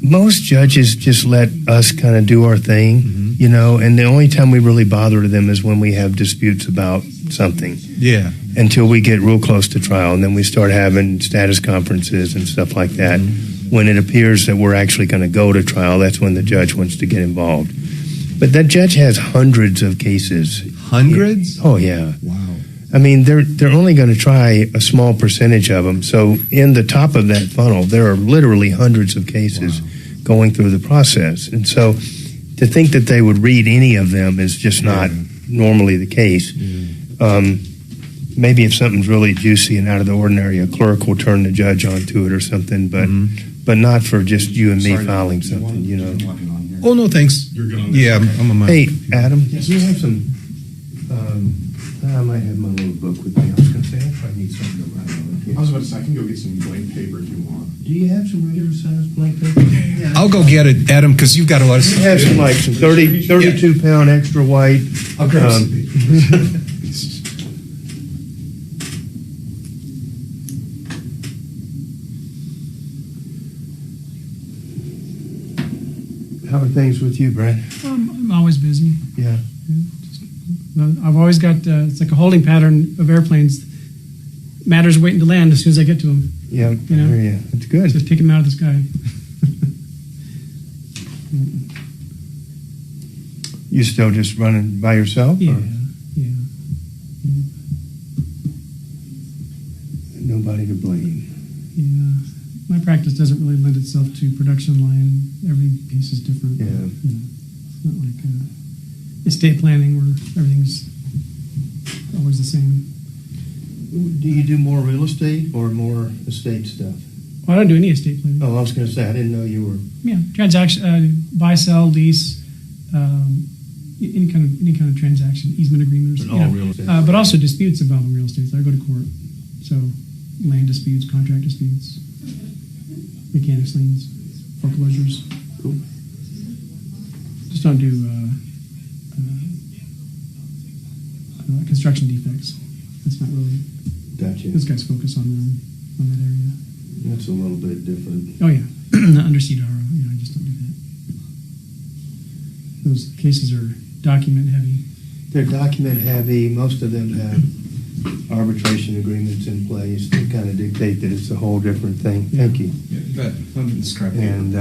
Most judges just let us kind of do our thing, you know, and the only time we really bother them is when we have disputes about something. Yeah. Until we get real close to trial, and then we start having status conferences and stuff like that. When it appears that we're actually going to go to trial, that's when the judge wants to get involved. But that judge has hundreds of cases. Hundreds? Oh, yeah. Wow. I mean, they're only going to try a small percentage of them. So in the top of that funnel, there are literally hundreds of cases going through the process. And so to think that they would read any of them is just not normally the case. Maybe if something's really juicy and out of the ordinary, a clerk will turn the judge onto it or something, but not for just you and me filing something, you know. Oh, no, thanks. You're good on this. Yeah, I'm on my... Hey, Adam, do you have some... I might have my little book with me. I was going to say, I probably need something to write on here. I was about to say, I can go get some blank paper if you want. Do you have some regular sized blank paper? Yeah. I'll go get it, Adam, because you've got a lot of... You have some, like, some 32-pound extra white... I'll grab some papers. How are things with you, Brad? I'm always busy. Yeah. I've always got, it's like a holding pattern of airplanes. Matters waiting to land as soon as I get to them. Yeah, You know? I hear you. It's good. Just take them out of the sky. You still just running by yourself? Yeah, or yeah. Nobody to blame. Yeah. My practice doesn't really lend itself to production line. Every piece is different. Yeah. You know, it's not like estate planning where everything's always the same. Do you do more real estate or more estate stuff? Well, I don't do any estate planning. Oh, I was going to say, I didn't know you were... Yeah, transaction, buy, sell, lease, any kind of transaction, easement agreements. But all real estate. But also disputes involving real estate. So I go to court. So land disputes, contract disputes, mechanics liens, foreclosures. Cool. Just don't do construction defects. That's not really. Gotcha. Those guys focus on that area. That's a little bit different. Oh yeah, under CDR. Yeah, I just don't do that. Those cases are document heavy. They're document heavy. Most of them have arbitration agreements in place that kind of dictate that it's a whole different thing. Thank you. Yeah, you bet. And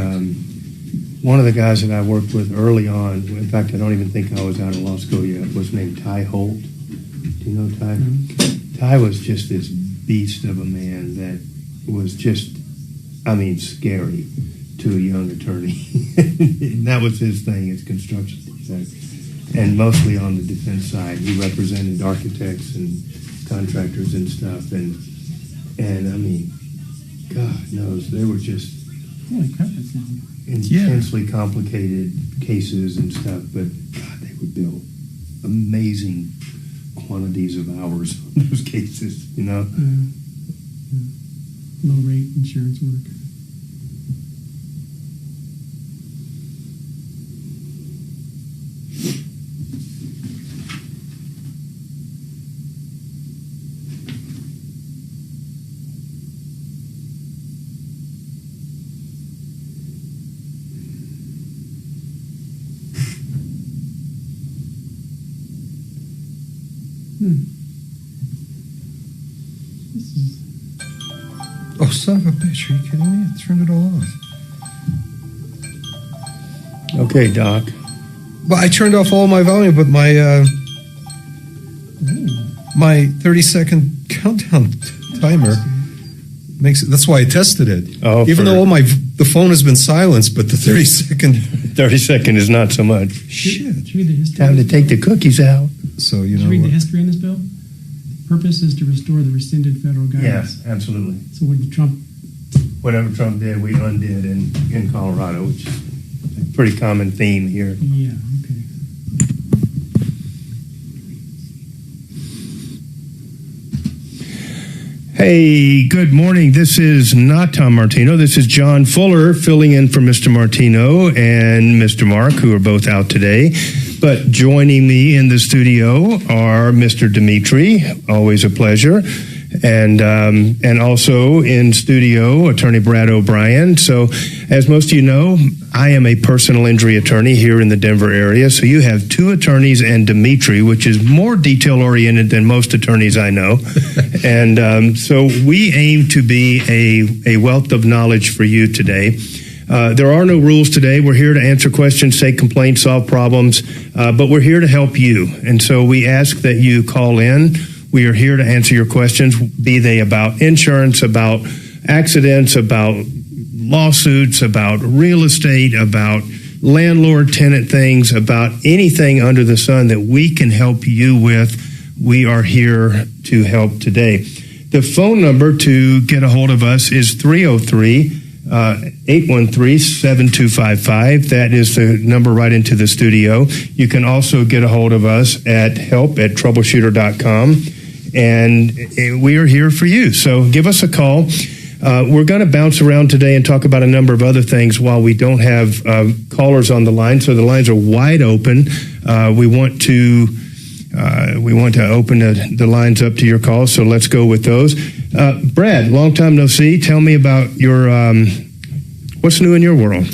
one of the guys that I worked with early on, in fact, I don't even think I was out of law school yet, was named Ty Holt. Do you know Ty? Mm-hmm. Ty was just this beast of a man that was just, I mean, scary to a young attorney. And that was his thing, his construction defect. And mostly on the defense side. He represented architects and contractors and stuff. And I mean, God knows, they were just Holy crap, that's long. intensely complicated cases and stuff. But God, they would bill amazing quantities of hours on those cases, you know? Yeah. Low rate insurance work. This is Oh, son of a bitch, are you kidding me? I turned it all off. Okay, Doc. Well, I turned off all my volume, but my 30-second countdown timer makes it. That's why I tested it. Oh, even though the phone has been silenced, but the 30-second 30-second is not so much. shit. Did you read the history? Time to take the cookies out. So you Did know. you read the history in this bill? Purpose is to restore the rescinded federal guidance. Yes, absolutely. So what did Trump? Whatever Trump did, we undid in Colorado, which is a pretty common theme here. Yeah. Okay. Hey, good morning. This is not Tom Martino. This is John Fuller filling in for Mr. Martino and Mr. Mark, who are both out today. But joining me in the studio are Mr. Dimitri, always a pleasure, and also in studio, Attorney Brad O'Brien. So, as most of you know, I am a personal injury attorney here in the Denver area. So you have two attorneys and Dimitri, which is more detail-oriented than most attorneys I know. And so we aim to be a wealth of knowledge for you today. There are no rules today. We're here to answer questions, take complaints, solve problems, but we're here to help you. And so we ask that you call in. We are here to answer your questions, be they about insurance, about accidents, about lawsuits, about real estate, about landlord-tenant things, about anything under the sun that we can help you with. We are here to help today. The phone number to get a hold of us is 303-813-7255. That is the number right into the studio. You can also get a hold of us at help@troubleshooter.com, and we are here for you. So give us a call. We're going to bounce around today and talk about a number of other things while we don't have callers on the line. So the lines are wide open. We want to open the lines up to your calls. So let's go with those. Brad, long time no see. Tell me about your what's new in your world.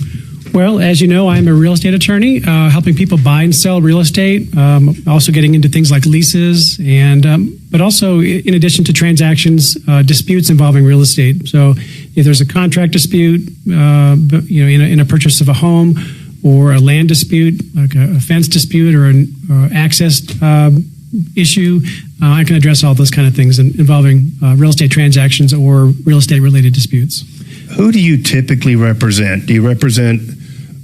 Well, as you know, I'm a real estate attorney, helping people buy and sell real estate. Also getting into things like leases, and but also in addition to transactions, disputes involving real estate. So, if there's a contract dispute, in a purchase of a home, or a land dispute, like a fence dispute, or an access issue, I can address all those kind of things involving real estate transactions or real estate related disputes. Who do you typically represent? Do you represent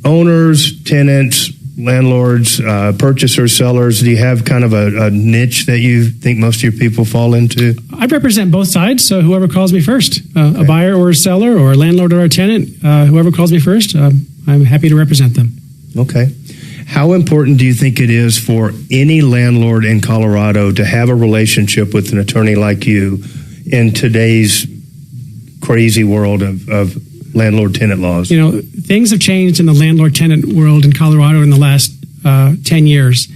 owners, tenants, landlords, purchasers, sellers? Do you have kind of a niche that you think most of your people fall into? I represent both sides, so whoever calls me first, a buyer or a seller or a landlord or a tenant, whoever calls me first, I'm happy to represent them. Okay. How important do you think it is for any landlord in Colorado to have a relationship with an attorney like you in today's crazy world of landlord-tenant laws? You know, things have changed in the landlord-tenant world in Colorado in the last 10 years.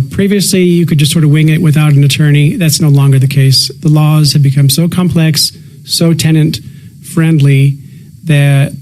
Previously, you could just sort of wing it without an attorney. That's no longer the case. The laws have become so complex, so tenant-friendly that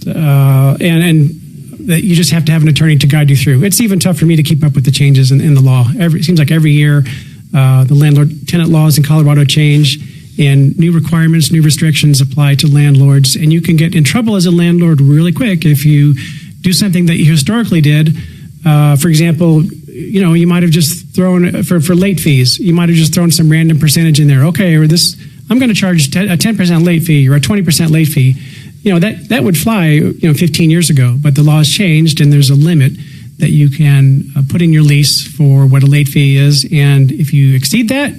and that you just have to have an attorney to guide you through. It's even tough for me to keep up with the changes in the law. It seems like every year the landlord-tenant laws in Colorado change, and new requirements, new restrictions apply to landlords, and you can get in trouble as a landlord really quick if you do something that you historically did. For example, you might have just thrown for late fees. You might have just thrown some random percentage in there. Okay, or this, I'm going to charge a 10% late fee or a 20% late fee. That would fly 15 years ago, but the law's changed, and there's a limit that you can put in your lease for what a late fee is, and if you exceed that,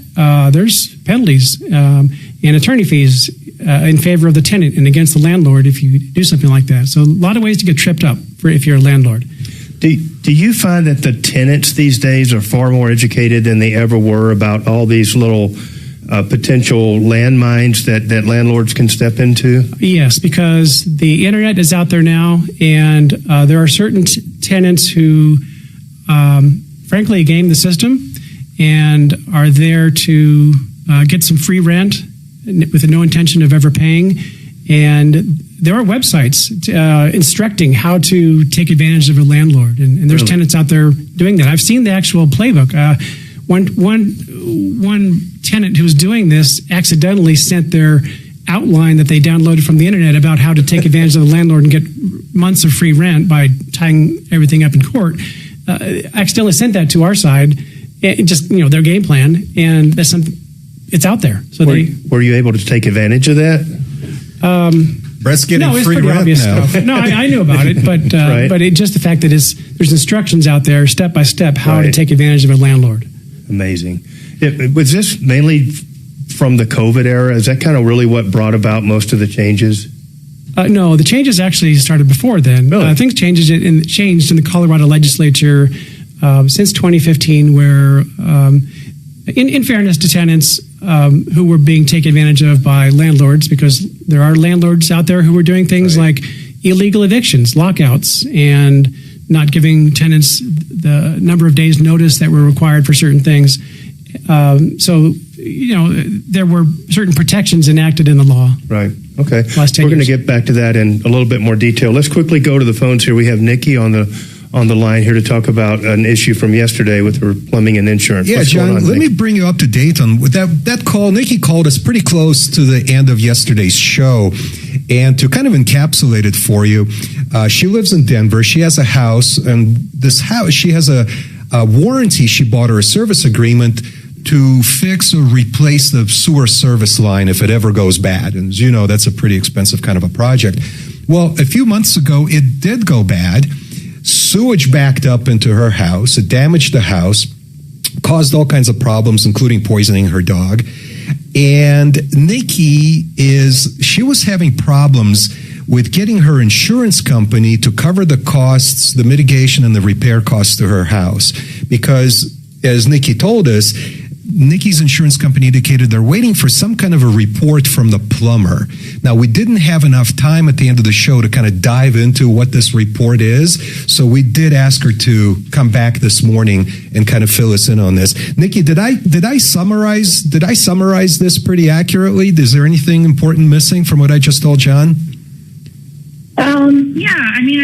there's penalties and attorney fees in favor of the tenant and against the landlord if you do something like that. So a lot of ways to get tripped up if you're a landlord. Do you find that the tenants these days are far more educated than they ever were about all these little potential landmines that landlords can step into? Yes, because the internet is out there now, and there are certain tenants who, frankly, game the system and are there to get some free rent with no intention of ever paying. And there are websites instructing how to take advantage of a landlord, and there's tenants out there doing that. I've seen the actual playbook. One tenant who was doing this accidentally sent their outline that they downloaded from the internet about how to take advantage of the landlord and get months of free rent by tying everything up in court. Accidentally sent that to our side, just their game plan, and that's something. It's out there. So were you able to take advantage of that? Brett's getting it's free pretty rent obvious now. stuff. No, I knew about it, but Right. but just the fact that there's instructions out there step by step how to take advantage of a landlord. Amazing. Was this mainly from the COVID era? Is that kind of really what brought about most of the changes? No, the changes actually started before then. Really? Things changed in the Colorado legislature since 2015, where, in fairness to tenants who were being taken advantage of by landlords, because there are landlords out there who were doing things like illegal evictions, lockouts, and not giving tenants the number of days notice that were required for certain things. So there were certain protections enacted in the law. Right. Okay. Last 10 We're going to years. get back to that in a little bit more detail. Let's quickly go to the phones here. We have Nikki on the line here to talk about an issue from yesterday with her plumbing and insurance. Yeah, What's going John, on, let Nick? me bring you up to date on with that call. Nikki called us pretty close to the end of yesterday's show. And to kind of encapsulate it for you, she lives in Denver. She has a house, and this house, she has a warranty. She bought her a service agreement to fix or replace the sewer service line if it ever goes bad. And as you know, that's a pretty expensive kind of a project. Well, a few months ago, it did go bad. Sewage backed up into her house. It damaged the house, caused all kinds of problems, including poisoning her dog. And Nikki she was having problems with getting her insurance company to cover the costs, the mitigation and the repair costs to her house. Because, as Nikki told us, Nikki's insurance company indicated they're waiting for some kind of a report from the plumber. Now, we didn't have enough time at the end of the show to kind of dive into what this report is, so we did ask her to come back this morning and kind of fill us in on this. Nikki, did I summarize this pretty accurately? Is there anything important missing from what I just told John? Yeah, I mean,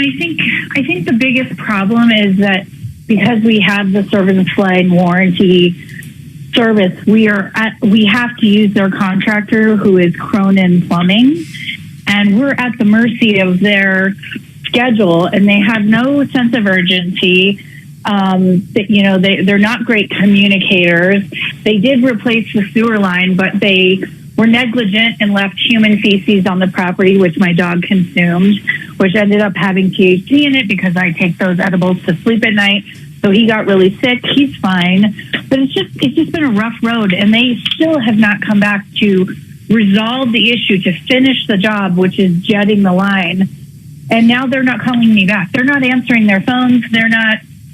I think the biggest problem is that because we have the service line warranty service, we have to use their contractor, who is Cronin Plumbing, and we're at the mercy of their schedule, and they have no sense of urgency. They're not great communicators. They did replace the sewer line, but they were negligent and left human feces on the property, which my dog consumed, which ended up having THC in it because I take those edibles to sleep at night. So he got really sick. He's fine, but it's just been a rough road, and they still have not come back to resolve the issue, to finish the job, which is jetting the line. And now they're not calling me back. They're not answering their phones.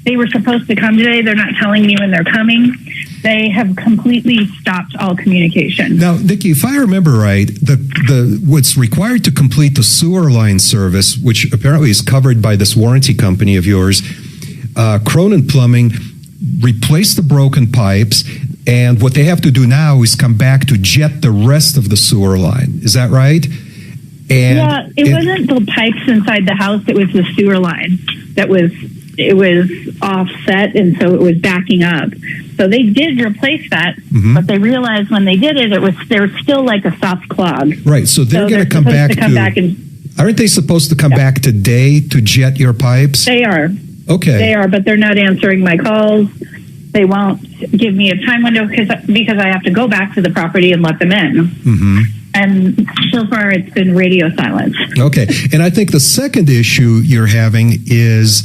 They were supposed to come today. They're not telling me when they're coming. They have completely stopped all communication. Now, Nikki, if I remember right, the what's required to complete the sewer line service, which apparently is covered by this warranty company of yours, Cronin Plumbing, replace the broken pipes, and what they have to do now is come back to jet the rest of the sewer line. Is that right? And it wasn't the pipes inside the house. It was the sewer line that was offset, and so it was backing up. So they did replace that, but they realized when they did it, there was still like a soft clog. Right. So they're going to come back aren't they supposed to come back today to jet your pipes? They are. Okay. They are, but they're not answering my calls. They won't give me a time window because I have to go back to the property and let them in. And so far, it's been radio silence. Okay. And I think the second issue you're having is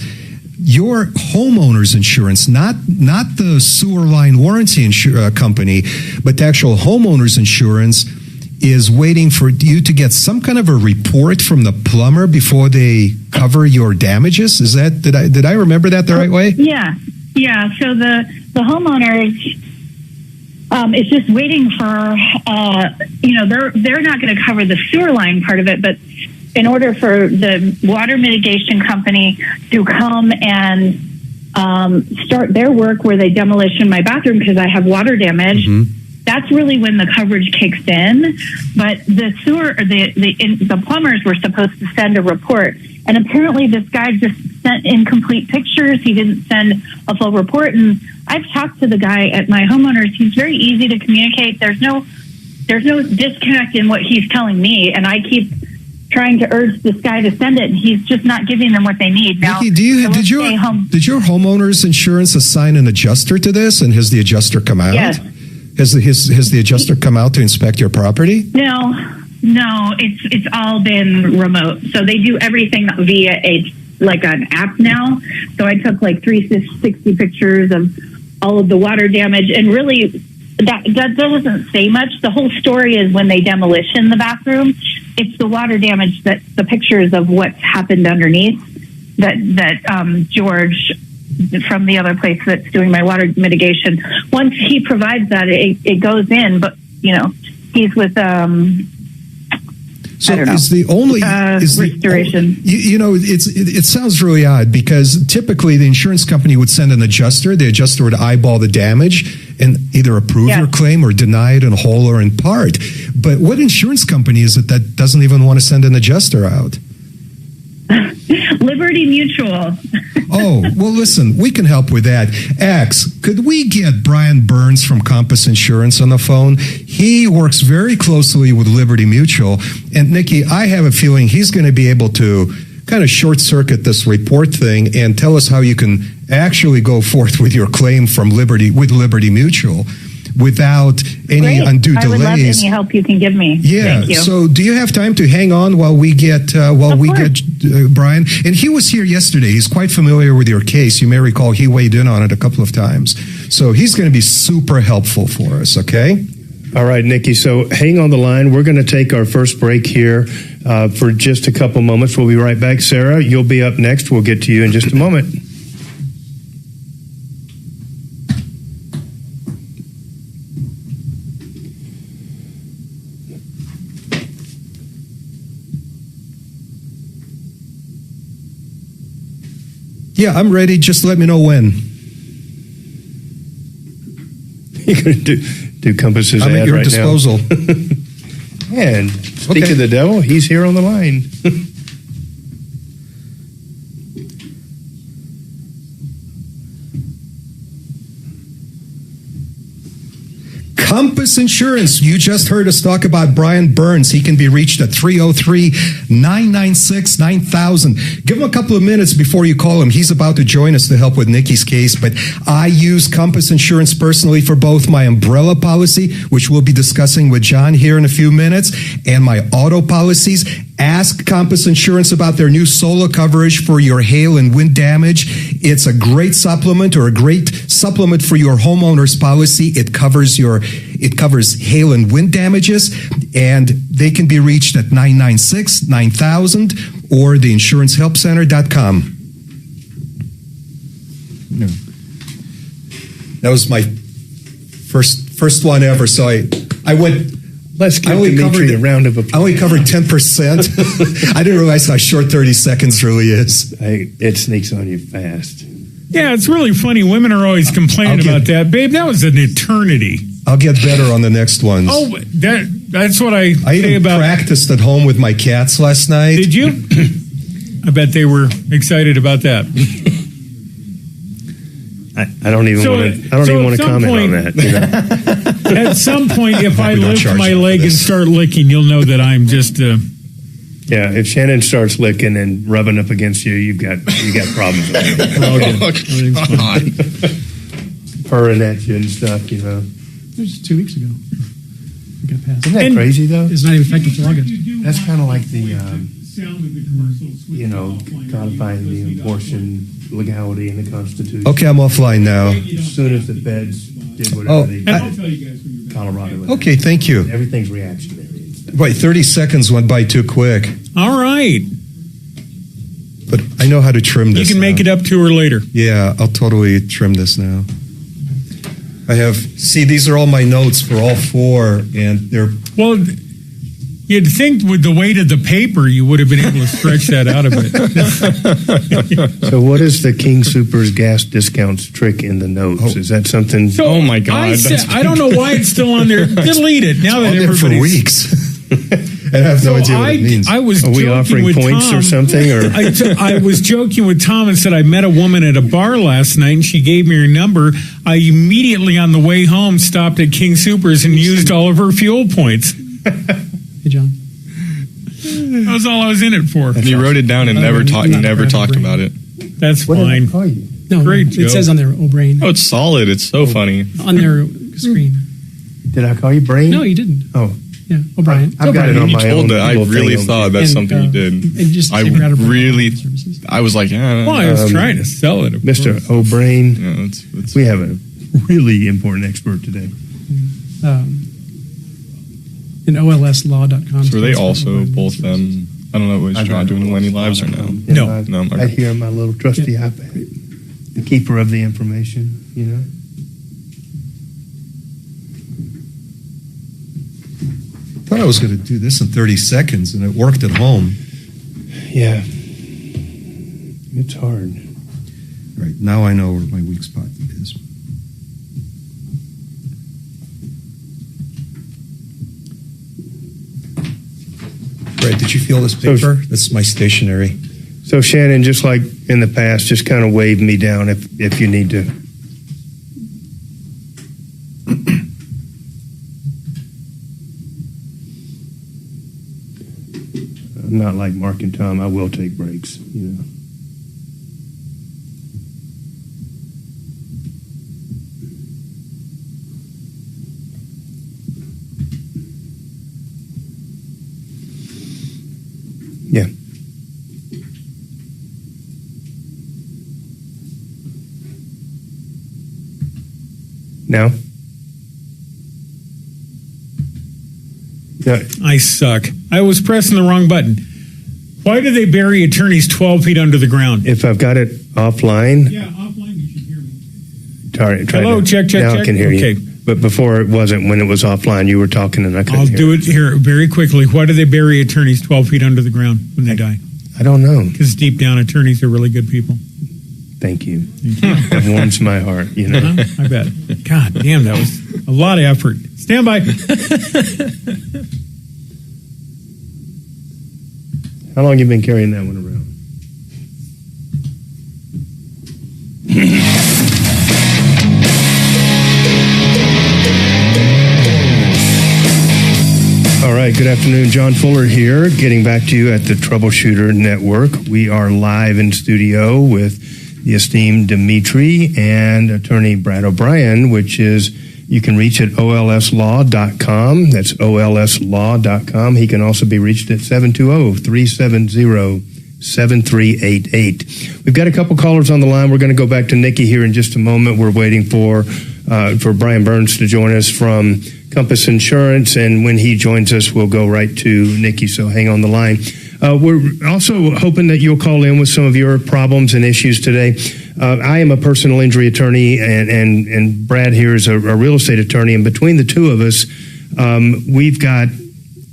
your homeowner's insurance, not the sewer line warranty company, but the actual homeowner's insurance is waiting for you to get some kind of a report from the plumber before they cover your damages. Is that did I remember that the right way? Yeah. So the homeowners is just waiting for they're not going to cover the sewer line part of it, but in order for the water mitigation company to come and start their work where they demolition my bathroom because I have water damage. That's really when the coverage kicks in. But the the plumbers were supposed to send a report, and apparently this guy just sent incomplete pictures. He didn't send a full report. And I've talked to the guy at my homeowners. He's very easy to communicate. There's no disconnect in what he's telling me, and I keep trying to urge this guy to send it, and he's just not giving them what they need. Now, Nikki, did your homeowner's insurance assign an adjuster to this, and has the adjuster come out? Yes. Has the adjuster come out to inspect your property? No, it's all been remote. So they do everything via an app now. So I took like 360 pictures of all of the water damage, and really that doesn't say much. The whole story is when they demolition the bathroom, it's the water damage, that the pictures of what's happened underneath that George from the other place that's doing my water mitigation, once he provides that, it goes in, but he's with So I don't know. is the only restoration. It sounds really odd because typically the insurance company would send an adjuster. The adjuster would eyeball the damage and either approve your claim or deny it in whole or in part. But what insurance company is it that doesn't even want to send an adjuster out? Liberty Mutual. Oh, well, listen, we can help with that. X, could we get Brian Burns from Compass Insurance on the phone? He works very closely with Liberty Mutual. And Nikki, I have a feeling he's going to be able to kind of short circuit this report thing and tell us how you can actually go forth with your claim from Liberty Mutual without any undue delays. I would love any help you can give me. Yeah. Thank you. So, do you have time to hang on while we get Brian? And he was here yesterday. He's quite familiar with your case. You may recall he weighed in on it a couple of times. So he's going to be super helpful for us. Okay. All right, Nikki. So hang on the line. We're going to take our first break here for just a couple moments. We'll be right back. Sarah, you'll be up next. We'll get to you in just a moment. Yeah, I'm ready. Just let me know when. You're going to do Compass's I'm ad at your right disposal. now. And speak Okay. of the devil, he's here on the line. Compass Insurance. You just heard us talk about Brian Burns. He can be reached at 303-996-9000. Give him a couple of minutes before you call him. He's about to join us to help with Nikki's case, but I use Compass Insurance personally for both my umbrella policy, which we'll be discussing with John here in a few minutes, and my auto policies. Ask Compass Insurance about their new solar coverage for your hail and wind damage. It's a great supplement for your homeowner's policy. It covers hail and wind damages, and they can be reached at 996-9000 or theinsurancehelpcenter.com. That was my first one ever, so I went. Let's give Dimitri Dimitri a round of applause. I only covered 10%. I didn't realize how short 30 seconds really is. Hey, it sneaks on you fast. Yeah, it's really funny. Women are always complaining about that. Babe, that was an eternity. I'll get better on the next ones. Oh, that's what I say even about... practiced at home with my cats last night. Did you? I bet they were excited about that. I don't even want to comment on that. You know? At some point, if I lift my leg and start licking, you'll know that I'm just... Yeah, if Shannon starts licking and rubbing up against you, you got problems. Purring at you and stuff, you know. It was 2 weeks ago. We got past. Isn't that crazy, though? It's not even effective till August. That's kind of like the, codifying the abortion legality in the Constitution. Okay, I'm offline now. As soon as the feds did whatever they did, Colorado. Okay, thank you. Everything's reactionary. Wait, 30 seconds went by too quick. All right. But I know how to trim this. You can make it up to her later. Yeah, I'll totally trim this now. These are all my notes for all four, and they're... Well, you'd think with the weight of the paper, you would have been able to stretch that out a bit. So what is the King Soopers gas discounts trick in the notes? Is that something... So oh, my God. I don't know why it's still on there. Delete it. Now that on there for everybody's... weeks. I have no idea what it means. I was Are we joking offering with points Tom. or something? Or I was joking with Tom and said I met a woman at a bar last night and she gave me her number. I immediately on the way home stopped at King Soopers and used all of her fuel points. Hey, John. That was all I was in it for. And you wrote it down and never talked about it. That's what did I fine. call you? No, Great it joke. says on their O'Brien. Oh, it's solid. It's so funny. On their screen. Did I call you Brain? No, you didn't. Oh. Yeah, O'Brien. I've got it on You my told own. it. I little really thing thought that's something you did. And just I figure out about really, services. I was like, yeah. Well, I was trying to sell it. of Mr. course. O'Brien. Yeah, it's We have a really important expert today. And OLSlaw.com. So are they also both them? I don't know, was John doing the Lenny Lives or no? No. Right here in my little trusty iPad. The keeper of the information, you know. thought I was going to do this in 30 seconds, and it worked at home. Yeah. It's hard. Right, now I know where my weak spot is. Right, did you feel this paper? This is my stationery. So Shannon, just like in the past, just kind of wave me down if you need to. I'm not like Mark and Tom. I will take breaks, you know. Yeah. Now? No. I suck. I was pressing the wrong button. Why do they bury attorneys 12 feet under the ground? If I've got it offline. Yeah, offline, you should hear me. Hello, check. Now check. I can hear Okay. you. But before it wasn't, when it was offline, you were talking and I couldn't I'll hear. do it here very quickly. Why do they bury attorneys 12 feet under the ground when they die? I don't know. Because deep down, attorneys are really good people. Thank you. That warms my heart, you know. I bet. God damn, that was a lot of effort. Stand by. How long have you been carrying that one around? All right, good afternoon. John Fuller here, getting back to you at the Troubleshooter Network. We are live in studio with the esteemed Dimitri and attorney Brad O'Brien, which is, you can reach at olslaw.com. That's olslaw.com. He can also be reached at 720-370-7388. We've got a couple callers on the line. We're going to go back to Nikki here in just a moment. We're waiting for Brian Burns to join us from Compass Insurance, and when he joins us, we'll go right to Nikki, so hang on the line. We're also hoping that you'll call in with some of your problems and issues today. I am a personal injury attorney, and Brad here is a real estate attorney, and between the two of us, we've got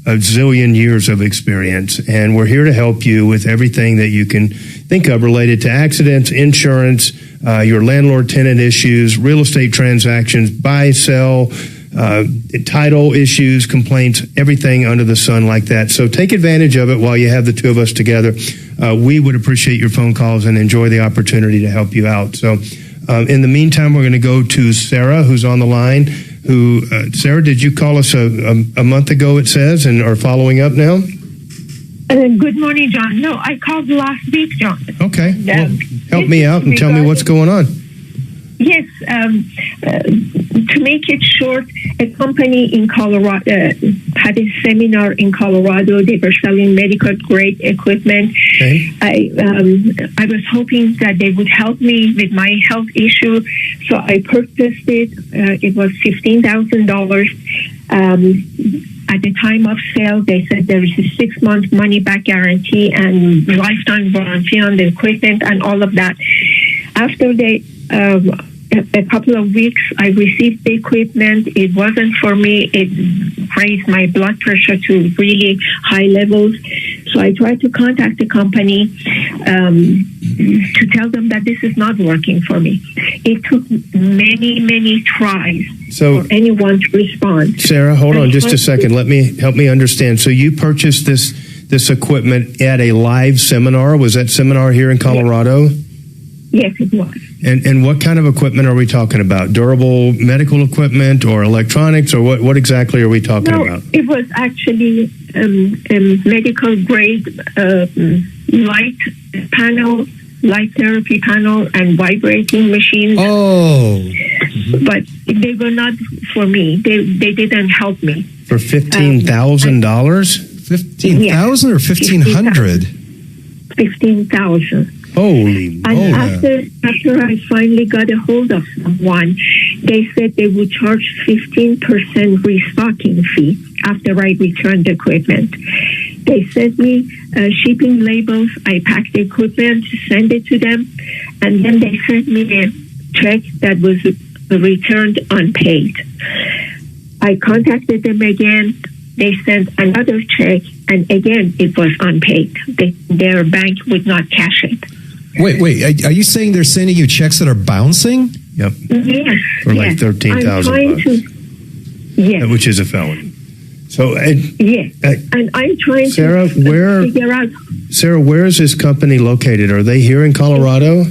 a zillion years of experience, and we're here to help you with everything that you can think of related to accidents, insurance, your landlord-tenant issues, real estate transactions, buy, sell, title issues, complaints, everything under the sun like that. So take advantage of it while you have the two of us together. We would appreciate your phone calls and enjoy the opportunity to help you out. So in the meantime, we're going to go to Sarah, who's on the line. Sarah, did you call us a month ago, it says, and are following up now? Good morning, John. No, I called last week, John. Okay. Well, help me out and tell me what's going on. Yes, to make it short, a company in Colorado had a seminar in Colorado. They were selling medical grade equipment. Okay. I was hoping that they would help me with my health issue, so I purchased it. It was $15,000. At the time of sale, they said there is a 6-month money-back guarantee and lifetime warranty on the equipment and all of that. After a couple of weeks, I received the equipment. It wasn't for me. It raised my blood pressure to really high levels. So I tried to contact the company to tell them that this is not working for me. It took many tries for anyone to respond. Sarah, hold on just a second. Help me understand. So you purchased this equipment at a live seminar. Was that seminar here in Colorado? Yes, it was. And what kind of equipment are we talking about? Durable medical equipment or electronics, or what exactly are we talking about? It was actually a medical grade light therapy panel, and vibrating machines. Oh. But they were not for me. They didn't help me. For $15,000? $15,000 or $1,500? $15,000. Holy moly. And after I finally got a hold of someone, they said they would charge 15% restocking fee after I returned the equipment. They sent me shipping labels. I packed the equipment, sent it to them, and then they sent me a check that was returned unpaid. I contacted them again. they sent another check, and again, it was unpaid. Their bank would not cash it. Wait. Are you saying they're sending you checks that are bouncing? Yep. Yes. For like $13,000. Yes. Which is a felony. So, yes. And I'm trying Sarah, to figure out. Sarah, where is this company located? Are they here in Colorado?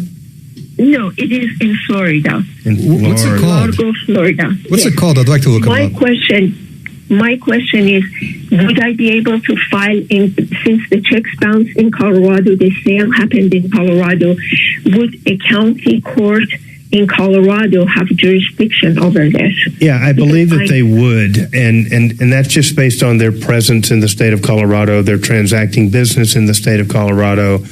No, it is in Florida. In Florida. What's it called? Largo, Florida. What's Yes. it called? I'd like to look My them up. question is, would I be able to file since the checks bounced in Colorado, the sale happened in Colorado, would a county court in Colorado have jurisdiction over this? Yeah, I believe that they would, and that's just based on their presence in the state of Colorado. They're transacting business in the state of Colorado.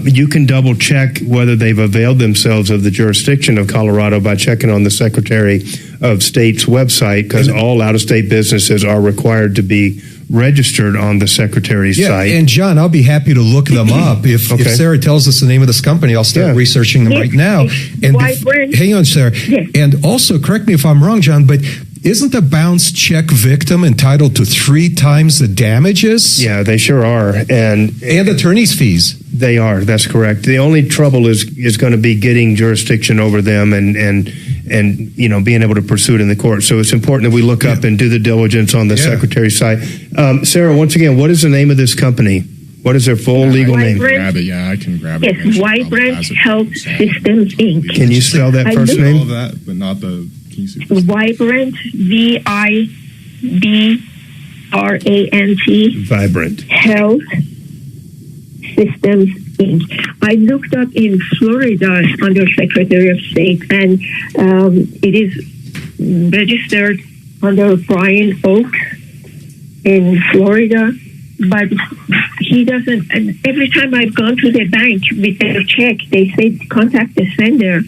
You can double check whether they've availed themselves of the jurisdiction of Colorado by checking on the Secretary of State's website, because all out-of-state businesses are required to be registered on the Secretary's site. And John, I'll be happy to look them up. If Sarah tells us the name of this company, I'll start researching them right now. And hang on, Sarah. Yes. And also, correct me if I'm wrong, John, but isn't a bounce check victim entitled to 3 times the damages? Yeah, they sure are. And attorney's fees. They are. That's correct. The only trouble is going to be getting jurisdiction over them and being able to pursue it in the court. So it's important that we look up and do the diligence on the Secretary's site. Sarah, once again, what is the name of this company? What is their full legal name? Grab it. Yeah, I can grab it. Yes, Vibrant Health Systems Inc. Can you spell that first name? All of that, but not the. Can you see? Vibrant, VIBRANT. Vibrant Health Systems Inc. I looked up in Florida under Secretary of State, and it is registered under Brian Oaks in Florida. But he doesn't, and every time I've gone to the bank with their check, they say contact the sender,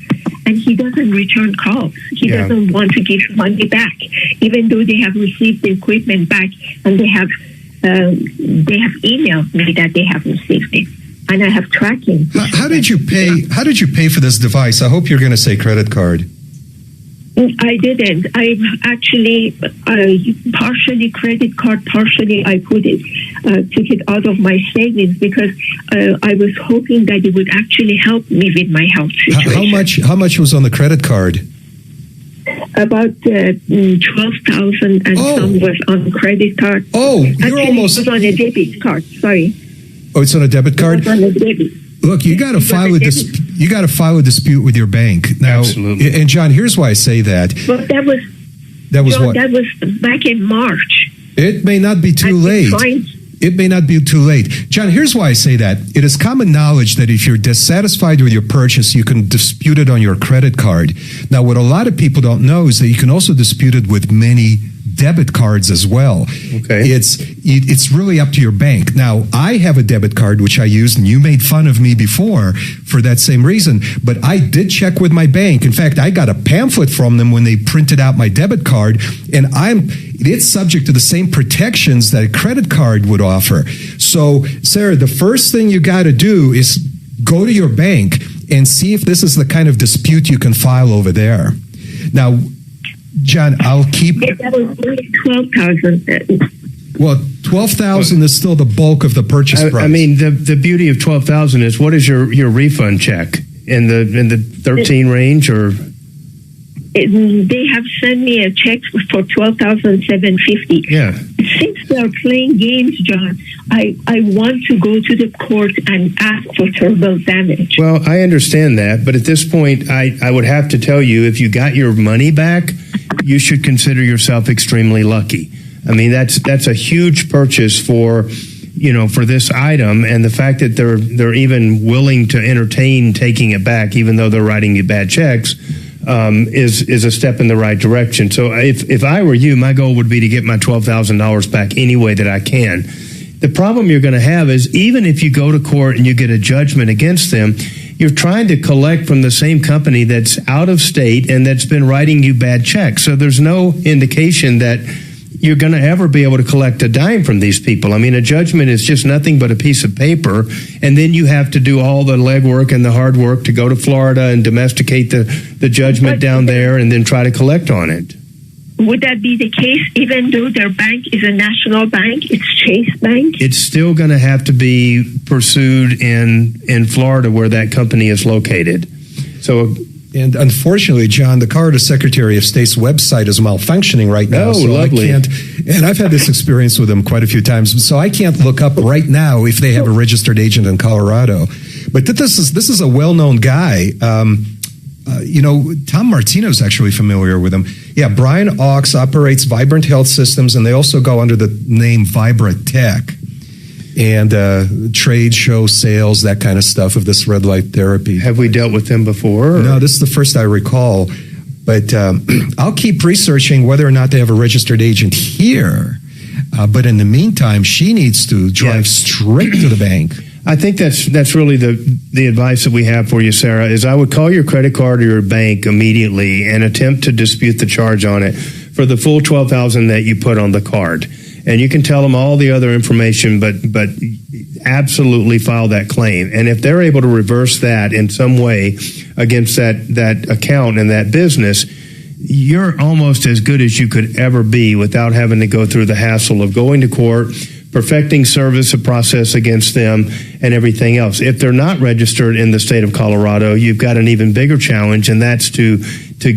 and he doesn't return calls. He doesn't want to give money back, even though they have received the equipment back, and they have emailed me that they have received it, and I have tracking. How did you pay? How did you pay for this device? I hope you're going to say credit card. I didn't. I actually partially credit card, partially I took it out of my savings because I was hoping that it would actually help me with my health situation. How much was on the credit card? About 12,000, and some was on credit card. Oh, you're actually, almost. It was on a debit card. Sorry. Oh, it's on a debit card. It was on a debit. Look, you got to file a dispute with your bank now. Absolutely. And John, here's why I say that. But that was John, what? That was back in March. It may not be too late. It may not be too late. John, here's why I say that. It is common knowledge that if you're dissatisfied with your purchase, you can dispute it on your credit card. Now, what a lot of people don't know is that you can also dispute it with many debit cards as well. Okay. It's really up to your bank. Now, I have a debit card which I use, and you made fun of me before for that same reason, but I did check with my bank. In fact, I got a pamphlet from them when they printed out my debit card, and it's subject to the same protections that a credit card would offer. So, Sarah, the first thing you got to do is go to your bank and see if this is the kind of dispute you can file over there. Now, John, I'll keep. That was only 12,000. Well, 12,000 is still the bulk of the purchase price. I mean, the beauty of 12,000 is, what is your refund check in the 13 range, or? They have sent me a check for $12,750. Yeah. Since they're playing games, John, I want to go to the court and ask for terrible damage. Well, I understand that, but at this point, I would have to tell you, if you got your money back, you should consider yourself extremely lucky. I mean, that's a huge purchase for this item, and the fact that they're even willing to entertain taking it back, even though they're writing you bad checks, is a step in the right direction. So if I were you, my goal would be to get my $12,000 back any way that I can. The problem you're going to have is, even if you go to court and you get a judgment against them, you're trying to collect from the same company that's out of state and that's been writing you bad checks. So there's no indication that you're going to ever be able to collect a dime from these people. I mean, a judgment is just nothing but a piece of paper, and then you have to do all the legwork and the hard work to go to Florida and domesticate the judgment down there and then try to collect on it. would that be the case even though their bank is a national bank? It's Chase Bank? It's still going to have to be pursued in Florida where that company is located. So, and unfortunately, John, the Colorado Secretary of State's website is malfunctioning right now. Oh, so lovely. I can't, and I've had this experience with them quite a few times, so I can't look up right now if they have a registered agent in Colorado. But this is a well-known guy. Tom Martino is actually familiar with him. Yeah, Brian Ox operates Vibrant Health Systems, and they also go under the name Vibra Tech. And trade show sales, that kind of stuff of this red light therapy. Have we dealt with them before? No, this is the first I recall. But I'll keep researching whether or not they have a registered agent here. But in the meantime, she needs to drive straight to the bank. I think that's really the advice that we have for you, Sarah, is I would call your credit card or your bank immediately and attempt to dispute the charge on it for the full $12,000 that you put on the card. And you can tell them all the other information, but absolutely file that claim. And if they're able to reverse that in some way against that account and that business, you're almost as good as you could ever be without having to go through the hassle of going to court, perfecting service of process against them, and everything else. If they're not registered in the state of Colorado, you've got an even bigger challenge, and that's to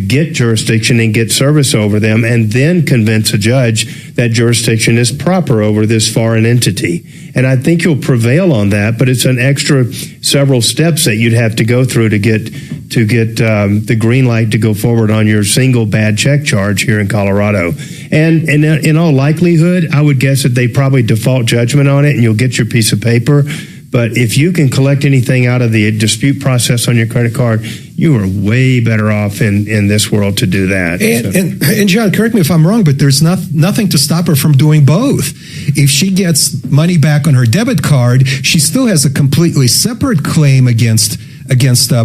get jurisdiction and get service over them, and then convince a judge that jurisdiction is proper over this foreign entity. And I think you'll prevail on that, but it's an extra several steps that you'd have to go through to get the green light to go forward on your single bad check charge here in Colorado. And in all likelihood, I would guess that they probably default judgment on it, and you'll get your piece of paper. But if you can collect anything out of the dispute process on your credit card, you are way better off in this world to do that. And John, correct me if I'm wrong, but there's nothing to stop her from doing both. If she gets money back on her debit card, she still has a completely separate claim against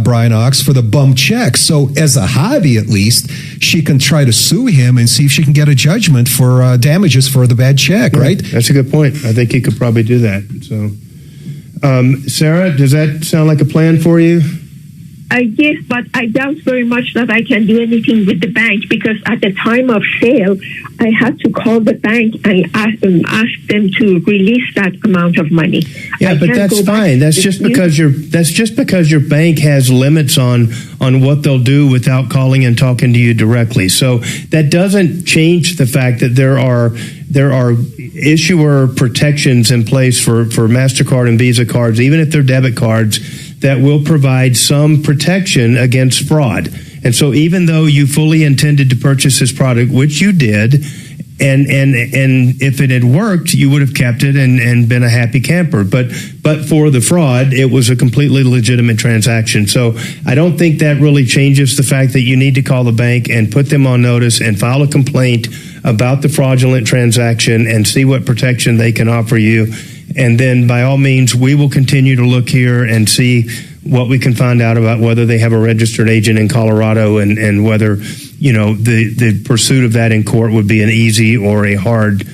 Brian Ox for the bum check. So as a hobby, at least, she can try to sue him and see if she can get a judgment for damages for the bad check, right? That's a good point. I think you could probably do that. So, Sarah, does that sound like a plan for you? Yes, but I doubt very much that I can do anything with the bank, because at the time of sale, I had to call the bank and ask them to release that amount of money. Yeah, but that's fine. That's just because your bank has limits on what they'll do without calling and talking to you directly. So that doesn't change the fact that there are issuer protections in place for MasterCard and Visa cards, even if they're debit cards, that will provide some protection against fraud. And so even though you fully intended to purchase this product, which you did, and if it had worked, you would have kept it and been a happy camper. But for the fraud, it was a completely legitimate transaction. So I don't think that really changes the fact that you need to call the bank and put them on notice and file a complaint about the fraudulent transaction and see what protection they can offer you. And then, by all means, we will continue to look here and see what we can find out about whether they have a registered agent in Colorado and whether, the pursuit of that in court would be an easy or a hard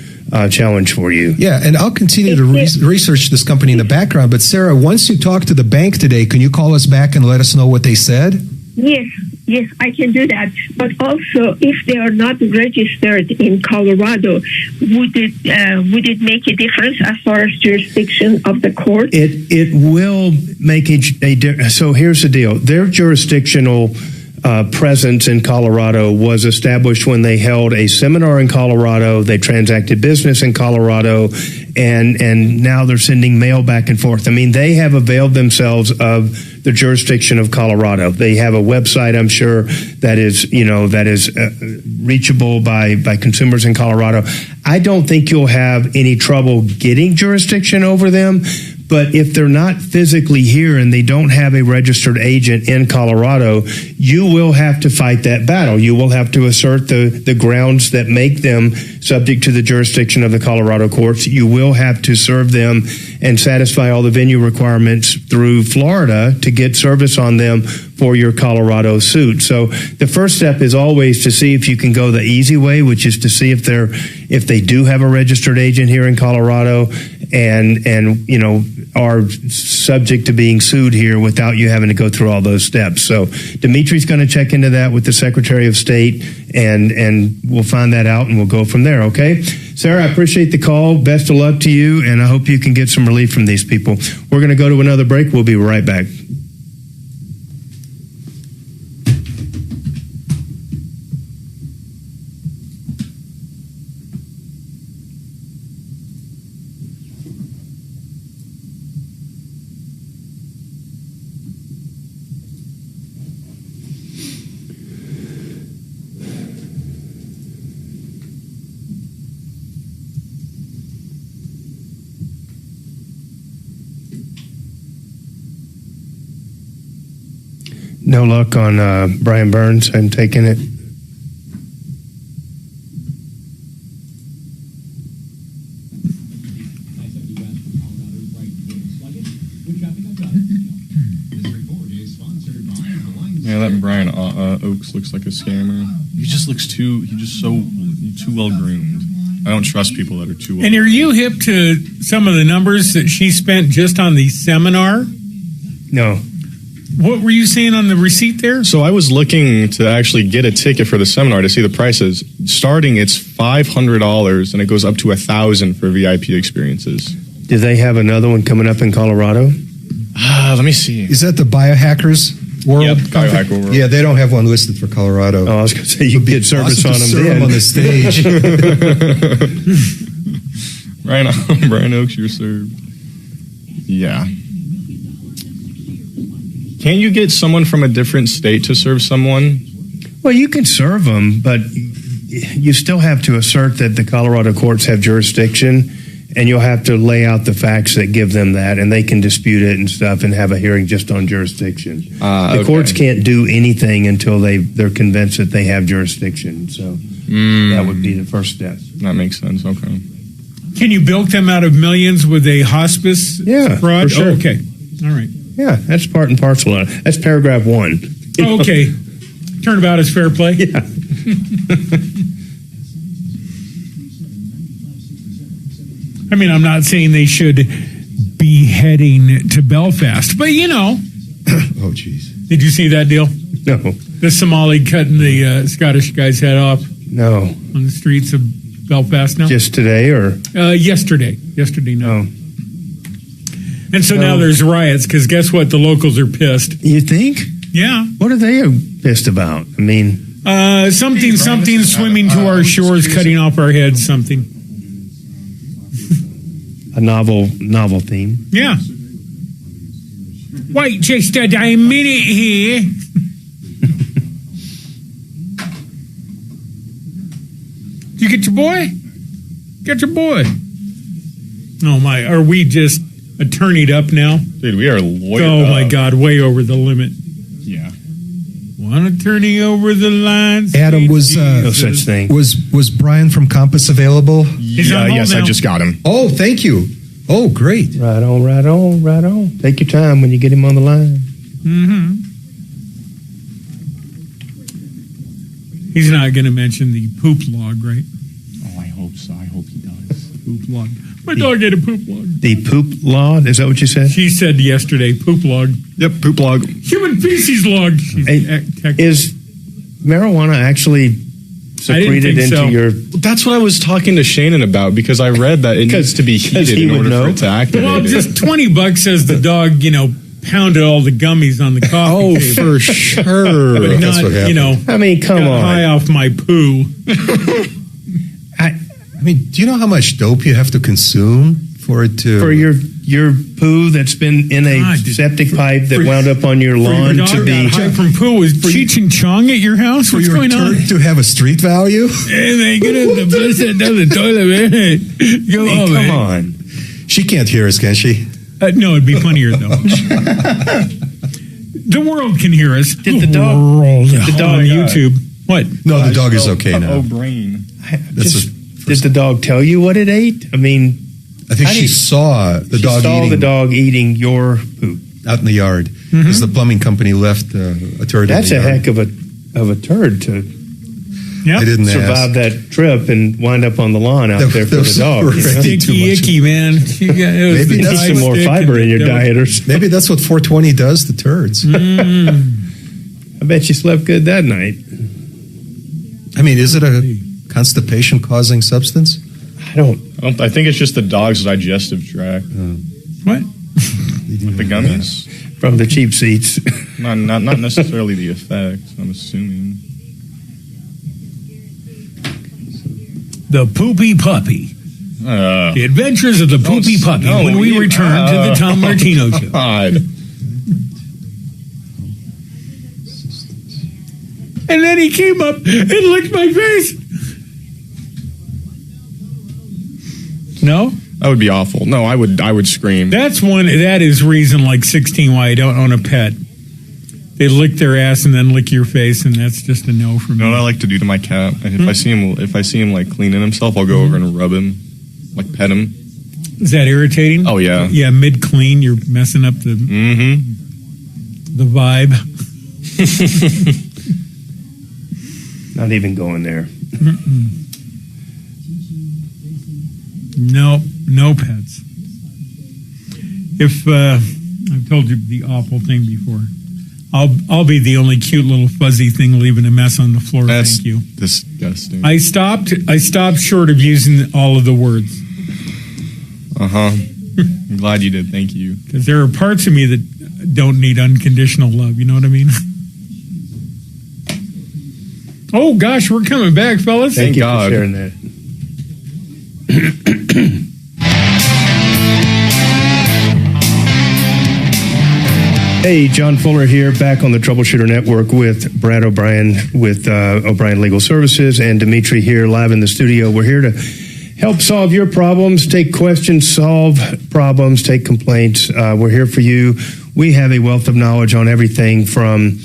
challenge for you. Yeah, and I'll continue to research this company in the background. But, Sarah, once you talk to the bank today, can you call us back and let us know what they said? Yes, I can do that. But also, if they are not registered in Colorado, would it make a difference as far as jurisdiction of the court? It will make a difference. So here's the deal. Their jurisdictional presence in Colorado was established when they held a seminar in Colorado. They transacted business in Colorado, and now they're sending mail back and forth. I mean, they have availed themselves of the jurisdiction of Colorado. They have a website, I'm sure, that is reachable by consumers in Colorado. I don't think you'll have any trouble getting jurisdiction over them. But if they're not physically here and they don't have a registered agent in Colorado, you will have to fight that battle. You will have to assert the grounds that make them subject to the jurisdiction of the Colorado courts. You will have to serve them and satisfy all the venue requirements through Florida to get service on them for your Colorado suit. So the first step is always to see if you can go the easy way, which is to see if they do have a registered agent here in Colorado, and are subject to being sued here without you having to go through all those steps. So Dimitri's going to check into that with the Secretary of State, and we'll find that out, and we'll go from there, okay? Sarah, I appreciate the call. Best of luck to you, and I hope you can get some relief from these people. We're going to go to another break. We'll be right back. No luck on Brian Burns and taking it. Yeah, that Brian Oakes looks like a scammer. He just so too well groomed. I don't trust people that are too well. And are you hip to some of the numbers that she spent just on the seminar? No. What were you saying on the receipt there? So I was looking to actually get a ticket for the seminar to see the prices. Starting, it's $500, and it goes up to $1,000 for VIP experiences. Do they have another one coming up in Colorado? Let me see. Is that the Biohackers World? Yep, Biohacker World. Yeah, they don't have one listed for Colorado. Oh, I was going to say you could get service Awesome on to them serve then. on the stage. Brian Oakes, you're served. Yeah. Can't you get someone from a different state to serve someone? Well, you can serve them, but you still have to assert that the Colorado courts have jurisdiction, and you'll have to lay out the facts that give them that, and they can dispute it and stuff and have a hearing just on jurisdiction. The courts can't do anything until they're convinced that they have jurisdiction. So that would be the first step. That makes sense. Okay. Can you bilk them out of millions with a hospice fraud? For sure. Oh, okay. All right. Yeah, that's part and parcel of it. That's paragraph 1. Oh, okay. Turnabout is fair play? Yeah. I mean, I'm not saying they should be heading to Belfast, but you know. Oh, jeez. Did you see that deal? No. The Somali cutting the Scottish guy's head off No. on the streets of Belfast now? Just today or? Yesterday. Yesterday night. Oh. And so now there's riots because guess what? The locals are pissed. You think? Yeah. What are they pissed about? I mean, something swimming to our shores, cutting off our heads, something. a novel theme. Yeah. Wait just a minute here. Did you get your boy? Get your boy. Oh my, are we just attorneyed up now? Dude, we are lawyered Oh up. my God, way over the limit. Yeah. One attorney over the line. Adam, was No such thing. was Brian from Compass available? He's on hold Yes, now. I just got him. Oh, thank you. Oh, great. Right on, right on, right on. Take your time when you get him on the line. Mm-hmm. He's not going to mention the poop log, right? Oh, I hope so. I hope he does. Poop log. My dog ate a poop log. The poop law, is that what you said? She said yesterday, poop log. Yep, poop log. Human feces log. She's Is marijuana actually secreted think into so. your... That's what I was talking to Shannon about because I read that it needs to be heated he in would order know. for it to activate. Well, it. just $20 says the dog, pounded all the gummies on the coffee Oh, table. for sure. But That's not, what happened. I mean, come got on. high off my poo. I mean, do you know how much dope you have to consume for it to... For your poo that's been in a God, septic pipe that wound up on your Your lawn dog to be... got high from poo. Was Cheech and Chong at your house? for What's your going on? turd to have a street value? Hey, man, get in the place that down the toilet, man. Go on, Come man. on. She can't hear us, can she? No, it'd be funnier, though. The world can hear us. Did the dog... The dog on YouTube. What? No, the dog is okay now. Oh, brain. Did the dog tell you what it ate? I mean... I think How do she you- saw the dog saw eating the dog eating your poop. out in the yard because the plumbing company left a turd That's in a the yard. heck of a turd to... Yep. I didn't survive that trip and wind up on the lawn out there for the dog. You know? Sticky icky, man. Maybe that's some more fiber in your diet, or Maybe that's what 420 does to turds. I bet you slept good that night. I mean, is it a constipation-causing substance? I think it's just the dog's digestive tract. What? The gummies? From the cheap seats. Not necessarily the effects, I'm assuming. The Poopy Puppy. The Adventures of the Poopy Puppy when we return to the Tom Martino Show. God. And then he came up and licked my face. No? That would be awful. No, I would scream. That is reason like 16 why I don't own a pet. They lick their ass and then lick your face, and that's just a no for me. You know what I like to do to my cat? If I see him like cleaning himself, I'll go over and rub him, like pet him. Is that irritating? Oh yeah. Yeah, mid clean, you're messing up the vibe. Not even going there. No pets. If I've told you the awful thing before, I'll be the only cute little fuzzy thing leaving a mess on the floor. That's Thank you. Disgusting. I stopped short of using all of the words. I'm glad you did. Thank you. Because there are parts of me that don't need unconditional love. You know what I mean? Oh gosh, we're coming back, fellas. Thank you God. for sharing that. Hey, John Fuller here, back on the Troubleshooter Network with Brad O'Brien with O'Brien Legal Services, and Dimitri here live in the studio. We're here to help solve your problems, take questions, solve problems, take complaints. We're here for you. We have a wealth of knowledge on everything from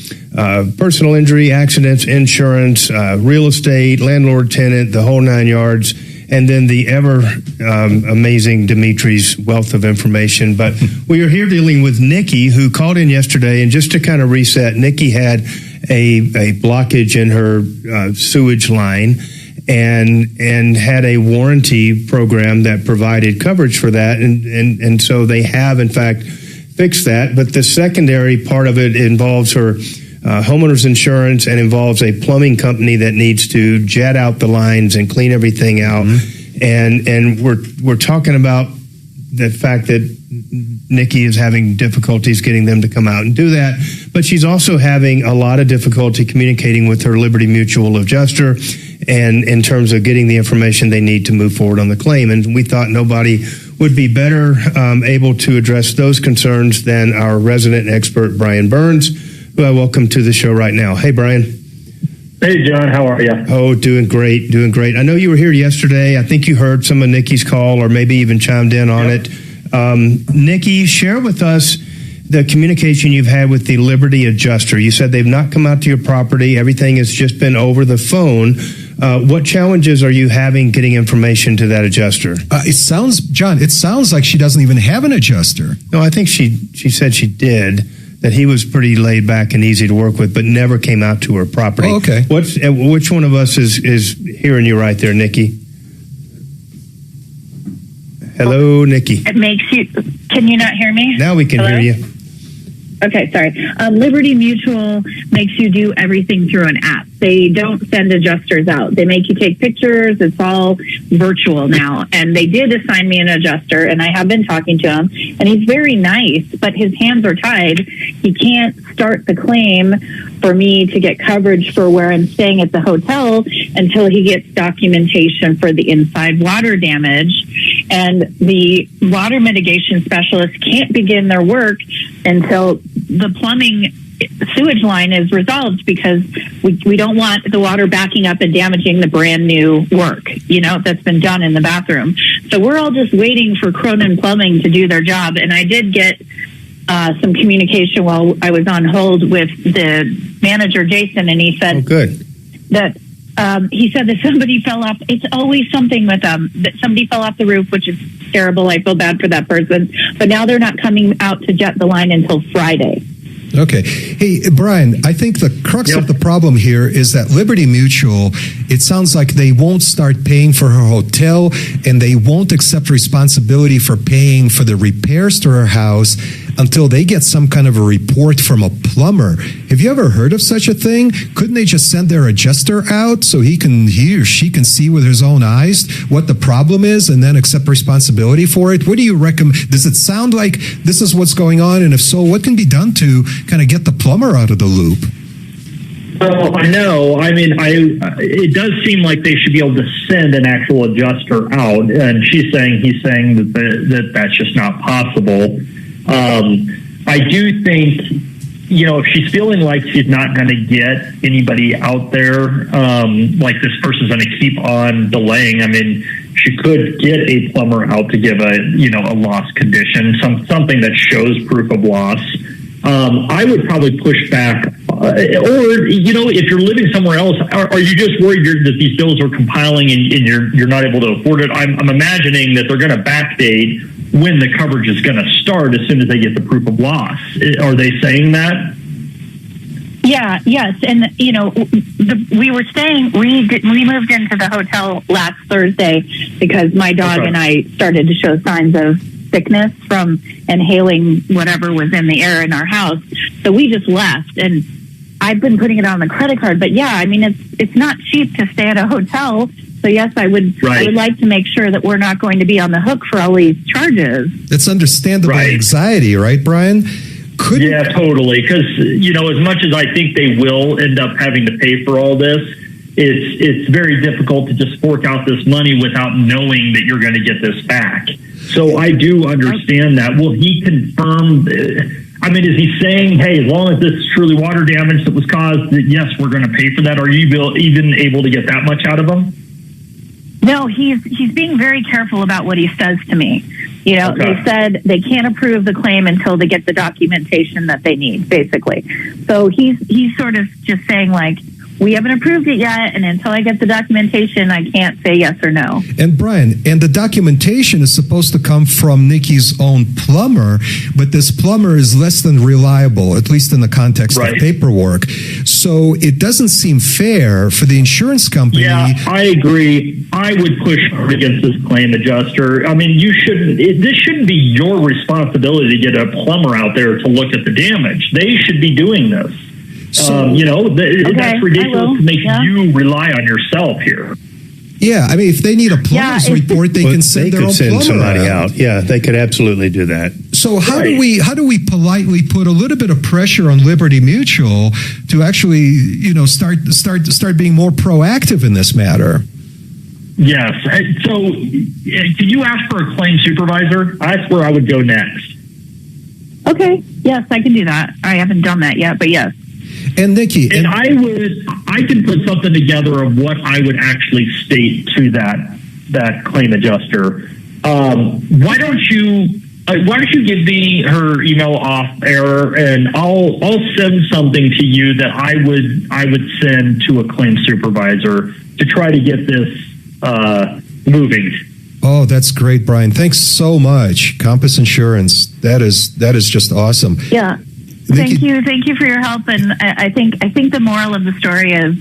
personal injury, accidents, insurance, real estate, landlord, tenant, the whole 9 yards. And then the ever amazing Dimitri's wealth of information. But we are here dealing with Nikki, who called in yesterday. And just to kind of reset, Nikki had a blockage in her sewage line and had a warranty program that provided coverage for that. And so they have, in fact, fixed that. But the secondary part of it involves her homeowner's insurance and involves a plumbing company that needs to jet out the lines and clean everything out. And we're talking about the fact that Nikki is having difficulties getting them to come out and do that, but she's also having a lot of difficulty communicating with her Liberty Mutual adjuster and in terms of getting the information they need to move forward on the claim. And we thought nobody would be better able to address those concerns than our resident expert, Brian Burns, who I welcome to the show right now. Hey, Brian. Hey, John. How are you? Oh, doing great. I know you were here yesterday. I think you heard some of Nikki's call or maybe even chimed in on it. Nikki, share with us the communication you've had with the Liberty adjuster. You said they've not come out to your property. Everything has just been over the phone. What challenges are you having getting information to that adjuster? It sounds like she doesn't even have an adjuster. No, I think she said she did. That he was pretty laid back and easy to work with, but never came out to her property. Oh, okay. Which one of us is hearing you right there, Nikki? Hello, Nikki. It makes you. Can you not hear me? Now we can hear you. Okay, sorry. Liberty Mutual makes you do everything through an app. They don't send adjusters out. They make you take pictures. It's all virtual now. And they did assign me an adjuster, and I have been talking to him. And he's very nice, but his hands are tied. He can't start the claim for me to get coverage for where I'm staying at the hotel until he gets documentation for the inside water damage. And the water mitigation specialist can't begin their work until the plumbing sewage line is resolved, because we don't want the water backing up and damaging the brand new work, that's been done in the bathroom. So we're all just waiting for Cronin Plumbing to do their job. And I did get some communication while I was on hold with the manager, Jason, and he said that he said that somebody fell off. It's always something with them, that somebody fell off the roof, which is terrible. I feel bad for that person. But now they're not coming out to jet the line until Friday. Okay. Hey, Brian, I think the crux of the problem here is that Liberty Mutual, it sounds like they won't start paying for her hotel and they won't accept responsibility for paying for the repairs to her house until they get some kind of a report from a plumber. Have you ever heard of such a thing? Couldn't they just send their adjuster out so he or she can see with his own eyes what the problem is and then accept responsibility for it? What do you recommend? Does it sound like this is what's going on? And if so, what can be done to kind of get the plumber out of the loop? Well, I know. I mean, it does seem like they should be able to send an actual adjuster out, and he's saying that that's just not possible. I do think, if she's feeling like she's not going to get anybody out there, like this person's going to keep on delaying. I mean, she could get a plumber out to give a loss condition, something that shows proof of loss. I would probably push back, or if you're living somewhere else, are you just worried that these bills are compiling and you're not able to afford it? I'm imagining that they're going to backdate when the coverage is going to start as soon as they get the proof of loss. Are they saying that? Yeah, yes. And, we moved into the hotel last Thursday because my dog and I started to show signs of sickness from inhaling whatever was in the air in our house. So we just left, and I've been putting it on the credit card. But yeah, I mean, it's not cheap to stay at a hotel. So yes, I would like to make sure that we're not going to be on the hook for all these charges. It's understandable anxiety, right, Brian? Yeah, totally. Because, as much as I think they will end up having to pay for all this, it's very difficult to just fork out this money without knowing that you're going to get this back. So I do understand that. Will he confirm? I mean, is he saying, hey, as long as this is truly water damage that was caused, that yes, we're going to pay for that? Are you even able to get that much out of him? No, he's being very careful about what he says to me. They said they can't approve the claim until they get the documentation that they need, basically. So he's sort of just saying, like, we haven't approved it yet, and until I get the documentation, I can't say yes or no. And Brian, the documentation is supposed to come from Nikki's own plumber, but this plumber is less than reliable, at least in the context of paperwork. So it doesn't seem fair for the insurance company. Yeah, I agree. I would push hard against this claim adjuster. I mean, this shouldn't be your responsibility to get a plumber out there to look at the damage. They should be doing this. So, that's ridiculous to make you rely on yourself here. Yeah, I mean, if they need a plumber's report, they can send their own plumber somebody out. Yeah, they could absolutely do that. So how do we politely put a little bit of pressure on Liberty Mutual to actually, start being more proactive in this matter? Yes. So, can you ask for a claim supervisor? That's where I would go next. Okay. Yes, I can do that. I haven't done that yet, but yes. And Nikki, I can put something together of what I would actually state to that claim adjuster. Why don't you give me her email off air, and I'll send something to you that I would send to a claim supervisor to try to get this moving. Oh, that's great, Brian. Thanks so much. Compass Insurance. That is just awesome. Yeah. Thank you for your help. And I think the moral of the story is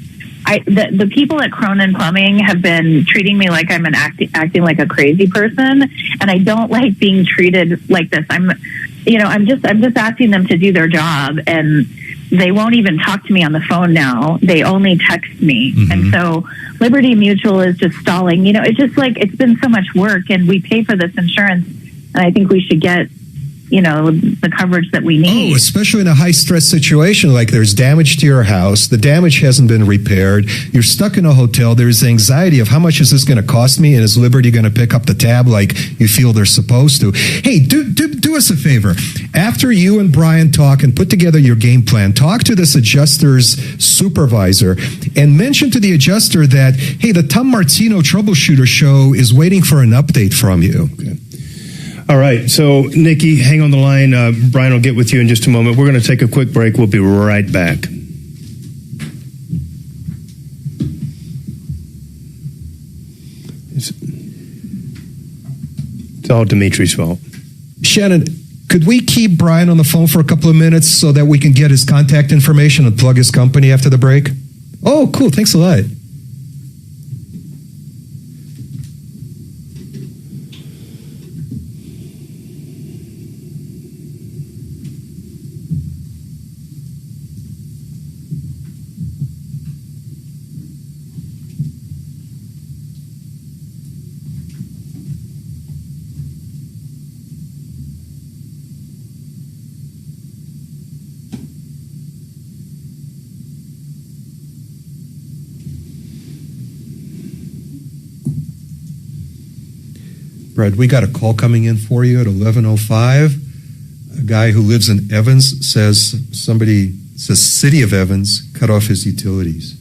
the people at Cronin Plumbing have been treating me like I'm acting like a crazy person, and I don't like being treated like this. I'm just asking them to do their job, and they won't even talk to me on the phone now. They only text me. Mm-hmm. And so Liberty Mutual is just stalling. It's just like, it's been so much work, and we pay for this insurance, and I think we should get the coverage that we need. Oh, especially in a high-stress situation, like there's damage to your house, the damage hasn't been repaired, you're stuck in a hotel, there's anxiety of how much is this going to cost me, and is Liberty going to pick up the tab like you feel they're supposed to? Hey, do us a favor. After you and Brian talk and put together your game plan, talk to this adjuster's supervisor and mention to the adjuster that, hey, the Tom Martino Troubleshooter Show is waiting for an update from you. Okay. All right, so Nikki, hang on the line. Brian will get with you in just a moment. We're going to take a quick break. We'll be right back. It's all Dimitri's fault. Shannon, could we keep Brian on the phone for a couple of minutes so that we can get his contact information and plug his company after the break? Oh, cool. Thanks a lot. Brad, we got a call coming in for you at 11:05. A guy who lives in Evans says City of Evans cut off his utilities.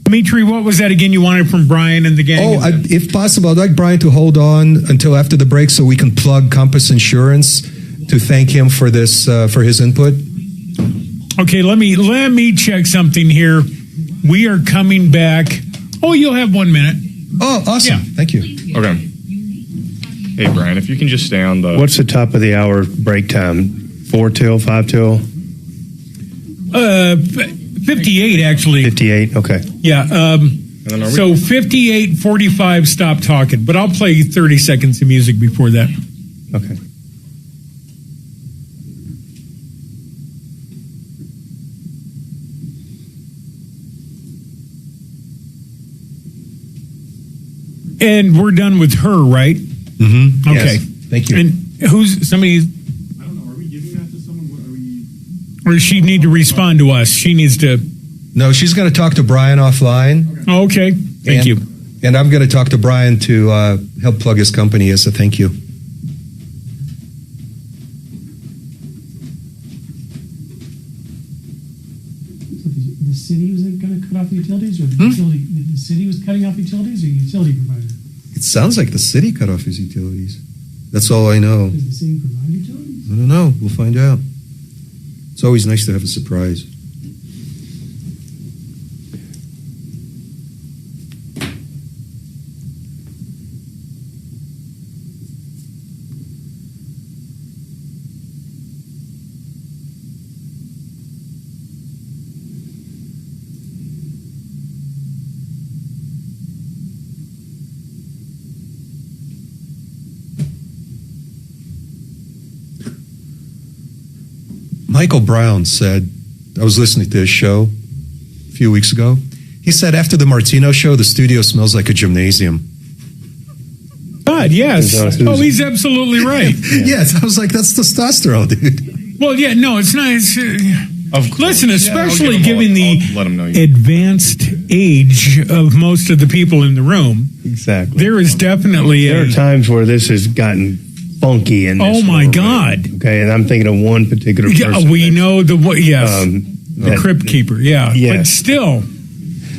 Dimitri, what was that again you wanted from Brian and the gang? If possible, I'd like Brian to hold on until after the break so we can plug Compass Insurance to thank him for this, for his input. Okay, let me check something here. We are coming back. Oh, you'll have 1 minute. Oh, awesome. Yeah. Thank you. Okay. Hey, Brian, if you can just stay on the... What's the top of the hour break time? 4 till, 5 till? 58, actually. 58, okay. Yeah. So 58:45, stop talking. But I'll play 30 seconds of music before that. Okay. And we're done with her, right? Mm-hmm. Okay. Yes. Thank you. And who's somebody? I don't know. Are we giving that to someone? Are we? Or does she need to respond to us? She needs to. No, she's going to talk to Brian offline. Oh, okay. Thank you. And I'm going to talk to Brian to help plug his company as a thank you. The city was going to cut off the utilities, or the utility? The city was cutting off utilities, or the utility provider? It sounds like the city cut off his utilities. That's all I know. Does the city provide utilities? I don't know. We'll find out. It's always nice to have a surprise. Michael Brown said, I was listening to his show a few weeks ago. He said after the Martino show, the studio smells like a gymnasium. God, yes. Oh, he's absolutely right. Yes, I was like, that's testosterone, dude. Well, yeah, no, it's nice. Listen, especially I'll given I'll let him know the advanced age of most of the people in the room, Exactly. there is definitely There are times where this has gotten funky in this Oh my world. God! Okay, and I'm thinking of one particular person. Yeah, we that, know the yes, the that- crypt keeper. Yeah, Yes. but still,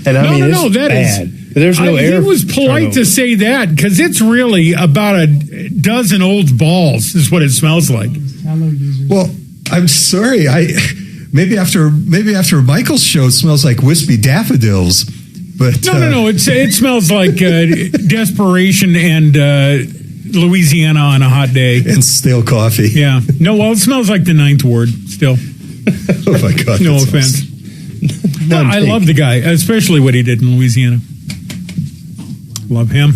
And I mean, no, it's that is. bad. There's no air. He was polite to turnover. say that because it's really about a dozen old balls is what it smells like. Tallow users. Well, I'm sorry. Maybe after Michael's show, it smells like wispy daffodils. But No. It smells like desperation and Louisiana on a hot day. and stale coffee. Yeah. No, well, it smells like the Ninth Ward still. Oh my God. No that's offense. awesome. Well, I love the guy, especially what he did in Louisiana. Love him.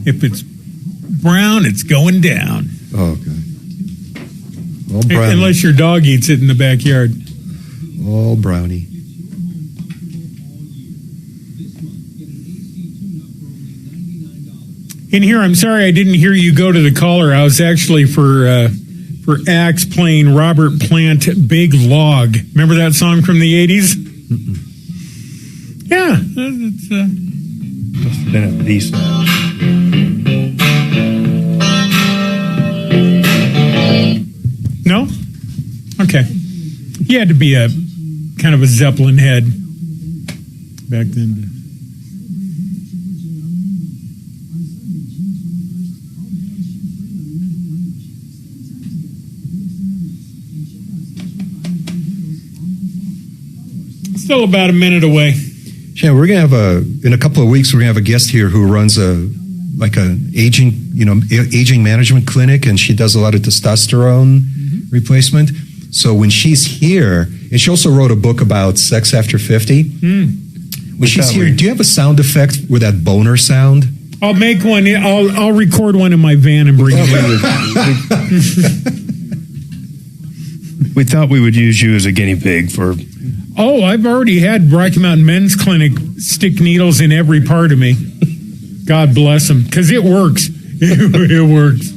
If it's brown, it's going down. Oh God. All brownie. Unless your dog eats it in the backyard. All brownie. In here, I'm sorry I didn't hear you go to the caller. I was actually for Axe playing Robert Plant "Big Log." Remember that song from the '80s? Yeah, it's. Must have been a B-side. No? Okay. He had to be a kind of a Zeppelin head back then. Still about a minute away. Shannon, we're going to have in a couple of weeks, we're going to have a guest here who runs an aging management clinic, and she does a lot of testosterone replacement. So when she's here, and she also wrote a book about sex after 50. When she's here, do you have a sound effect with that boner sound? I'll make one. I'll record one in my van and bring it in. We thought we would use you as a guinea pig for. Oh, I've already had Rocky Mountain Men's Clinic stick needles in every part of me. God bless them, because it works. It works.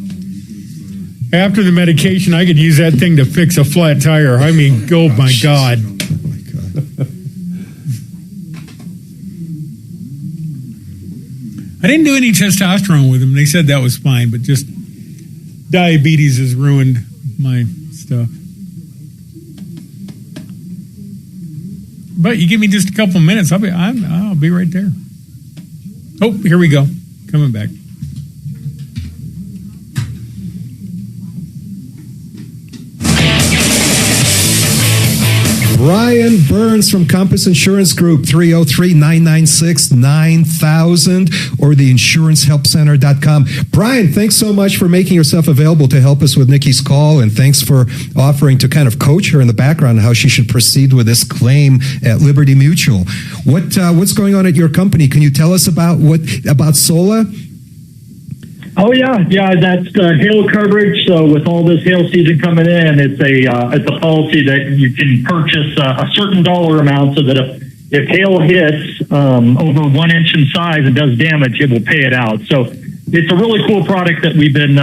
After the medication, I could use that thing to fix a flat tire. I mean, oh my God. I didn't do any testosterone with them. They said that was fine, but just diabetes has ruined my stuff. But you give me just a couple minutes, I'll be right there. Oh, here we go. Coming back. Brian Burns from Compass Insurance Group, 303-996-9000 or theinsurancehelpcenter.com. Brian, thanks so much for making yourself available to help us with Nikki's call, and thanks for offering to kind of coach her in the background how she should proceed with this claim at Liberty Mutual. What's going on at your company? Can you tell us about SOLA? Oh yeah, that's hail coverage. So with all this hail season coming in, it's a policy that you can purchase a certain dollar amount so that if hail hits over 1 inch in size and does damage, it will pay it out. So it's a really cool product that we've been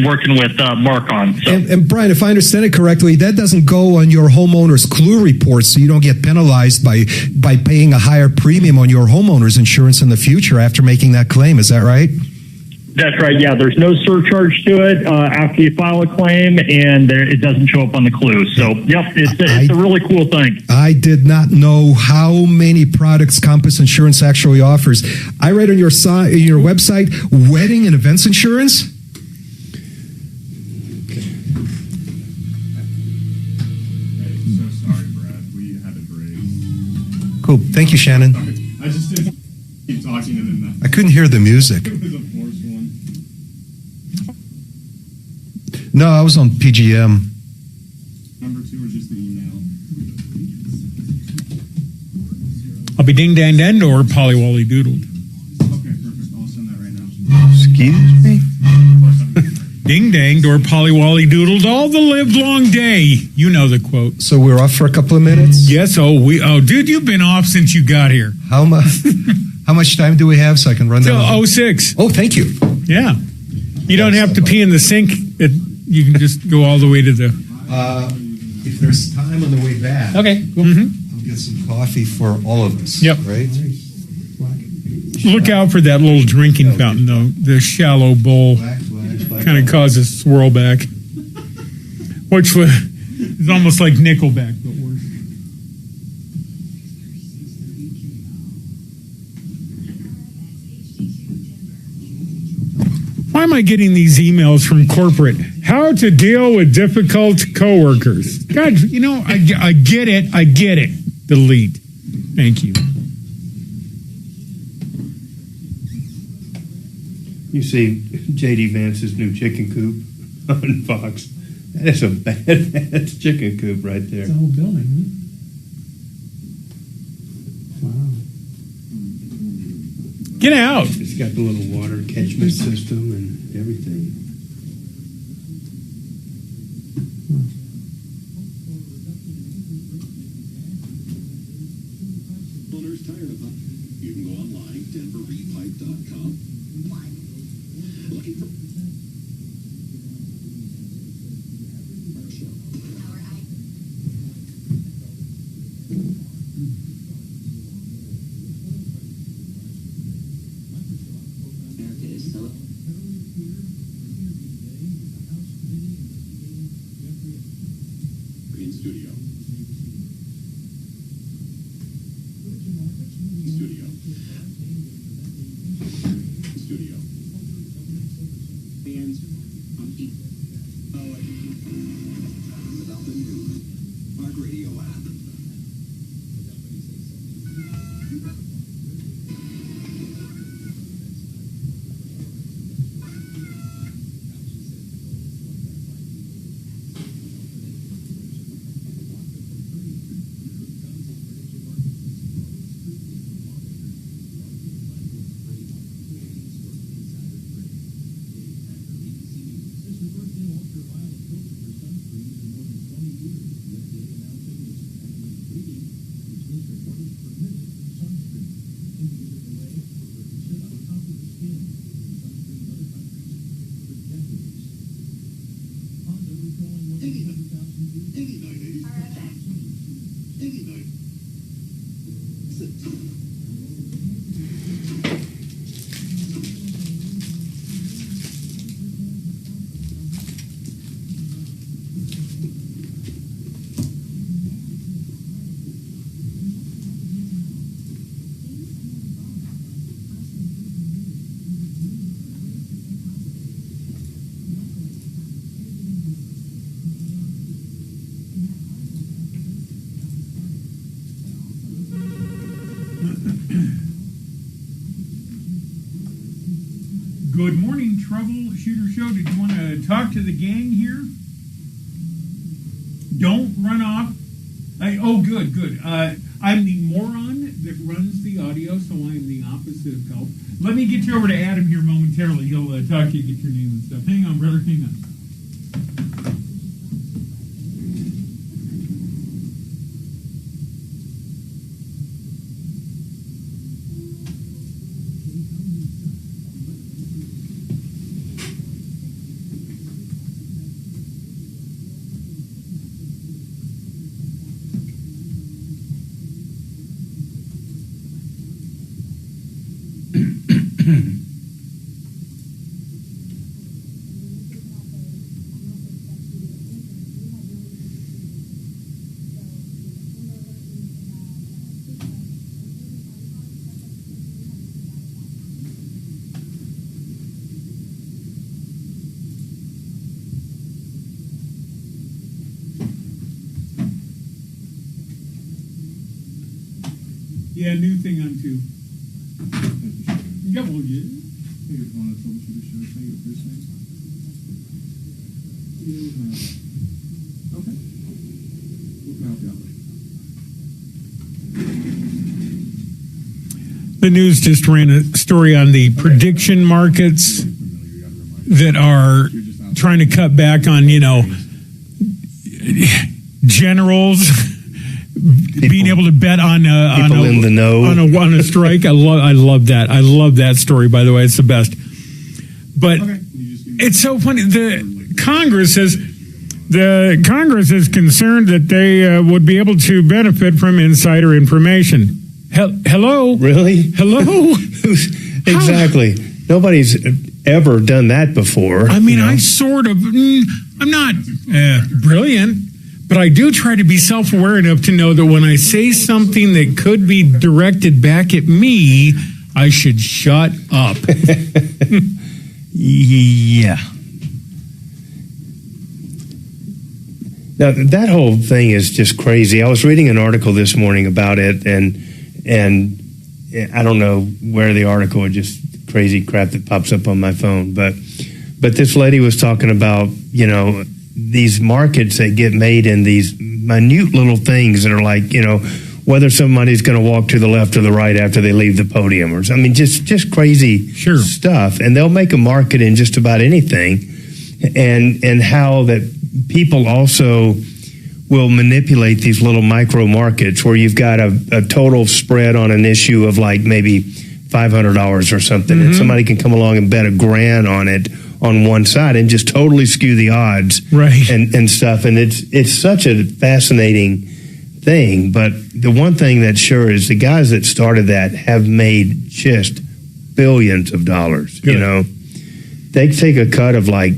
working with Marc on. So. And Brian, if I understand it correctly, that doesn't go on your homeowner's clue report, so you don't get penalized by paying a higher premium on your homeowner's insurance in the future after making that claim. Is that right? That's right. Yeah, there's no surcharge to it after you file a claim, and it doesn't show up on the clue. So, yep, it's a really cool thing. I did not know how many products Compass Insurance actually offers. I read on your website, wedding and events insurance. So sorry, Brad. We had a break. Cool. Thank you, Shannon. I just didn't keep talking and then I couldn't hear the music. it was a forced one. No, I was on PGM. Number 2 or just the email? I'll be ding dang dang or pollywally doodled. Okay, perfect. I'll send that right now. Excuse me? Ding danged or pollywally doodled all the live long day. You know the quote. So we're off for a couple of minutes? Yes. Dude, you've been off since you got here. How much time do we have so I can run down? Till 06. Oh, thank you. Yeah. You don't have to pee in the sink. You can just go all the way to the... If there's time on the way back, Okay. Cool. I'll get some coffee for all of us. Yep. Right? Look out for that little drinking fountain, though. The shallow bowl kind of causes swirl back. Which is almost like Nickelback, but worse. Why am I getting these emails from corporate? How to deal with difficult coworkers. God, I get it. I get it. Delete. Thank you. You see J.D. Vance's new chicken coop on Fox. That is a badass chicken coop right there. The whole building, Wow. Get out. It's got the little water catchment system and everything. Owners tired of them? You can go online, denverrepipe.com. Looking for in studio. Studio. Hands on each. Without the new Mark Radio app. Good morning, Troubleshooter Show. Did you want to talk to the gang here? Don't run off. Good. I'm the moron that runs the audio, so I am the opposite of help. Let me get you over to Adam here momentarily. He'll talk to you, get your name and stuff. Hang on, brother. Hang on. Yeah, new thing on two. Yeah, well, yeah. I think it's one of the Troubleshooter Show. Can I get first name? Okay. We'll help you out. The news just ran a story on the prediction markets that are trying to cut back on, generals being able to bet on in the know on a strike. I love that. I love that story. By the way, it's the best. But it's so funny. The Congress is concerned that they would be able to benefit from insider information. Hello, really? Hello, exactly. Nobody's ever done that before. I mean, I'm not brilliant. But I do try to be self-aware enough to know that when I say something that could be directed back at me, I should shut up. Yeah. Now, that whole thing is just crazy. I was reading an article this morning about it, and I don't know where the article is, just crazy crap that pops up on my phone. But this lady was talking about, these markets that get made in these minute little things that are like, whether somebody's going to walk to the left or the right after they leave the podium, or something. Just crazy stuff. And they'll make a market in just about anything, and how that people also will manipulate these little micro markets where you've got a total spread on an issue of like maybe $500 or something, and somebody can come along and bet $1,000 on it on one side and just totally skew the odds, right? And stuff. And it's such a fascinating thing. But the one thing that's sure is the guys that started that have made just billions of dollars. Good. They take a cut of like,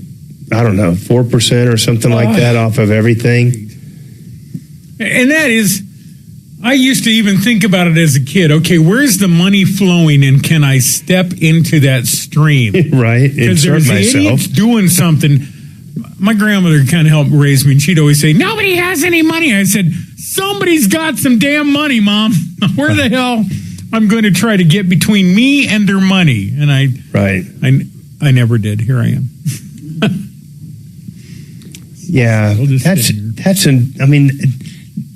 I don't know, 4% or something like that off of everything. And that is, I used to even think about it as a kid. Okay, where's the money flowing, and can I step into that stream? Right, because insert there's myself. idiots doing something. My grandmother kind of helped raise me, and she'd always say, "Nobody has any money." I said, "Somebody's got some damn money, Mom. Where the hell I'm going to try to get between me and their money?" And I never did. Here I am. Yeah,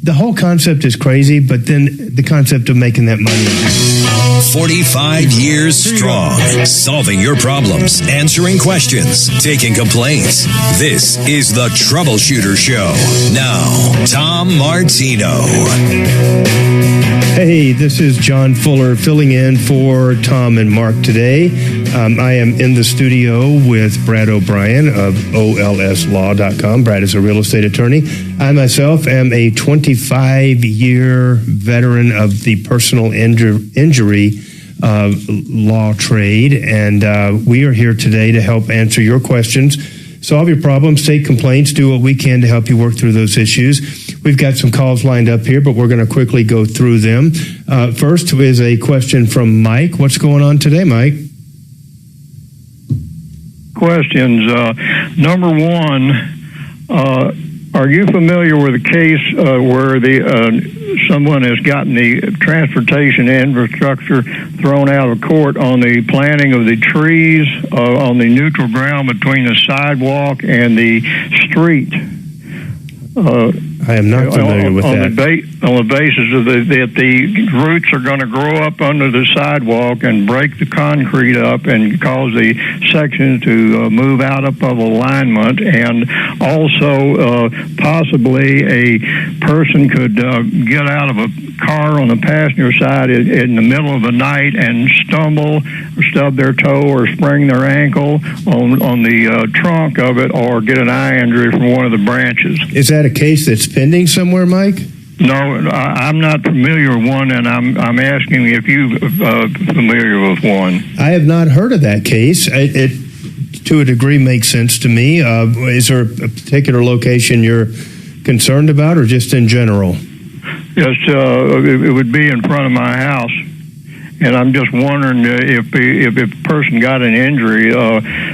the whole concept is crazy, but then the concept of making that money. 45 years strong, solving your problems, answering questions, taking complaints. This is the Troubleshooter Show. Now, Tom Martino. Hey, this is John Fuller filling in for Tom and Mark today. I am in the studio with Brad O'Brien of olslaw.com. Brad is a real estate attorney. I myself am a 25-year veteran of the personal injury law trade, and we are here today to help answer your questions, solve your problems, take complaints, do what we can to help you work through those issues. We've got some calls lined up here, but we're going to quickly go through them. First is a question from Mike. What's going on today, Mike? Questions. Number one, Are you familiar with a case where someone has gotten the transportation infrastructure thrown out of court on the planting of the trees on the neutral ground between the sidewalk and the street? I am not familiar with that. On the basis of that the roots are going to grow up under the sidewalk and break the concrete up and cause the sections to move out of alignment, and also possibly a person could get out of a car on the passenger side in the middle of the night and stumble or stub their toe or sprain their ankle on the trunk of it, or get an eye injury from one of the branches. Is that a case that's pending somewhere, Mike? No, I'm not familiar with one, and I'm asking if you're familiar with one. I have not heard of that case. It to a degree makes sense to me. Is there a particular location you're concerned about, or just in general? Yes, it would be in front of my house, and I'm just wondering if a person got an injury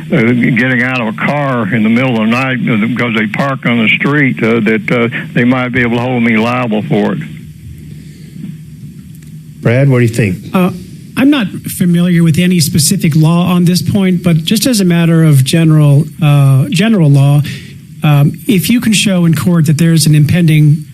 getting out of a car in the middle of the night because they park on the street, that they might be able to hold me liable for it. Brad, what do you think? I'm not familiar with any specific law on this point, but just as a matter of general law, if you can show in court that there's an impending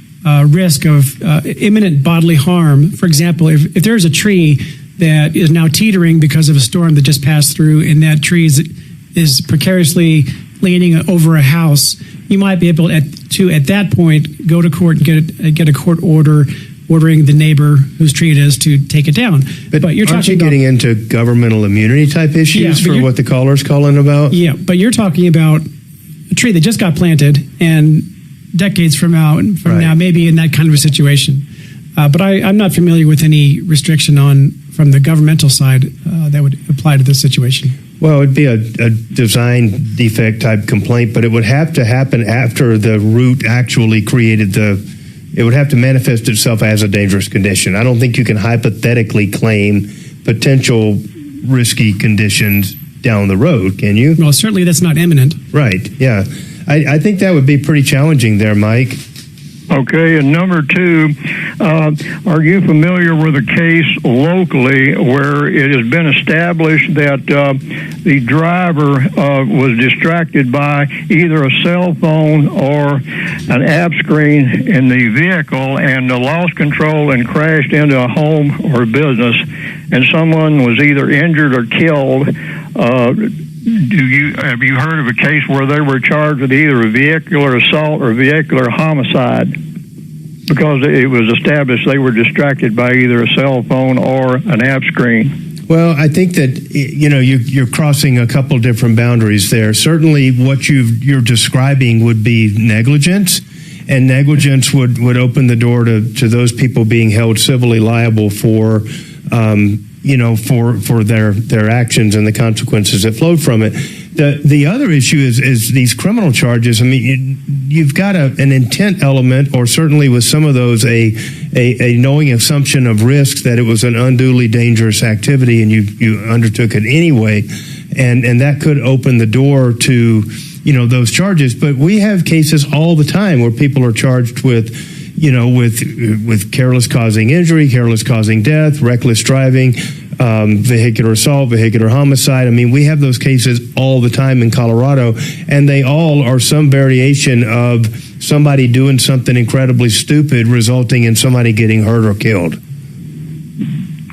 risk of imminent bodily harm, for example, if there's a tree that is now teetering because of a storm that just passed through, and that tree is precariously leaning over a house, you might be able to at that point go to court and get a court order ordering the neighbor whose tree it is to take it down. But you're aren't you getting into governmental immunity type issues for what the caller's calling about? Yeah, but you're talking about a tree that just got planted, and decades from now, maybe in that kind of a situation. But I'm not familiar with any restriction from the governmental side that would apply to this situation. Well, it'd be a design defect type complaint, but it would have to happen after the root actually created it would have to manifest itself as a dangerous condition. I don't think you can hypothetically claim potential risky conditions down the road, can you? Well, certainly that's not imminent. Right, yeah. I think that would be pretty challenging there, Mike. Okay, and number two, are you familiar with a case locally where it has been established that the driver was distracted by either a cell phone or an app screen in the vehicle and lost control and crashed into a home or business, and someone was either injured or killed? Have you heard of a case where they were charged with either a vehicular assault or vehicular homicide because it was established they were distracted by either a cell phone or an app screen? Well, I think that you're crossing a couple different boundaries there. Certainly, what you're describing would be negligence, and negligence would open the door to those people being held civilly liable for their actions and the consequences that flowed from it. The other issue is these criminal charges. I mean, you've got an intent element, or certainly with some of those, a knowing assumption of risks that it was an unduly dangerous activity, and you undertook it anyway, and that could open the door to those charges. But we have cases all the time where people are charged with careless causing injury, careless causing death, reckless driving, vehicular assault, vehicular homicide. I mean, we have those cases all the time in Colorado, and they all are some variation of somebody doing something incredibly stupid resulting in somebody getting hurt or killed.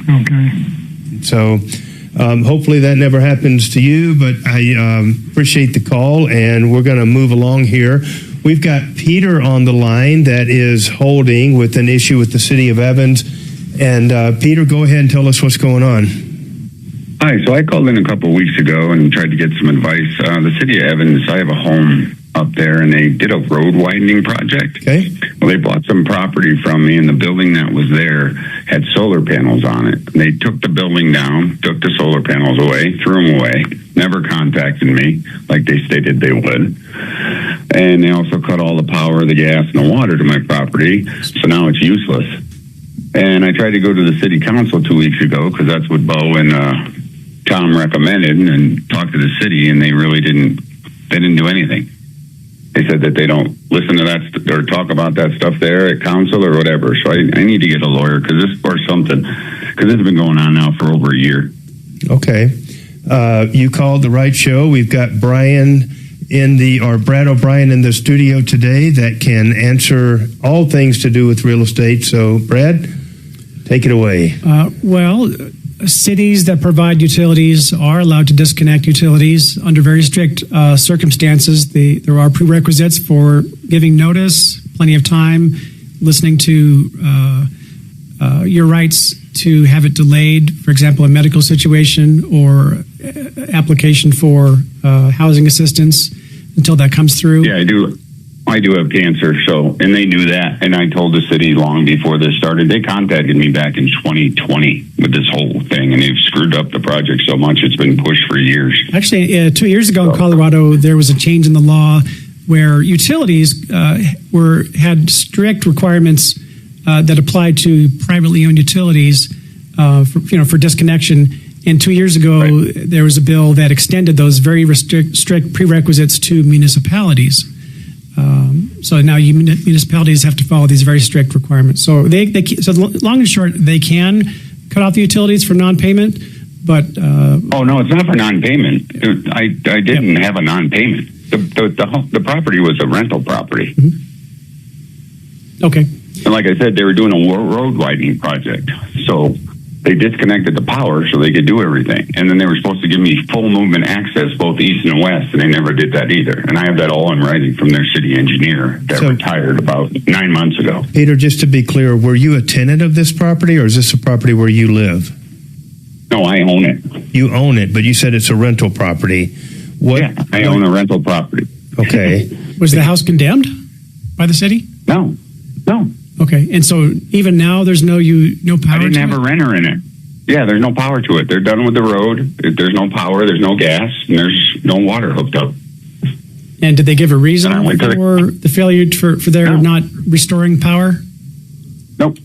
Okay. So hopefully that never happens to you, but I appreciate the call, and we're going to move along here. We've got Peter on the line that is holding with an issue with the city of Evans. And Peter, go ahead and tell us what's going on. Hi, so I called in a couple of weeks ago and tried to get some advice. The city of Evans, I have a home up there, and they did a road widening project. Okay. Well, they bought some property from me, and the building that was there had solar panels on it. And they took the building down, took the solar panels away, threw them away, never contacted me like they stated they would. And they also cut all the power, the gas, and the water to my property, so now it's useless. And I tried to go to the city council 2 weeks ago, because that's what Bo and Tom recommended, and talk to the city, and they really didn't do anything. They said that they don't listen to that or talk about that stuff there at council or whatever. So I need to get a lawyer or something, because this has been going on now for over a year. Okay. You called the right show. We've got Brad O'Brien in the studio today that can answer all things to do with real estate. So, Brad, take it away. Cities that provide utilities are allowed to disconnect utilities under very strict circumstances. There are prerequisites for giving notice, plenty of time, listening to your rights to have it delayed, for example, a medical situation or application for housing assistance until that comes through. Yeah, I do have cancer, and they knew that, and I told the city long before this started. They contacted me back in 2020 with this whole thing, and they've screwed up the project so much it's been pushed for years. Actually, 2 years ago in Colorado, there was a change in the law where utilities had strict requirements that applied to privately owned utilities for disconnection. And 2 years ago, there was a bill that extended those very strict prerequisites to municipalities. So now municipalities have to follow these very strict requirements. So long and short, they can cut off the utilities for non-payment, but oh no, it's not for non-payment. I didn't have a non-payment. The property was a rental property. Mm-hmm. Okay. And like I said, they were doing a road widening project, so they disconnected the power so they could do everything. And then they were supposed to give me full movement access both east and west, and they never did that either. And I have that all in writing from their city engineer that retired about 9 months ago. Peter, just to be clear, were you a tenant of this property, or is this a property where you live? No, I own it. You own it, but you said it's a rental property. I own a rental property. Okay. Was the house condemned by the city? No. Okay, and so even now there's no power. I didn't have a renter in it. Yeah, there's no power to it. They're done with the road. There's no power. There's no gas. And there's no water hooked up. And did they give a reason for the failure for their not restoring power? Nope.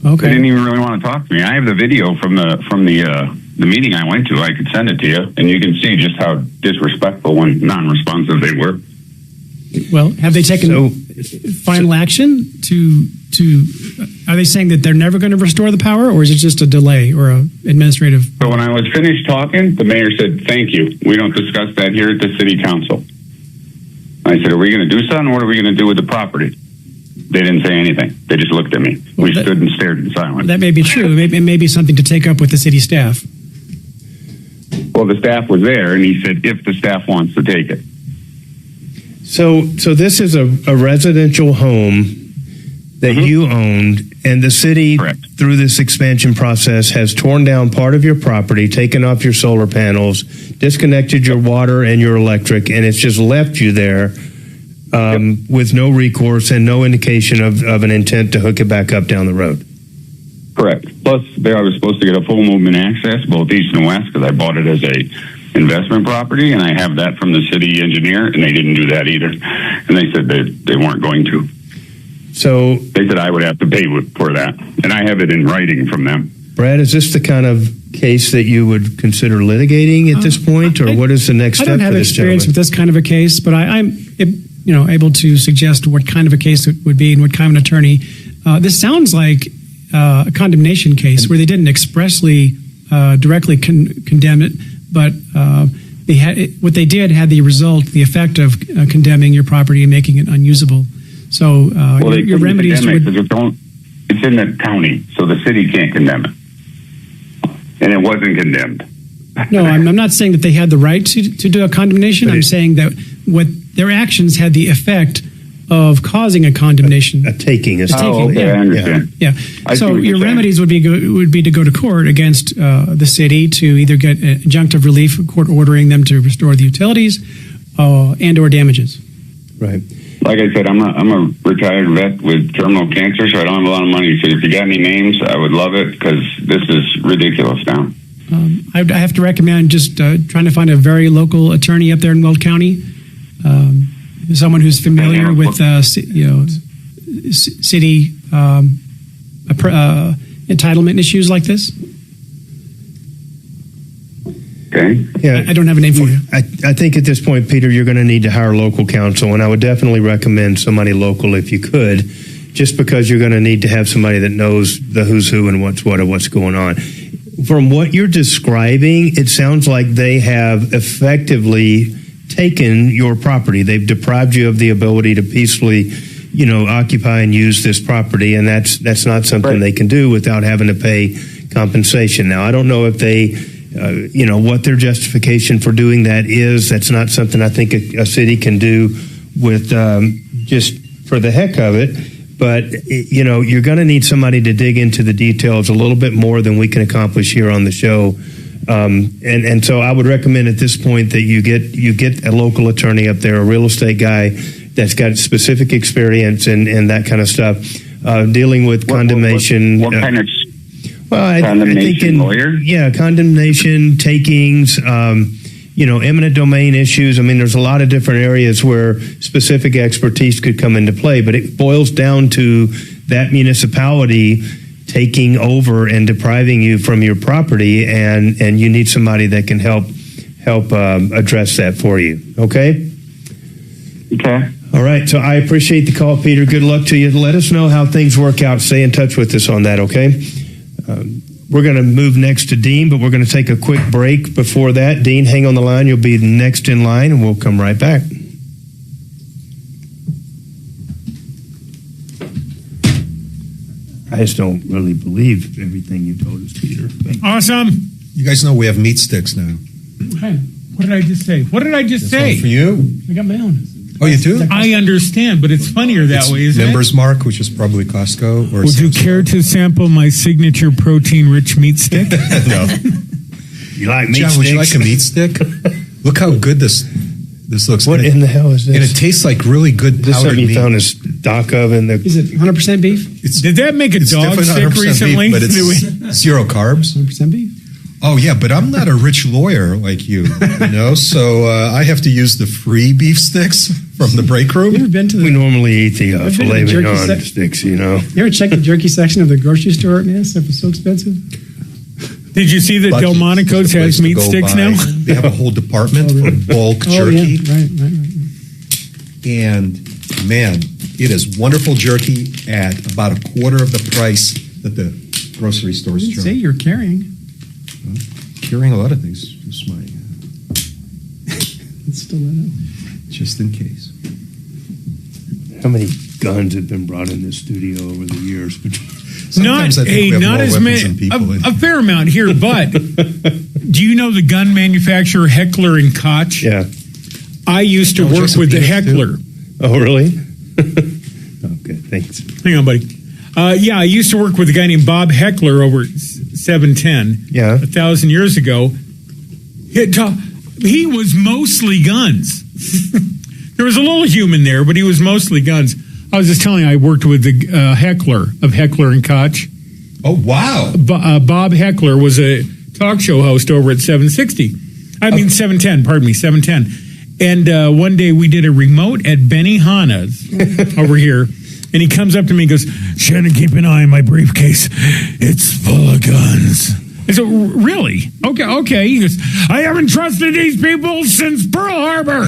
Okay. They didn't even really want to talk to me. I have the video from the meeting I went to. I could send it to you, and you can see just how disrespectful and non-responsive they were. Well, have they taken final action to? Are they saying that they're never going to restore the power, or is it just a delay or a administrative? So when I was finished talking, the mayor said, "Thank you. We don't discuss that here at the city council." I said, "Are we going to do something? What are we going to do with the property?" They didn't say anything. They just looked at me. We stood and stared in silence. That may be true. It may be something to take up with the city staff. Well, the staff was there, and he said, "If the staff wants to take it." So this is a residential home that you owned, and the city, through this expansion process, has torn down part of your property, taken off your solar panels, disconnected your water and your electric, and it's just left you there with no recourse and no indication of an intent to hook it back up down the road. Correct. Plus, I was supposed to get a full movement access, both east and west, because I bought it as a investment property, and I have that from the city engineer, and they didn't do that either. And they said they weren't going to. So they said I would have to pay for that, and I have it in writing from them. Brad, is this the kind of case that you would consider litigating at this point, or what is the next step for this gentleman? I don't have experience with this kind of a case, but I'm able to suggest what kind of a case it would be and what kind of an attorney. This sounds like a condemnation case where they didn't expressly directly condemn it, but what they did had the effect of condemning your property and making it unusable. So your remedies would... It's in the county, so the city can't condemn it. And it wasn't condemned. No, I'm not saying that they had the right to do a condemnation. I'm saying that what their actions had the effect of causing a condemnation. A taking. Okay, I understand. Yeah. So your remedies would be to go to court against the city to either get injunctive relief, court ordering them to restore the utilities, and or damages. Right. Like I said, I'm a retired vet with terminal cancer, so I don't have a lot of money. So if you got any names, I would love it, because this is ridiculous now. I have to recommend just trying to find a very local attorney up there in Weld County, someone who's familiar with city entitlement issues like this. Okay. Yeah, I don't have a name for you. I think at this point, Peter, you're going to need to hire local counsel, and I would definitely recommend somebody local if you could, just because you're going to need to have somebody that knows the who's who and what's what and what's going on. From what you're describing, it sounds like they have effectively taken your property. They've deprived you of the ability to peacefully, occupy and use this property, and that's not something they can do without having to pay compensation. Now, I don't know if they, what their justification for doing that is. That's not something I think a city can do with just for the heck of it. But, you're going to need somebody to dig into the details a little bit more than we can accomplish here on the show. And so I would recommend at this point that you get a local attorney up there, a real estate guy that's got specific experience and that kind of stuff, dealing with condemnation. What kind of condemnation lawyer? Yeah, condemnation, takings, eminent domain issues. I mean, there's a lot of different areas where specific expertise could come into play, but it boils down to that municipality taking over and depriving you from your property, and you need somebody that can help address that for you. Okay? Okay. All right. So I appreciate the call, Peter. Good luck to you. Let us know how things work out. Stay in touch with us on that, okay? We're going to move next to Dean, but we're going to take a quick break before that. Dean, hang on the line. You'll be next in line, and we'll come right back. I just don't really believe everything you told us, Peter. But. Awesome. You guys know we have meat sticks now. Okay. What did I just say? This one for you. I got my own. Oh, you do? I understand, but it's funnier that way, isn't Members Mark, which is probably Costco. Or Would you care to sample my signature protein-rich meat stick? No. You like meat John, sticks? would you like a meat stick? Look how good this looks. What in the hell is this? And it tastes like really good This powdered something you meat. found a stock of in the... Is it 100% beef? Did that make a dog definitely sick 100% recently? beef, but it's zero carbs. 100% beef? Oh, yeah, but I'm not a rich lawyer like you, so I have to use the free beef sticks from the break room. You ever been to the... We normally eat the filet jerky mignon sticks, You ever check the jerky section of the grocery store? Man, stuff is so expensive. Did you see that Buc-ee's Delmonico's is the place has to meat go sticks buy. now? They have a whole department for bulk Oh, jerky. yeah. Right. And, man, it is wonderful jerky at about a quarter of the price that the grocery stores You didn't charge. say you're carrying. Carrying a lot of things. Just my, It's stiletto. just in case. How many guns have been brought in this studio over the years? Sometimes I think we have not more as weapons many. than people in. A fair amount here, but do you know the gun manufacturer Heckler and Koch? Yeah. I used to work with the Heckler. Oh, really? Okay, thanks. Hang on, buddy. Yeah, I used to work with a guy named Bob Heckler over at 710. Yeah. 1,000 years ago. He was mostly guns. There was a little human there, but he was mostly guns. I was just telling you, I worked with the Heckler of Heckler and Koch. Oh, wow. Bob Heckler was a talk show host over at 710, pardon me, 710. And one day we did a remote at Benihana's over here. And he comes up to me and goes, Shannon, keep an eye on my briefcase. It's full of guns. I said, really? Okay. He goes, I haven't trusted these people since Pearl Harbor.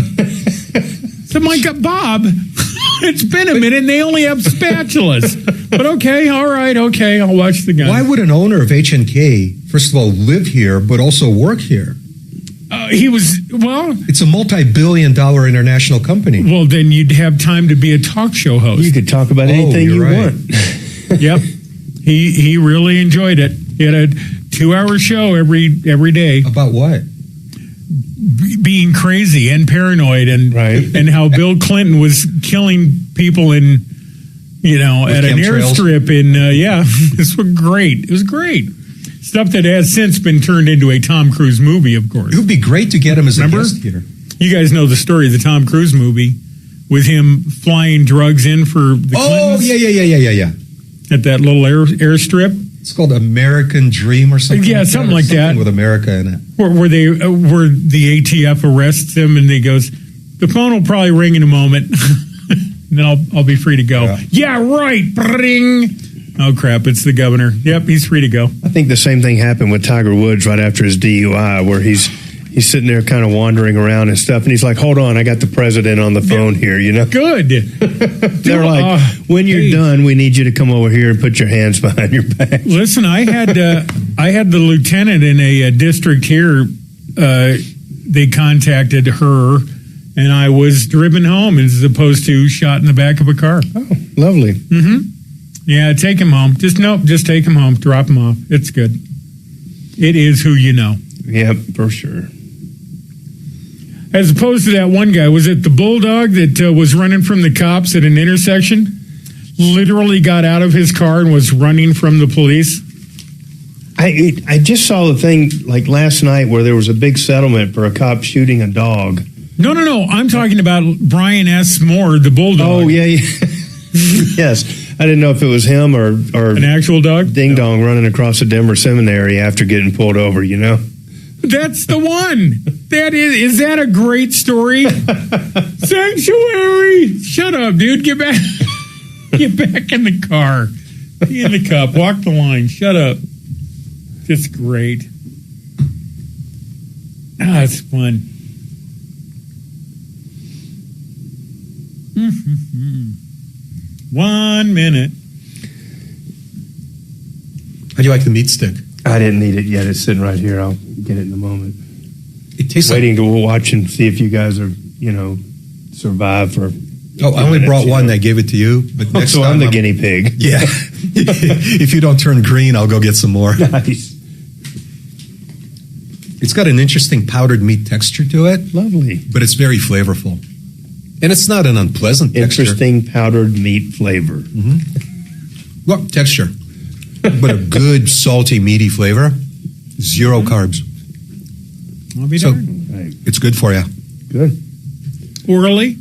So my God, Bob, it's been a minute and they only have spatulas. But okay, all right, okay, I'll watch the guns. Why would an owner of H&K, first of all, live here, but also work here? It's a multi-billion-dollar international company. Well, then you'd have time to be a talk show host. You could talk about anything you want. Yep. He really enjoyed it. He had a 2-hour show every day. About what? Being crazy and paranoid and how Bill Clinton was killing people at an airstrip this was great. It was great. Stuff that has since been turned into a Tom Cruise movie, of course. It would be great to get him as a guest here. You guys know the story of the Tom Cruise movie with him flying drugs in for the Clintons? Oh, yeah. At that little airstrip. It's called American Dream or something. Yeah, something like that. With America in it. Where the ATF arrests him and he goes, the phone will probably ring in a moment. And then I'll be free to go. Yeah, right. Ring. Oh, crap. It's the governor. Yep, he's free to go. I think the same thing happened with Tiger Woods right after his DUI, where he's He's sitting there kind of wandering around and stuff, and he's like, "Hold on, I got the president on the phone here." You know, Good. they're like, "When you're done, we need you to come over here and put your hands behind your back." Listen, I had the lieutenant in a district here. They contacted her, and I was driven home as opposed to shot in the back of a car. Oh, lovely. Mm-hmm. Yeah, take him home. Just take him home. Drop him off. It's good. It is who you know. Yep, for sure. As opposed to that one guy, was it the bulldog that was running from the cops at an intersection? Literally got out of his car and was running from the police. I just saw the thing like last night where there was a big settlement for a cop shooting a dog. No. I'm talking about Brian S. Moore, the bulldog. Oh, yeah. Yes. I didn't know if it was him or an actual dog? Ding Dong running across the Denver Seminary after getting pulled over, you know? That's the one. Is that a great story? Sanctuary. Shut up, dude. Get back. Get back in the car. Be in the cup. Walk the line. Shut up. Just great. It's fun. Mm-hmm. 1 minute. How do you like the meat stick? I didn't eat it yet. It's sitting right here. I'll get it in a moment. It tastes waiting to watch and see if you guys are, survive for. Oh, I only brought one. I gave it to you. But next so time I'm the guinea pig. Yeah. If you don't turn green, I'll go get some more. Nice. It's got an interesting powdered meat texture to it. Lovely. But it's very flavorful. And it's not an unpleasant texture. Interesting powdered meat flavor. Mm-hmm. Well, texture. But a good, salty, meaty flavor. 0 carbs. I'll be darned. Right. It's good for you. Good. Orally.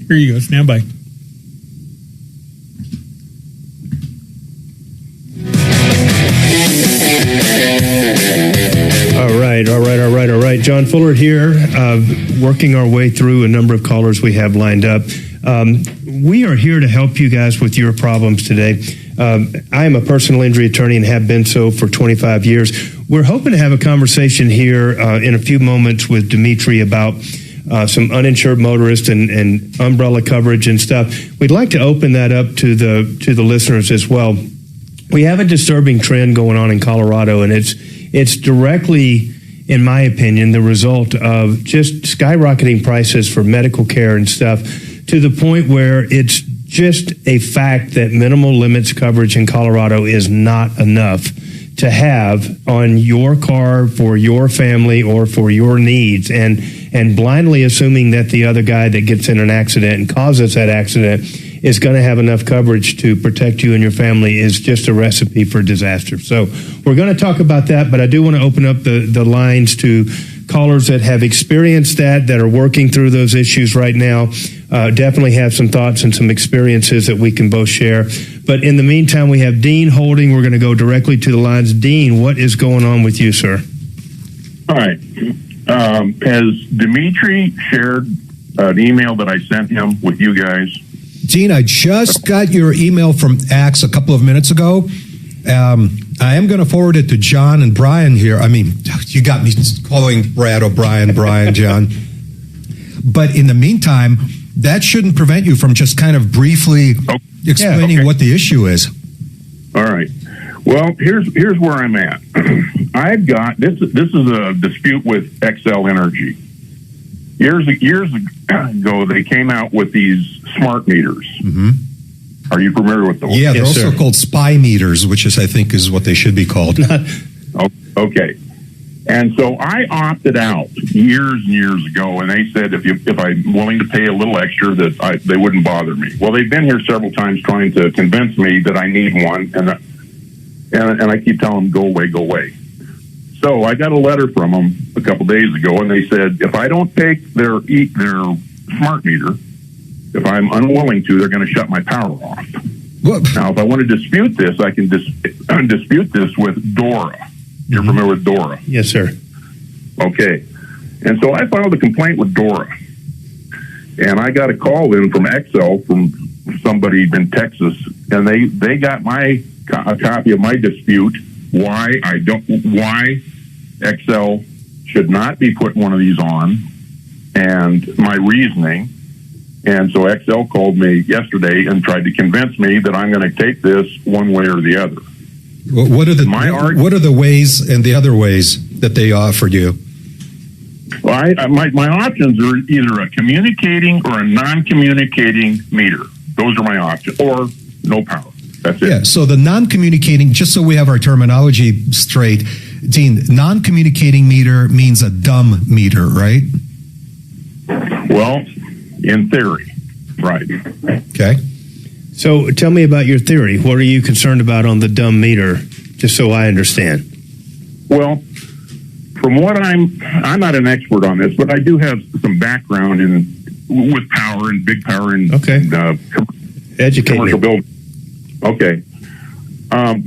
Here you go. Stand by. All right. John Fuller here, working our way through a number of callers we have lined up. We are here to help you guys with your problems today. I am a personal injury attorney and have been so for 25 years. We're hoping to have a conversation here in a few moments with Dimitri about some uninsured motorists and umbrella coverage and stuff. We'd like to open that up to the listeners as well. We have a disturbing trend going on in Colorado, and it's directly, in my opinion, the result of just skyrocketing prices for medical care and stuff to the point where it's just a fact that minimal limits coverage in Colorado is not enough to have on your car for your family or for your needs, and blindly assuming that the other guy that gets in an accident and causes that accident is going to have enough coverage to protect you and your family is just a recipe for disaster. So we're going to talk about that, but I do want to open up the lines to callers that have experienced that are working through those issues right now. Definitely have some thoughts and some experiences that we can both share. But in the meantime, we have Dean holding. We're going to go directly to the lines. Dean, what is going on with you, sir? All right. Has Dimitri shared an email that I sent him with you guys? Dean, I just got your email from Axe a couple of minutes ago. I am going to forward it to John and Brian here. I mean, you got me calling Brad O'Brien, John. But in the meantime, that shouldn't prevent you from just kind of briefly explaining what the issue is. All right. Well, here's where I'm at. I've got this is a dispute with XL Energy. Years ago, they came out with these smart meters. Mm-hmm. Are you familiar with those? Yeah, they're also called spy meters, which I think is what they should be called. Okay. And so I opted out years and years ago, and they said if I'm willing to pay a little extra, that they wouldn't bother me. Well, they've been here several times trying to convince me that I need one, and I keep telling them, go away. So I got a letter from them a couple days ago, and they said if I don't take their smart meter, if I'm unwilling to, they're going to shut my power off. Whoop. Now, if I want to dispute this, I can dispute this with Dora. You're familiar with Dora? Yes, sir. Okay. And so I filed a complaint with Dora. And I got a call in from XL from somebody in Texas, and they got a copy of my dispute, why XL should not be putting one of these on, and my reasoning. And so XL called me yesterday and tried to convince me that I'm going to take this one way or the other. What are the ways and the other ways that they offered you? Well, my options are either a communicating or a non-communicating meter. Those are my options, or no power. That's it. Yeah, so the non-communicating, just so we have our terminology straight, Dean, non-communicating meter means a dumb meter, right? Well, in theory, right. Okay. So tell me about your theory. What are you concerned about on the dumb meter, just so I understand? Well, from what I'm not an expert on this, but I do have some background with power and big power and Educate commercial me. building. Okay. And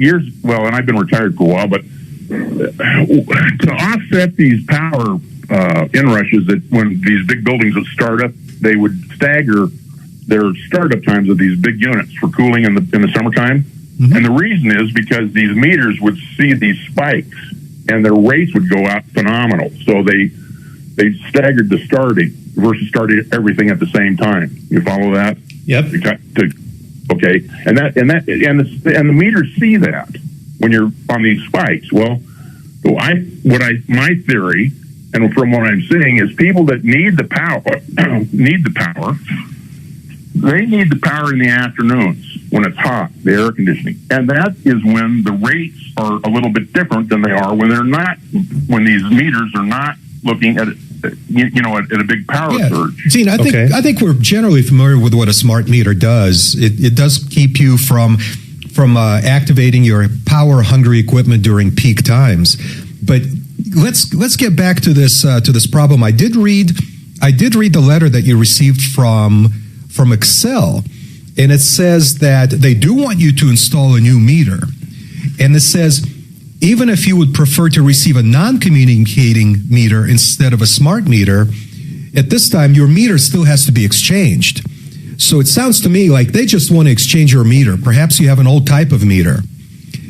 I've been retired for a while, but to offset these power inrushes, that when these big buildings would start up, they would stagger their startup times of these big units for cooling in the summertime. Mm-hmm. And the reason is because these meters would see these spikes and their rates would go out phenomenal. So they staggered the starting versus starting everything at the same time. You follow that? Yep. Okay. And the meters see that when you're on these spikes. Well, my theory, and from what I'm seeing, is people that need the power, they need the power in the afternoons when it's hot, the air conditioning. And that is when the rates are a little bit different than they are when these meters are not looking at a big power surge. Gene, I think we're generally familiar with what a smart meter does. It does keep you from activating your power hungry equipment during peak times. But let's get back to this problem. I did read the letter that you received from Excel, and it says that they do want you to install a new meter. And it says, even if you would prefer to receive a non-communicating meter instead of a smart meter, at this time, your meter still has to be exchanged. So it sounds to me like they just want to exchange your meter. Perhaps you have an old type of meter.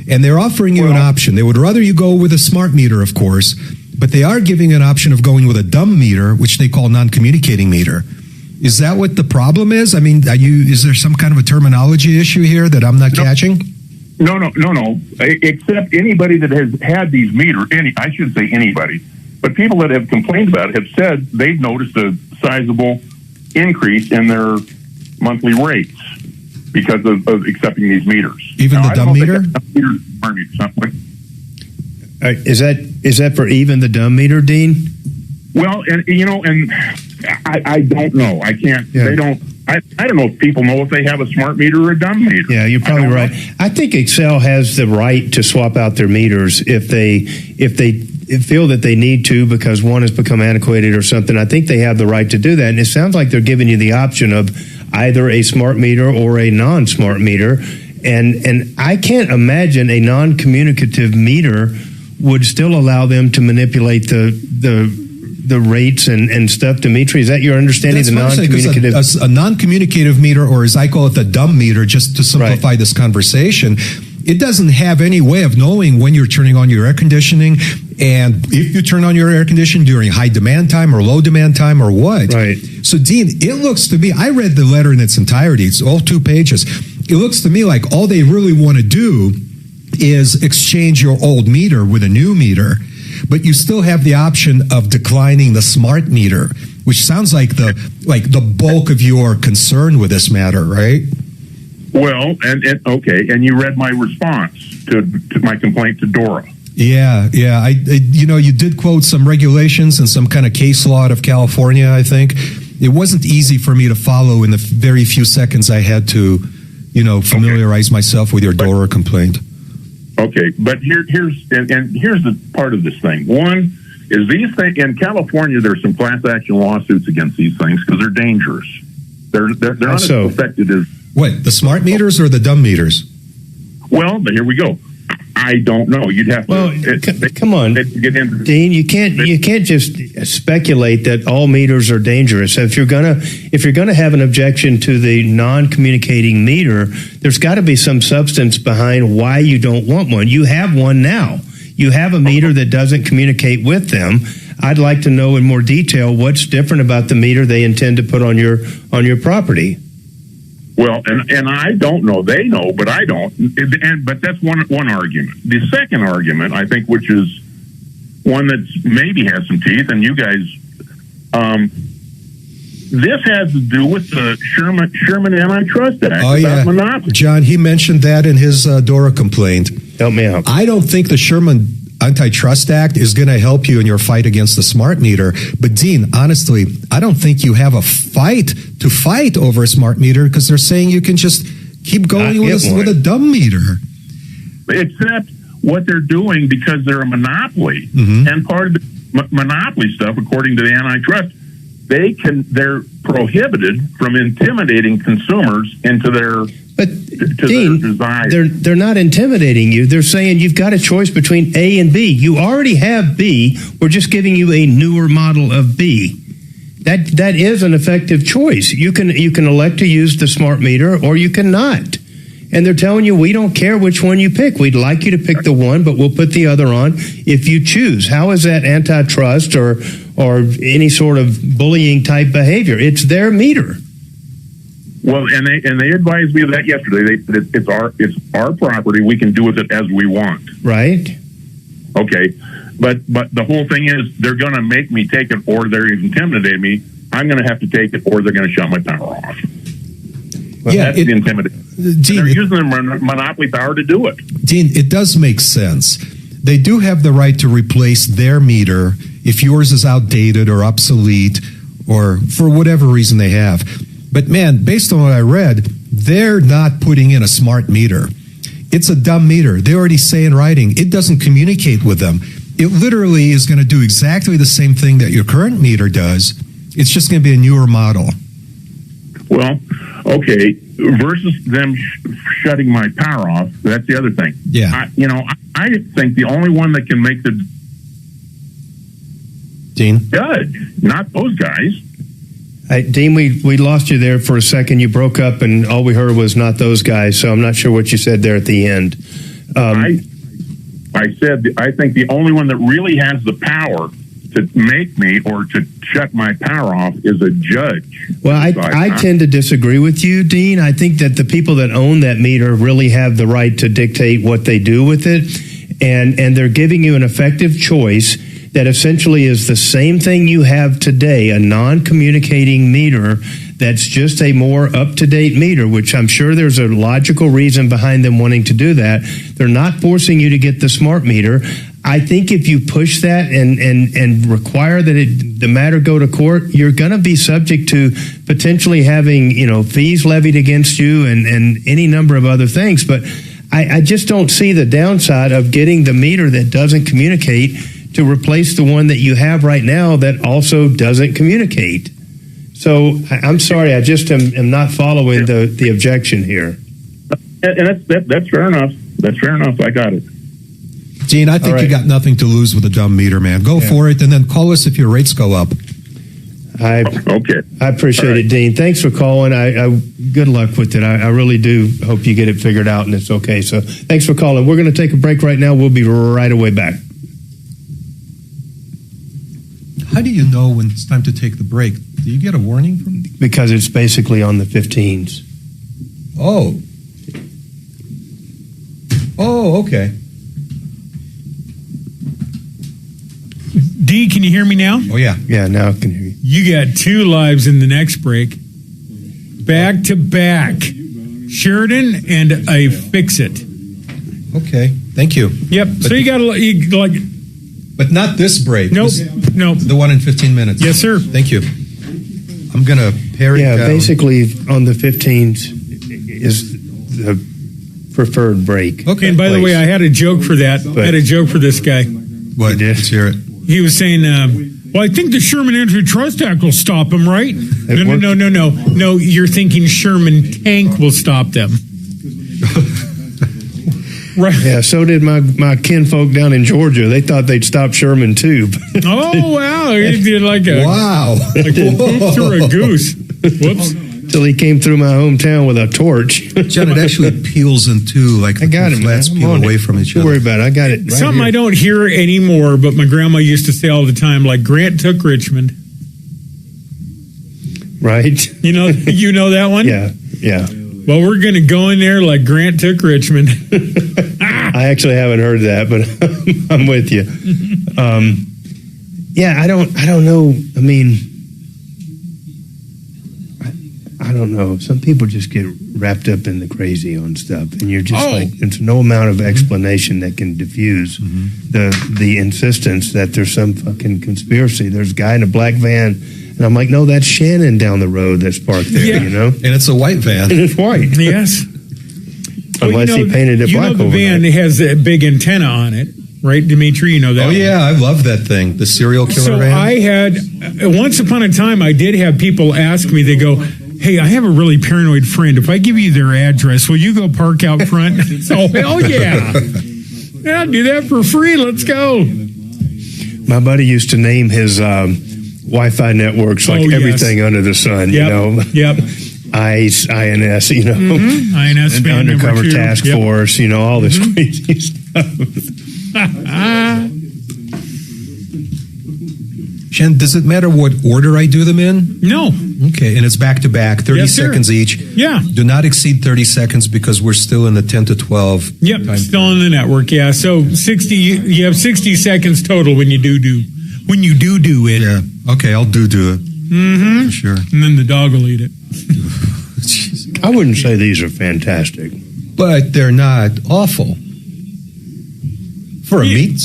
And they're offering you an option. They would rather you go with a smart meter, of course, but they are giving an option of going with a dumb meter, which they call non-communicating meter. Is that what the problem is? I mean, is there some kind of a terminology issue here that I'm not catching? No. Except anybody that has had these meters, I shouldn't say anybody, but people that have complained about it have said they've noticed a sizable increase in their monthly rates because of accepting these meters. Even the dumb meter? Is that for even the dumb meter, Dean? Well, and I don't know. I can't. Yeah. They don't. I don't know if people know if they have a smart meter or a dumb meter. Yeah, you're probably right. I think Excel has the right to swap out their meters if they feel that they need to because one has become antiquated or something. I think they have the right to do that. And it sounds like they're giving you the option of either a smart meter or a non-smart meter. And I can't imagine a non-communicative meter would still allow them to manipulate the rates and stuff. Dimitri, is that your understanding? That's the non-communicative, a non-communicative meter, or as I call it, the dumb meter, just to simplify this conversation, it doesn't have any way of knowing when you're turning on your air conditioning and if you turn on your air conditioning during high demand time or low demand time or what. Right. So, Dean, it looks to me, I read the letter in its entirety. It's all 2 pages. It looks to me like all they really want to do is exchange your old meter with a new meter. But you still have the option of declining the smart meter, which sounds like the bulk of your concern with this matter, right? Well, and you read my response to my complaint to Dora. Yeah. You did quote some regulations and some kind of case law out of California, I think. It wasn't easy for me to follow in the very few seconds I had to, familiarize myself with your Dora complaint. Okay, but here's the part of this thing. One is these things in California. There's some class action lawsuits against these things because they're dangerous. They're not as effective as what, the smart meters or the dumb meters? Well, but here we go. I don't know. You'd have to. Come on, Dean. You can't just speculate that all meters are dangerous. If you're gonna have an objection to the non-communicating meter, there's got to be some substance behind why you don't want one. You have one now. You have a meter that doesn't communicate with them. I'd like to know in more detail what's different about the meter they intend to put on your property. Well, and I don't know. They know, but I don't. But that's one argument. The second argument, I think, which is one that maybe has some teeth, and you guys, this has to do with the Sherman Antitrust Act. Oh, yeah. Monopoly. John, he mentioned that in his DORA complaint. Help me out. I don't think the Sherman Antitrust Act is going to help you in your fight against the smart meter. But Dean, honestly, I don't think you have a fight over a smart meter, because they're saying you can just keep going with a dumb meter. Except what they're doing, because they're a monopoly, and part of the monopoly stuff, according to the antitrust, they're prohibited from intimidating consumers into their Dean, they're not intimidating you. They're saying you've got a choice between A and B. You already have B. We're just giving you a newer model of B. That is an effective choice. You can elect to use the smart meter, or you cannot. And they're telling you, we don't care which one you pick. We'd like you to pick the one, but we'll put the other on if you choose. How is that antitrust or any sort of bullying type behavior? It's their meter. Well, and they advised me of that yesterday. It's our property. We can do with it as we want. Right. Okay. But the whole thing is, they're going to make me take it, or they're intimidating me. I'm going to have to take it, or they're going to shut my power off. Well, that's the intimidation. They're using their monopoly power to do it. Dean, it does make sense. They do have the right to replace their meter if yours is outdated or obsolete, or for whatever reason they have. But man, based on what I read, they're not putting in a smart meter. It's a dumb meter. They already say in writing, it doesn't communicate with them. It literally is going to do exactly the same thing that your current meter does. It's just going to be a newer model. Well, okay, versus them shutting my power off, that's the other thing. Yeah. I think the only one that can make the Dean? judge, not those guys. Dean, we lost you there for a second. You broke up, and all we heard was not those guys, so I'm not sure what you said there at the end. I said, I think the only one that really has the power to make me or to shut my power off is a judge. Well, I tend to disagree with you, Dean. I think that the people that own that meter really have the right to dictate what they do with it, and they're giving you an effective choice that essentially is the same thing you have today, a non-communicating meter that's just a more up-to-date meter, which I'm sure there's a logical reason behind them wanting to do that. They're not forcing you to get the smart meter. I think if you push that and require that the matter go to court, you're going to be subject to potentially having, fees levied against you and any number of other things. But I just don't see the downside of getting the meter that doesn't communicate to replace the one that you have right now that also doesn't communicate. So I'm sorry, I just am not following the objection here. And that's fair enough. That's fair enough. I got it. Gene, I think you got nothing to lose with a dumb meter, man. Go for it, and then call us if your rates go up. I appreciate it, Dean. Thanks for calling. I good luck with it. I really do hope you get it figured out and it's okay. So thanks for calling. We're going to take a break right now. We'll be right away back. How do you know when it's time to take the break? Do you get a warning from them? Because it's basically on the 15s. Oh, okay. D, can you hear me now? Oh, yeah. Yeah, now I can hear you. You got 2 lives in the next break. Back to back. Sheridan and a Fix-It. Okay, thank you. Yep, but so you got to... But not this break. Nope. The one in 15 minutes. Yes, sir. Thank you. I'm going to pare it down. Yeah, basically on the 15s is the preferred break. Okay. And by the way, I had a joke for that. I had a joke for this guy. What? Let's hear it. He was saying, well, I think the Sherman Antitrust Act will stop them, right? No. You're thinking Sherman Tank will stop them. Right. Yeah, so did my kinfolk down in Georgia. They thought they'd stop Sherman too. Oh wow! He did like a wow, like a whoop through a goose. Whoops. till he came through my hometown with a torch. John, it actually peels in two, like I got the it, flats man. peel I'm on away it. from each Don't other. worry about it. I got it. Right Something here. I don't hear anymore, but my grandma used to say all the time, like Grant took Richmond. Right? You know that one? Yeah. Well, we're going to go in there like Grant took Richmond. I actually haven't heard that, but I'm with you. Yeah, I don't know. I mean, I don't know. Some people just get wrapped up in the crazy on stuff, and you're just like, there's no amount of explanation that can diffuse the insistence that there's some fucking conspiracy. There's a guy in a black van, and I'm like, no, that's Shannon down the road that's parked there, you know? And it's a white van. And it's white. Yes. Unless he painted it black the van has a big antenna on it, right, Dimitri? You know that. Oh, yeah, I love that thing, the serial killer So van. I had, once upon a time, I did have people ask me, they go, hey, I have a really paranoid friend. If I give you their address, will you go park out front? So, hell yeah. Yeah, I'll do that for free. Let's go. My buddy used to name his Wi-Fi networks like everything under the sun, you know? Yep. ICE, INS, you know? INS and band Undercover number 2. Task Force, you know, all this crazy stuff. Jen, does it matter what order I do them in? No. Okay, and it's back to back, 30 Yes, sir. seconds each. Yeah. Do not exceed 30 seconds because we're still in the 10 to 12. Yep, still in the network, yeah. So 60, you have 60 seconds total when you do when you do it. Yeah. Okay, I'll do it. Mm-hmm. For sure. And then the dog will eat it. I wouldn't say these are fantastic. But they're not awful. For a meat.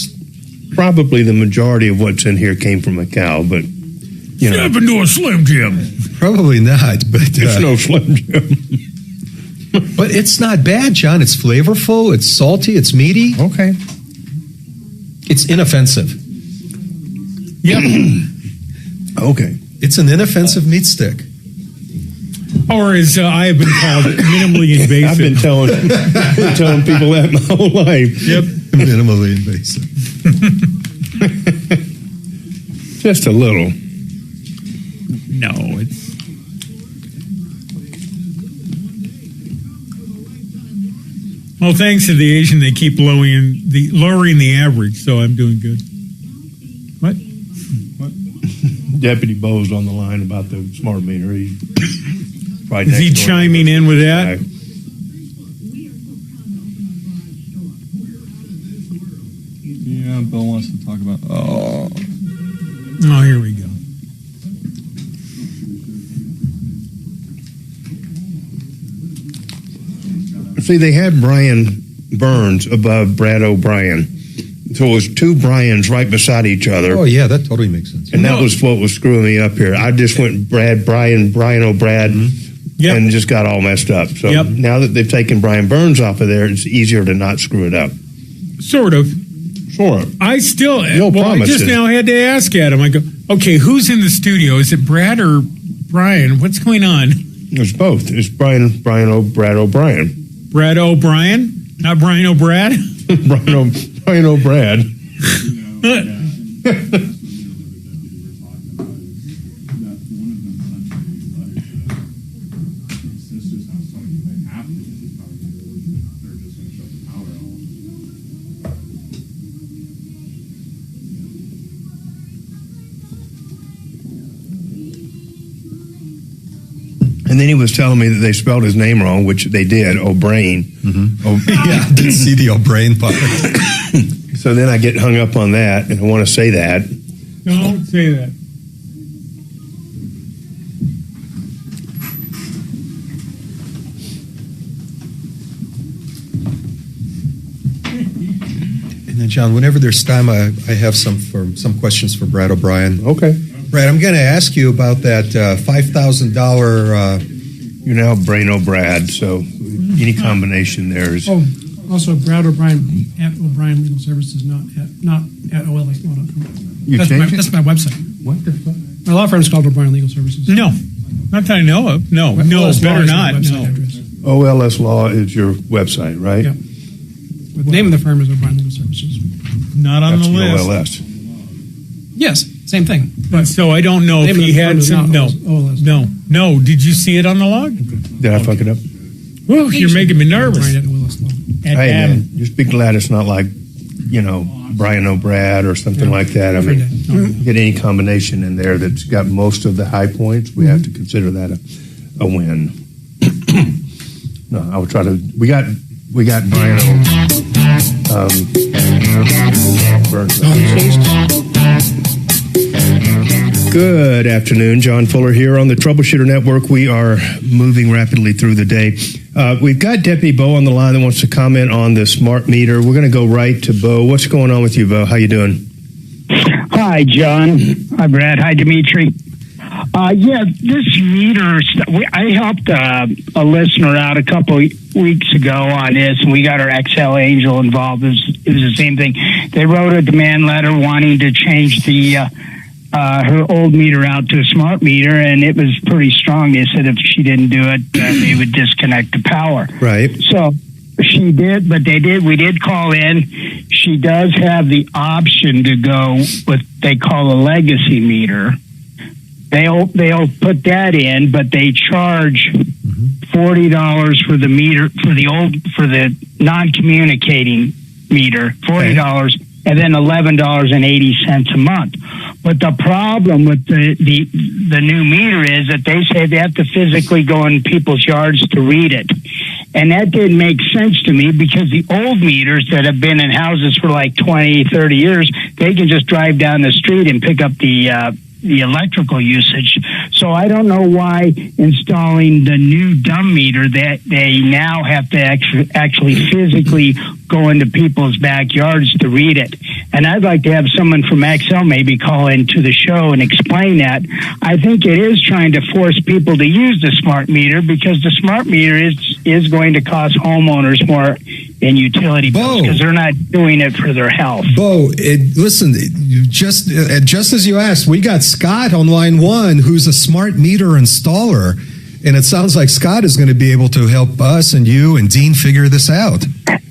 Probably the majority of what's in here came from a cow, but you know. Step into a Slim Jim. Probably not, but It's no Slim Jim. But it's not bad, John. It's flavorful, it's salty, it's meaty. Okay. It's inoffensive. Yep. Okay. It's an inoffensive meat stick. Or as I have been called, minimally invasive. I've been telling people that my whole life. Yep. Minimally invasive. Just a little. No, it's. Well, thanks to the Asian, they keep lowering the average, so I'm doing good. What? Deputy Bo's on the line about the smart meter. He's right Is he next door. chiming in with that? Yeah, Bill wants to talk about. Oh, here we go. See, they had Brian Burns above Brad O'Brien. So it was two Brians right beside each other. Oh, yeah, that totally makes sense. And that was what was screwing me up here. I just went Brian O'Brad, and just got all messed up. So now that they've taken Brian Burns off of there, it's easier to not screw it up. Sort of. I still, I just now had to ask Adam. I go, okay, who's in the studio? Is it Brad or Brian? What's going on? It's both. It's Brad O'Brien. Brad O'Brien? Not Brian O'Brad? Brian O'Brad. And then he was telling me that they spelled his name wrong, which they did, O'Brien. Yeah, I didn't see the O'Brien part. So then I get hung up on that, and I want to say that. No, don't say that. And then, John, whenever there's time, I have some questions for Brad O'Brien. Okay. Brad, I'm going to ask you about that $5,000. You're now Brain O'Brad, so any combination there is. Oh, also Brad O'Brien at O'Brien Legal Services, not at OLXlaw.com. You changed it? That's my website. What the fuck? My law firm's called O'Brien Legal Services. No, not that I know of. No, OLS Law better is my not. website No. address. OLS Law is your website, right? Yep. But the name of the firm is O'Brien Legal Services. Not on That's the list. OLS. Yes, same thing. But so I don't know if Name of he the firm had is some. not No, OLS. no, No, did you see it on the log? Did I fuck it up? Well, you're making me nervous. Hey, man, just be glad it's not like, Brian O'Brad or something like that. I mean, get any combination in there that's got most of the high points, we have to consider that a win. No, I would try to. We got Brian Good afternoon, John Fuller here on the Troubleshooter Network. We are moving rapidly through the day. We've got Deputy Bo on the line that wants to comment on the smart meter. We're going to go right to Bo. What's going on with you, Bo? How you doing? Hi, John. Hi, Brad. Hi, Dimitri. This meter, I helped a listener out a couple weeks ago on this, and we got our XL Angel involved. It was the same thing. They wrote a demand letter wanting to change her old meter out to a smart meter, and it was pretty strong. They said if she didn't do it, they would disconnect the power. Right. So she did, but they did. We did call in. She does have the option to go with they call a legacy meter. They'll put that in, but they charge $40 for the meter for the non-communicating meter. $40. And then $11.80 a month. But the problem with the new meter is that they say they have to physically go in people's yards to read it. And that didn't make sense to me because the old meters that have been in houses for like 20, 30 years, they can just drive down the street and pick up the electrical usage. So I don't know why installing the new dumb meter that they now have to actually physically go into people's backyards to read it. And I'd like to have someone from XL maybe call into the show and explain that. I think it is trying to force people to use the smart meter because the smart meter is going to cost homeowners more in utility bills because they're not doing it for their health. Bo, listen, just as you asked, we got Scott on line 1 who's a smart meter installer, and it sounds like Scott is going to be able to help us and you and Dean figure this out.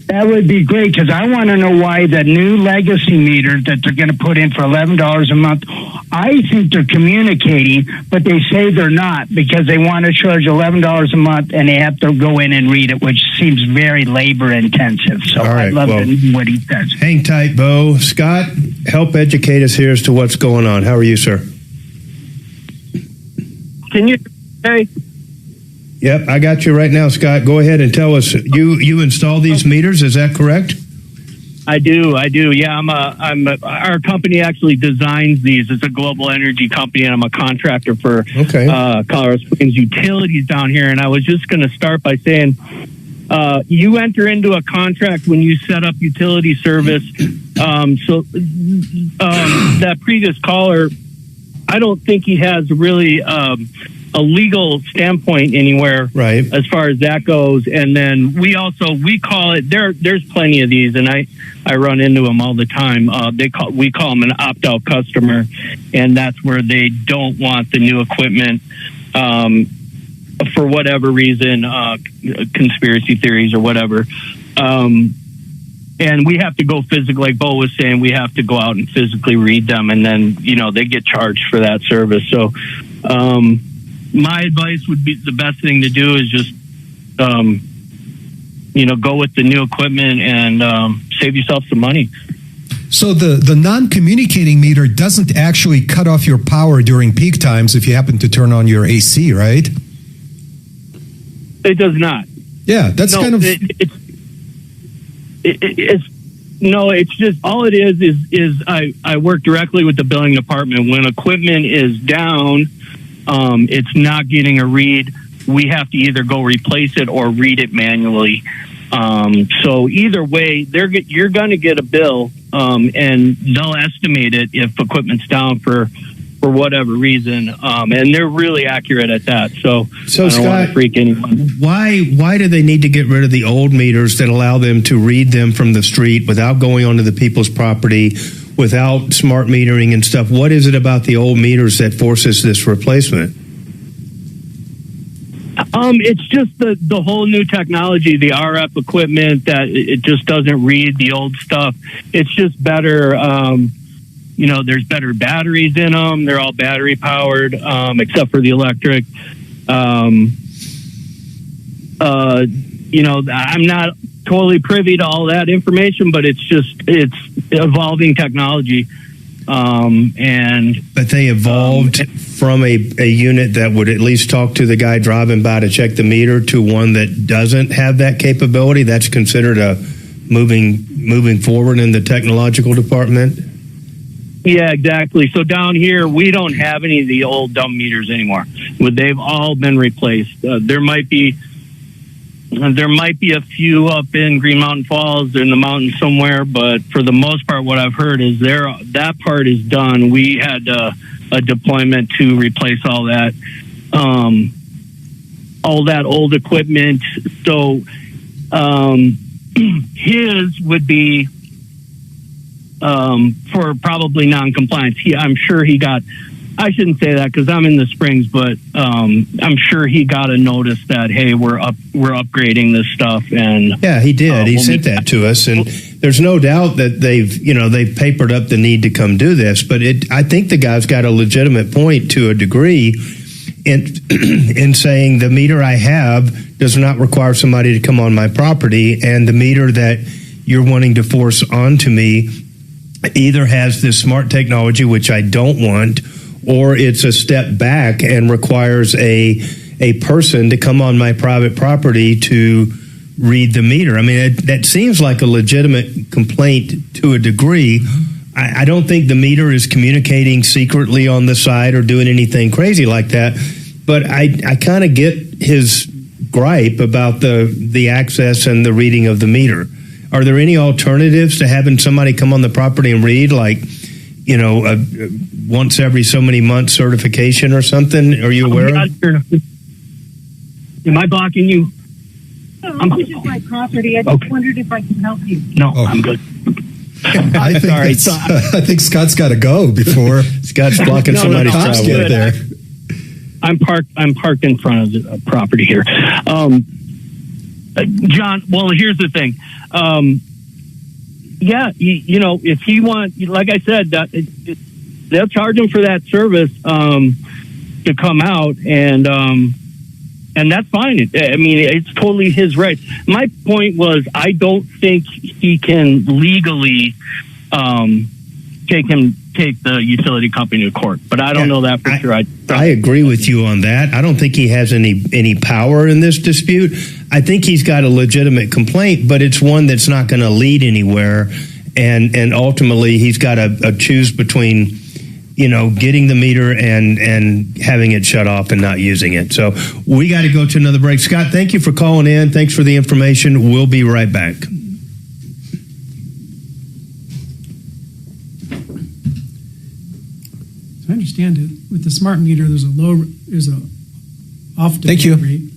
That would be great because I want to know why the new legacy meter that they're going to put in for $11 a month, I think they're communicating, but they say they're not because they want to charge $11 a month and they have to go in and read it, which seems very labor intensive. So I'd love to know what he says. Hang tight, Bo. Scott, help educate us here as to what's going on. How are you, sir? Can you say? Yep, I got you right now, Scott. Go ahead and tell us. You install these meters, is that correct? I do. Yeah, our company actually designs these. It's a global energy company, and I'm a contractor for Colorado Springs Utilities down here. And I was just going to start by saying, you enter into a contract when you set up utility service. That previous caller, I don't think he has really a legal standpoint anywhere, right, as far as that goes. And then we call it there's plenty of these, and I run into them all the time. We call them an opt-out customer, and that's where they don't want the new equipment for whatever reason, conspiracy theories or whatever. And we have to go physically, like Bo was saying, we have to go out and physically read them, and then they get charged for that service. So my advice would be the best thing to do is just, go with the new equipment and save yourself some money. So the non-communicating meter doesn't actually cut off your power during peak times if you happen to turn on your AC, right? It does not. Yeah, that's kind of... It's just all it is I work directly with the billing department. When equipment is down, it's not getting a read. We have to either go replace it or read it manually. So either way, you're going to get a bill, and they'll estimate it if equipment's down for whatever reason, and they're really accurate at that. So I don't Scott, want to freak anyone. Why do they need to get rid of the old meters that allow them to read them from the street without going onto the people's property, without smart metering and stuff? What is it about the old meters that forces this replacement? It's just the whole new technology, the RF equipment, that it just doesn't read the old stuff. It's just better. There's better batteries in them. They're all battery powered, except for the electric. I'm not totally privy to all that information, but it's evolving technology. But they evolved from a unit that would at least talk to the guy driving by to check the meter to one that doesn't have that capability. That's considered a moving forward in the technological department. Yeah, exactly. So down here, we don't have any of the old dumb meters anymore. They've all been replaced. There might be a few up in Green Mountain Falls in the mountains somewhere, but for the most part, what I've heard is that part is done. We had a deployment to replace all that old equipment. So his would be for probably non-compliance. I'm sure he got. I shouldn't say that because I'm in the Springs, but I'm sure he got a notice that, hey, we're upgrading this stuff. And yeah, he did. He sent that to us, and there's no doubt that they've papered up the need to come do this. But I think the guy's got a legitimate point to a degree in saying the meter I have does not require somebody to come on my property, and the meter that you're wanting to force onto me either has this smart technology, which I don't want, or it's a step back and requires a person to come on my private property to read the meter. I mean, that seems like a legitimate complaint to a degree. I don't think the meter is communicating secretly on the side or doing anything crazy like that, but I kind of get his gripe about the access and the reading of the meter. Are there any alternatives to having somebody come on the property and read, like, once every so many months certification or something? Are you aware of? Am I blocking you? No, this is my property. I just wondered if I can help you. No, I'm good. I think Scott's got to go before Scott's blocking somebody's travel. Get there. I'm parked in front of the property here. John, well, here's the thing. If he wants, like I said, they'll charge him for that service to come out, and that's fine. It's totally his right. My point was, I don't think he can legally take the utility company to court, but I don't know that for sure. I agree with you on that. I don't think he has any power in this dispute. I think he's got a legitimate complaint, but it's one that's not going to lead anywhere. And ultimately, he's got to choose between, getting the meter and having it shut off and not using it. So we got to go to another break. Scott, thank you for calling in. Thanks for the information. We'll be right back. I understand it. With the smart meter, there's a off demand rate.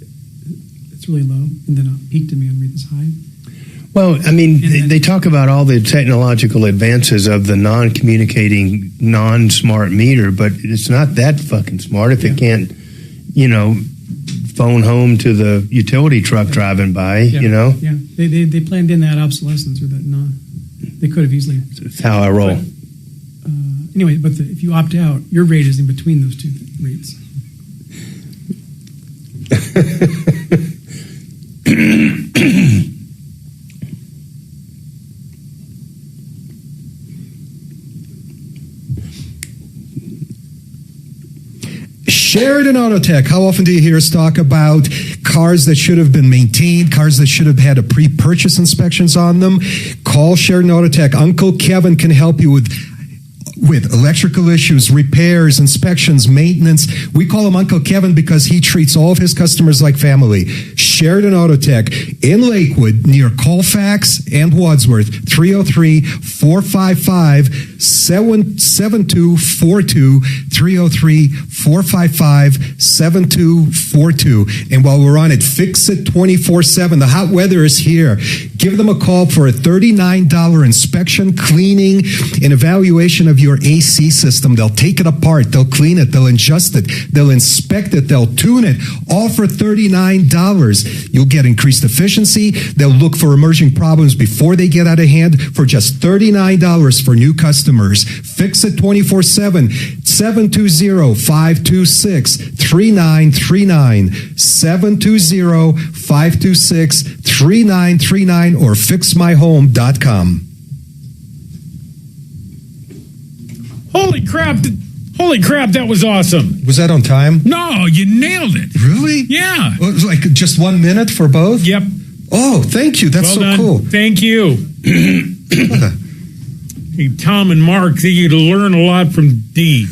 It's really low, and then a peak demand rate is high. Well, I mean, they talk about all the technological advances of the non-communicating, non-smart meter, but it's not that fucking smart if it can't, phone home to the utility truck driving by, Yeah, they planned in that obsolescence or that they could have easily. That's how I roll. Anyway, but if you opt out, your rate is in between those two rates. Sheridan Auto Tech. How often do you hear us talk about cars that should have been maintained, cars that should have had a pre-purchase inspections on them? Call Sheridan Auto Tech. Uncle Kevin can help you with electrical issues, repairs, inspections, maintenance. We call him Uncle Kevin because he treats all of his customers like family. Sheridan Auto Tech in Lakewood near Colfax and Wadsworth, 303-455-7242, 303-455-7242. And while we're on it, fix it 24/7. The hot weather is here. Give them a call for a $39 inspection, cleaning, and evaluation of your AC system. They'll take it apart. They'll clean it. They'll adjust it. They'll inspect it. They'll tune it. All for $39. this. You'll get increased efficiency. They'll look for emerging problems before they get out of hand for just $39 for new customers. Fix it 24/7. 720-526-3939. 720-526-3939 or fixmyhome.com. Holy crap, that was awesome. Was that on time? No, you nailed it. Really? Yeah. It was like just 1 minute for both? Yep. Oh, thank you. That's Well so done. cool. Thank you. Hey, Tom and Mark, you to learn a lot from D.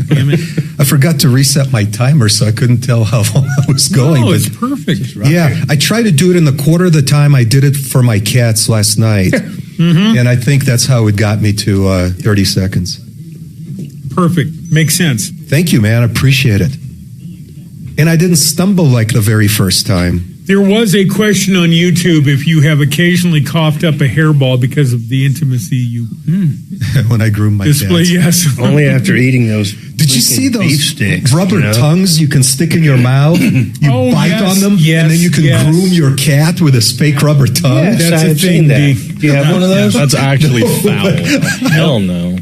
Damn it. I forgot to reset my timer, so I couldn't tell how long I was going. Oh, but it's perfect. yeah, I tried to do it in the quarter of the time I did it for my cats last night. And I think that's how it got me to 30 seconds. Perfect. Makes sense. Thank you, man. I appreciate it. And I didn't stumble like the very first time. There was a question on YouTube if you have occasionally coughed up a hairball because of the intimacy you When I groom my display. cats. Yes. Only after eating those. Did you see those beef sticks, rubber tongues you can stick in your mouth? You bite on them, and then you can groom your cat with this fake rubber tongue. Yes, That's a I've thing, seen that. D. Do you have one of those? That's actually foul. Hell no.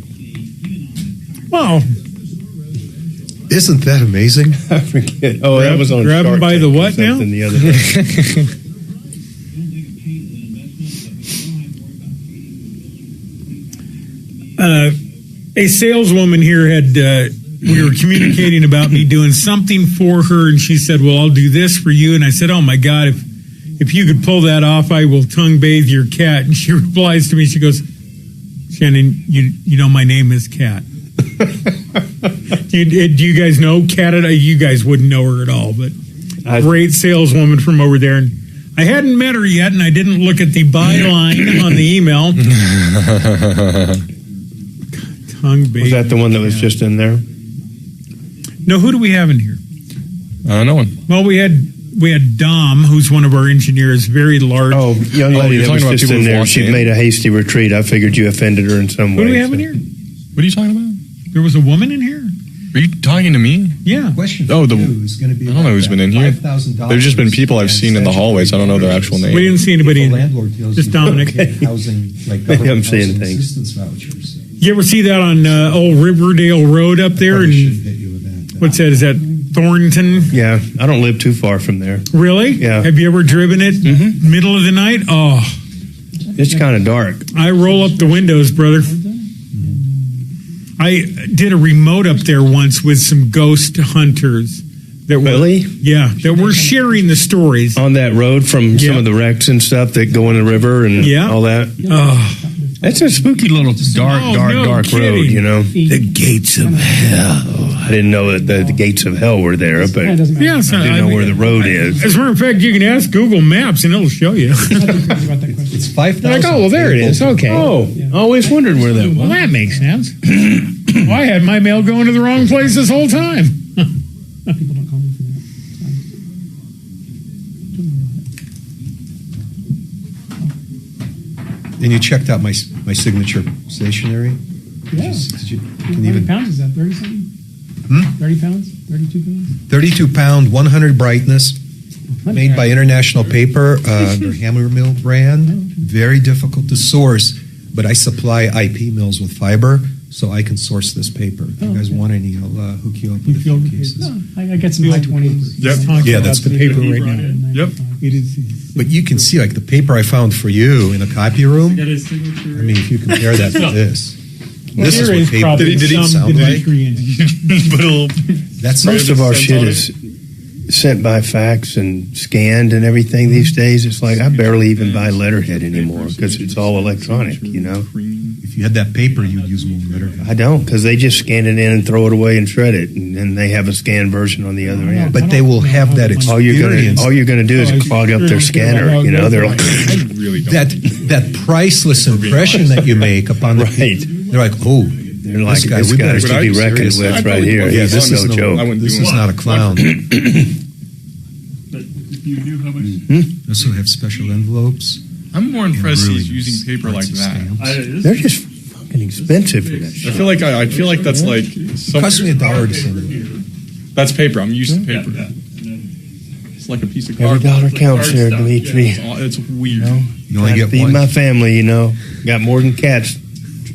Well, isn't that amazing? I forget. Oh, that was on grab Shark him by Tank the or what now? something the other day. A saleswoman here had, we were communicating about me doing something for her, and she said, well, I'll do this for you. And I said, oh my God, if you could pull that off, I will tongue bathe your cat. And she replies to me, she goes, Shannon, you know my name is Cat. Do you guys know Cat? You guys wouldn't know her at all, but great saleswoman from over there. And I hadn't met her yet, and I didn't look at the byline on the email. Tongue bathe. Was that the one that was just in there? No, who do we have in here? No one. Well, we had Dom, who's one of our engineers, very large. Oh, young lady you're that was talking about just people in who've there. walked She in? made a hasty retreat. I figured you offended her in some way. Who do we have in here? What are you talking about? There was a woman in here? Are you talking to me? Yeah. Question Oh, for you is going to be I don't know who's been in here. $5,000 There's just been people I've seen in the hallways. I don't know their actual name. We didn't see anybody in here. landlord tells Just you Dominic. to get housing, like I'm government seeing housing things. assistance vouchers. You ever see that on old Riverdale Road up there? Probably And shouldn't hit you with that. what's that? Is that Thornton? Yeah, I don't live too far from there. Really? Yeah. Have you ever driven it middle of the night? Oh, It's kind of dark. I roll up the windows, brother. I did a remote up there once with some ghost hunters. That were, Really? Yeah, that were sharing the stories. On that road from some of the wrecks and stuff that go in the river and all that. Oh, That's a spooky little dark road, kidding. you know. The gates of hell. I didn't know that the gates of hell were there, but I yes, didn't know where the road is. As a matter of fact, you can ask Google Maps and it'll show you. It's 5,000. Like, oh, well, there it is. Okay. Oh, I always wondered where that Well, was. that makes sense. Well, I had my mail going to the wrong place this whole time. People don't call me for that. And you checked out my signature stationery? Yeah. Did you, How can many even pounds is that? 30 something? 30 pounds? 32 pounds? 32 pound, 100 brightness, made by International Paper, their Hammer Mill brand. Very difficult to source, but I supply IP mills with fiber, so I can source this paper. If you guys want any, I'll hook you up with a few cases. I get some high 20s. Yep. Yeah, that's the paper right now. Yep. It is. But you can see, like, the paper I found for you in a copy room. I mean, if you compare that to this. This is what paper did it sound like. That's Most of our shit is sent by fax and scanned and everything these days. It's like I barely even buy letterhead anymore because it's all electronic, you know. If you had that paper, you'd use more letterhead. I don't, because they just scan it in and throw it away and shred it, and then they have a scanned version on the other end. But they will have that experience. All you're gonna do is clog up their scanner. You know, they're like that priceless impression that you make upon the paper. They're like, oh, they're like, this guy, this we guy's better to be take reckoned serious. with right here. Yeah, He's this is no joke. This is not a clown. But you knew how much. Also have special envelopes. I'm more impressed really he's using paper like that. They're just fucking expensive for that I shit. feel like I feel like that's like It cost me $1 to send it. that's paper. I'm used to paper. Yeah. It's like a piece of Every cardboard. dollar It's like counts card here, stock. Dimitri. Yeah, it's weird. You know, You only trying to get feed one. my family. You know, got more than cats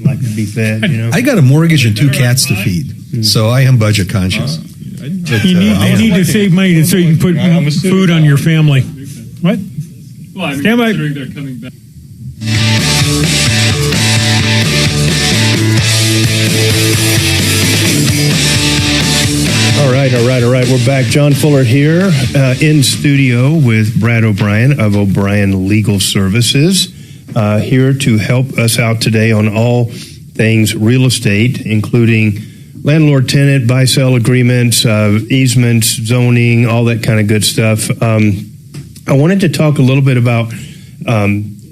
like to be fed. You know, I got a mortgage and 2 cats to feed, so I am budget conscious. But, You need to save money so you can put food on your family. What? Well, I mean, Stand by. considering they're coming back. All right. We're back. John Fuller here in studio with Brad O'Brien of O'Brien Legal Services, here to help us out today on all things real estate, including landlord-tenant, buy-sell agreements, easements, zoning, all that kind of good stuff. I wanted to talk a little bit about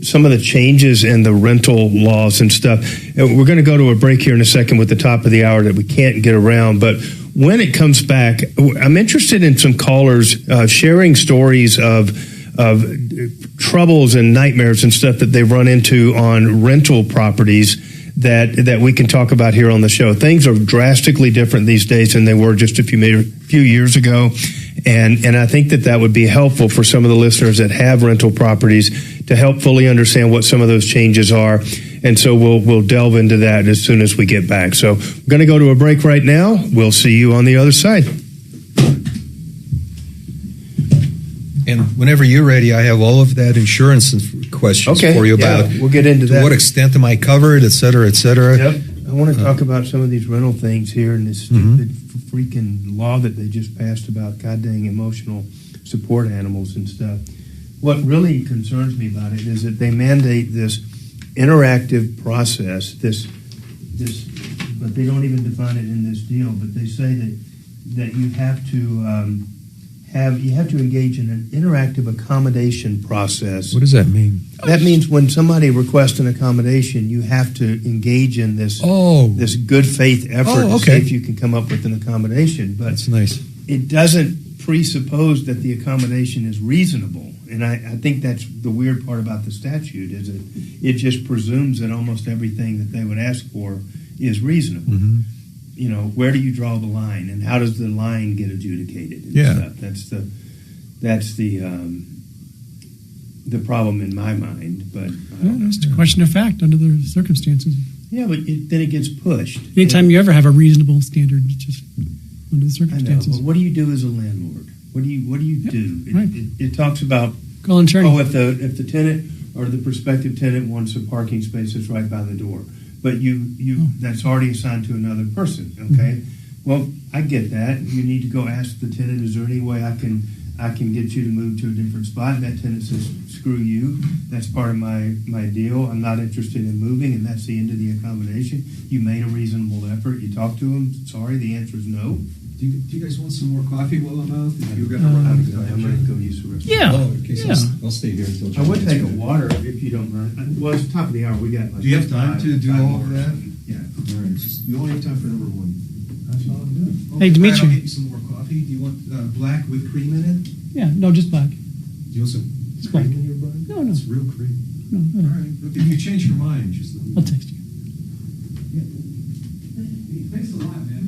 some of the changes in the rental laws and stuff. And we're going to go to a break here in a second with the top of the hour that we can't get around. But when it comes back, I'm interested in some callers sharing stories of troubles and nightmares and stuff that they've run into on rental properties that we can talk about here on the show. Things are drastically different these days than they were just a few years ago. And I think that would be helpful for some of the listeners that have rental properties to help fully understand what some of those changes are. And so we'll delve into that as soon as we get back. So we're going to go to a break right now. We'll see you on the other side. And whenever you're ready, I have all of that insurance questions for you about we'll get into that. To what extent am I covered, et cetera, et cetera. Yep. I want to talk about some of these rental things here and this stupid freaking law that they just passed about goddamn emotional support animals and stuff. What really concerns me about it is that they mandate this interactive process, this, but they don't even define it in this deal. But they say that you have to engage in an interactive accommodation process. What does that mean? That means when somebody requests an accommodation, you have to engage in this this good faith effort to see if you can come up with an accommodation. But that's nice. It doesn't presuppose that the accommodation is reasonable. And I think that's the weird part about the statute is that it just presumes that almost everything that they would ask for is reasonable. Mm-hmm. You know, where do you draw the line, and how does the line get adjudicated? And stuff? That's the problem in my mind. But it's a question of fact under the circumstances. Yeah, but then it gets pushed. Anytime you ever have a reasonable standard, it's just under the circumstances. I know, but what do you do as a landlord? What do you do? It talks about call an attorney. If the tenant or the prospective tenant wants a parking space that's right by the door. But that's already assigned to another person, okay? Mm-hmm. Well, I get that. You need to go ask the tenant, is there any way I can get you to move to a different spot? And that tenant says, screw you. That's part of my deal. I'm not interested in moving, and that's the end of the accommodation. You made a reasonable effort. You talked to them. Sorry, the answer is no. Do you guys want some more coffee while I'm out? You're going to run out. I'm going to go use the restroom. Yeah. I'll stay here until I would take a water if you don't mind. Well, it's top of the hour. We got do you have time to do all of that? Yeah. All right. You only have time for number one. That's all I'm doing. Hey, Dimitri. I'll get you some more coffee. Do you want black with cream in it? Yeah, no, just black. Do you want some cream in your bun? No. It's real cream. No. All right. Look, if you change your mind, just let me know. I'll text you. Thanks a lot, man.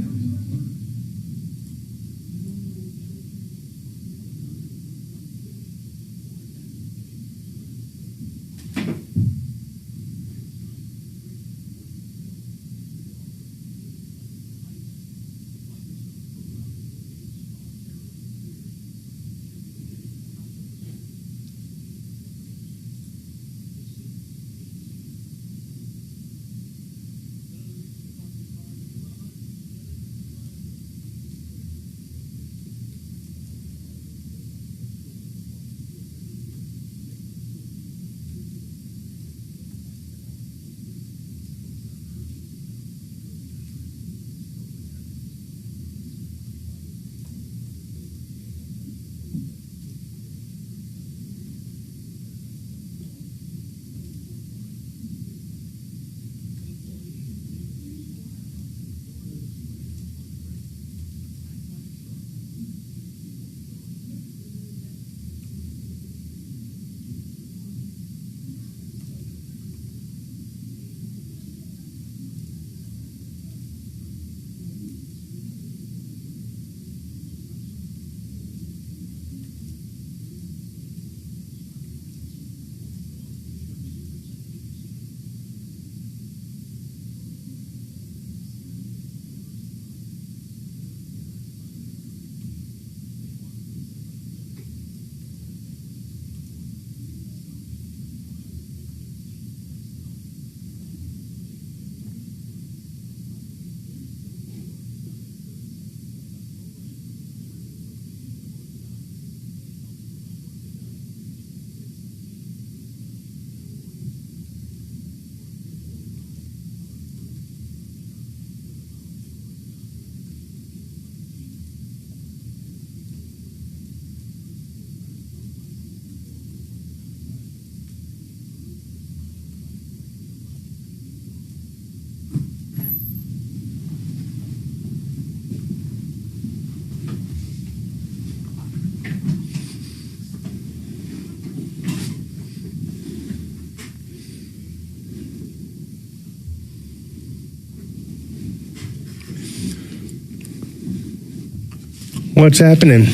What's happening?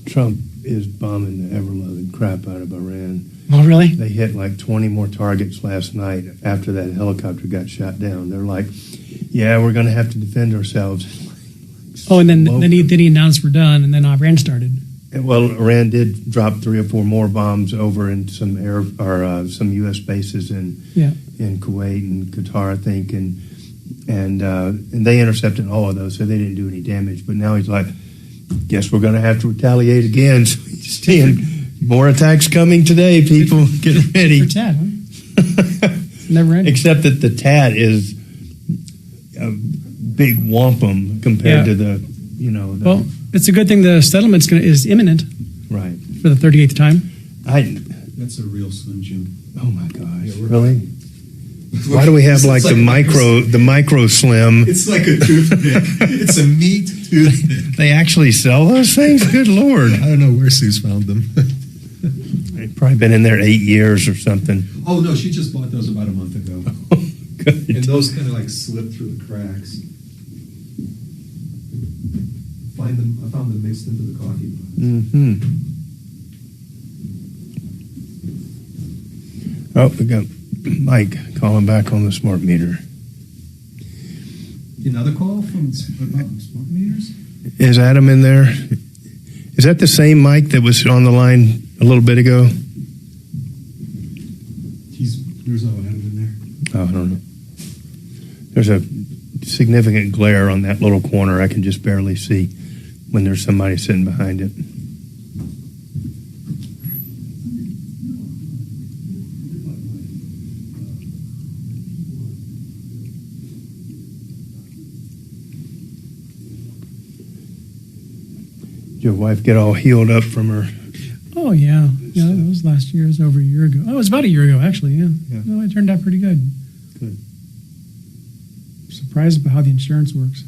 Trump is bombing the ever-loving crap out of Iran. Oh, really? They hit like 20 more targets last night after that helicopter got shot down. They're like, yeah, we're going to have to defend ourselves. Oh, and then he announced we're done, and then Iran started. Well, Iran did drop 3 or 4 more bombs over in some some U.S. bases in Kuwait and Qatar, I think, and they intercepted all of those, so they didn't do any damage. But now he's like, guess we're going to have to retaliate again. So he's seeing more attacks coming today. People, get ready. For TAD, huh? Never ending. Except that the TAD is a big wampum compared to the, well, it's a good thing the settlement is imminent. Right. For the 38th time. That's a real Slim Jim. Oh my gosh! Really? Why do we have like the micro slim? It's like a toothpick. It's a meat toothpick. They actually sell those things? Good Lord. I don't know where Sue's found them. They've probably been in there 8 years or something. Oh, no, she just bought those about a month ago. Good. And those kind of like slip through the cracks. I found them mixed into the coffee. Mm-hmm. Oh, we got Mike calling back on the smart meter. Another call from smart meters? Is Adam in there? Is that the same Mike that was on the line a little bit ago? There's no Adam in there. Oh, I don't know. There's a significant glare on that little corner. I can just barely see when there's somebody sitting behind it. Did your wife get all healed up from her? Oh, yeah. Yeah, that was last year. It was over a year ago. Oh, it was about a year ago, actually, yeah. No, it turned out pretty good. Good. I'm surprised about how the insurance works.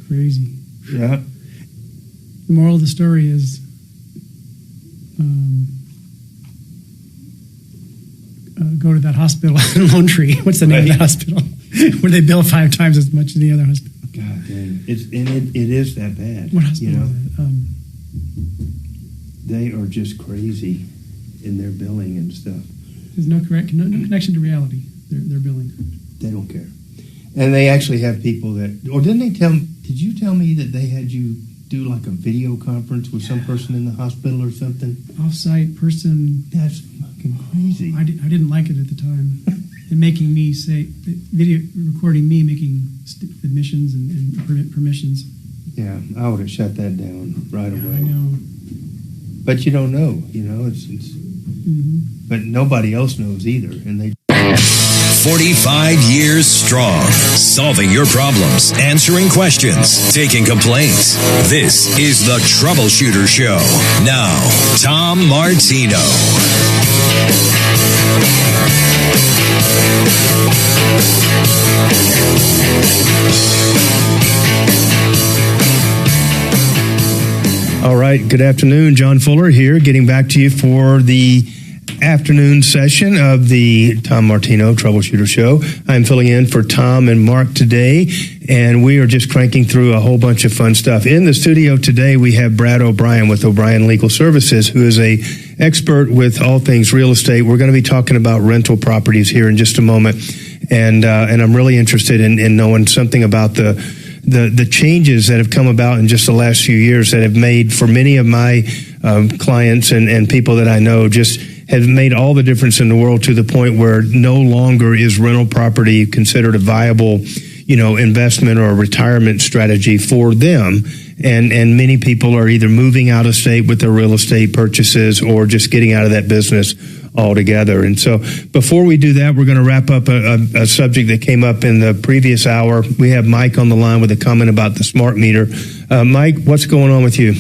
Crazy. Yeah. The moral of the story is go to that hospital in Lone Tree. What's the name of that hospital? Where they bill 5 times as much as the other hospital. God dang. It is that bad. What hospital is it? They are just crazy in their billing and stuff. There's no connection to reality. Their billing. They don't care. And they actually have people that, or did you tell me that they had you do like a video conference with some person in the hospital or something? Off-site person. That's fucking crazy. I didn't like it at the time. And making me recording me making admissions and permissions. Yeah, I would have shut that down right away. I know. But you don't know, it's but nobody else knows either. And they 45 years strong, solving your problems, answering questions, taking complaints. This is the Troubleshooter Show. Now, Tom Martino. All right, good afternoon. John Fuller here, getting back to you for the afternoon session of the Tom Martino Troubleshooter Show. I'm filling in for Tom and Mark today, and we are just cranking through a whole bunch of fun stuff. In the studio today, we have Brad O'Brien with O'Brien Legal Services, who is a expert with all things real estate. We're going to be talking about rental properties here in just a moment, and I'm really interested in knowing something about the changes that have come about in just the last few years that have made, for many of my clients and people that I know, just have made all the difference in the world, to the point where no longer is rental property considered a viable investment or retirement strategy for them. And many people are either moving out of state with their real estate purchases or just getting out of that business altogether. And so before we do that, we're going to wrap up a subject that came up in the previous hour. We have Mike on the line with a comment about the smart meter. Mike, what's going on with you?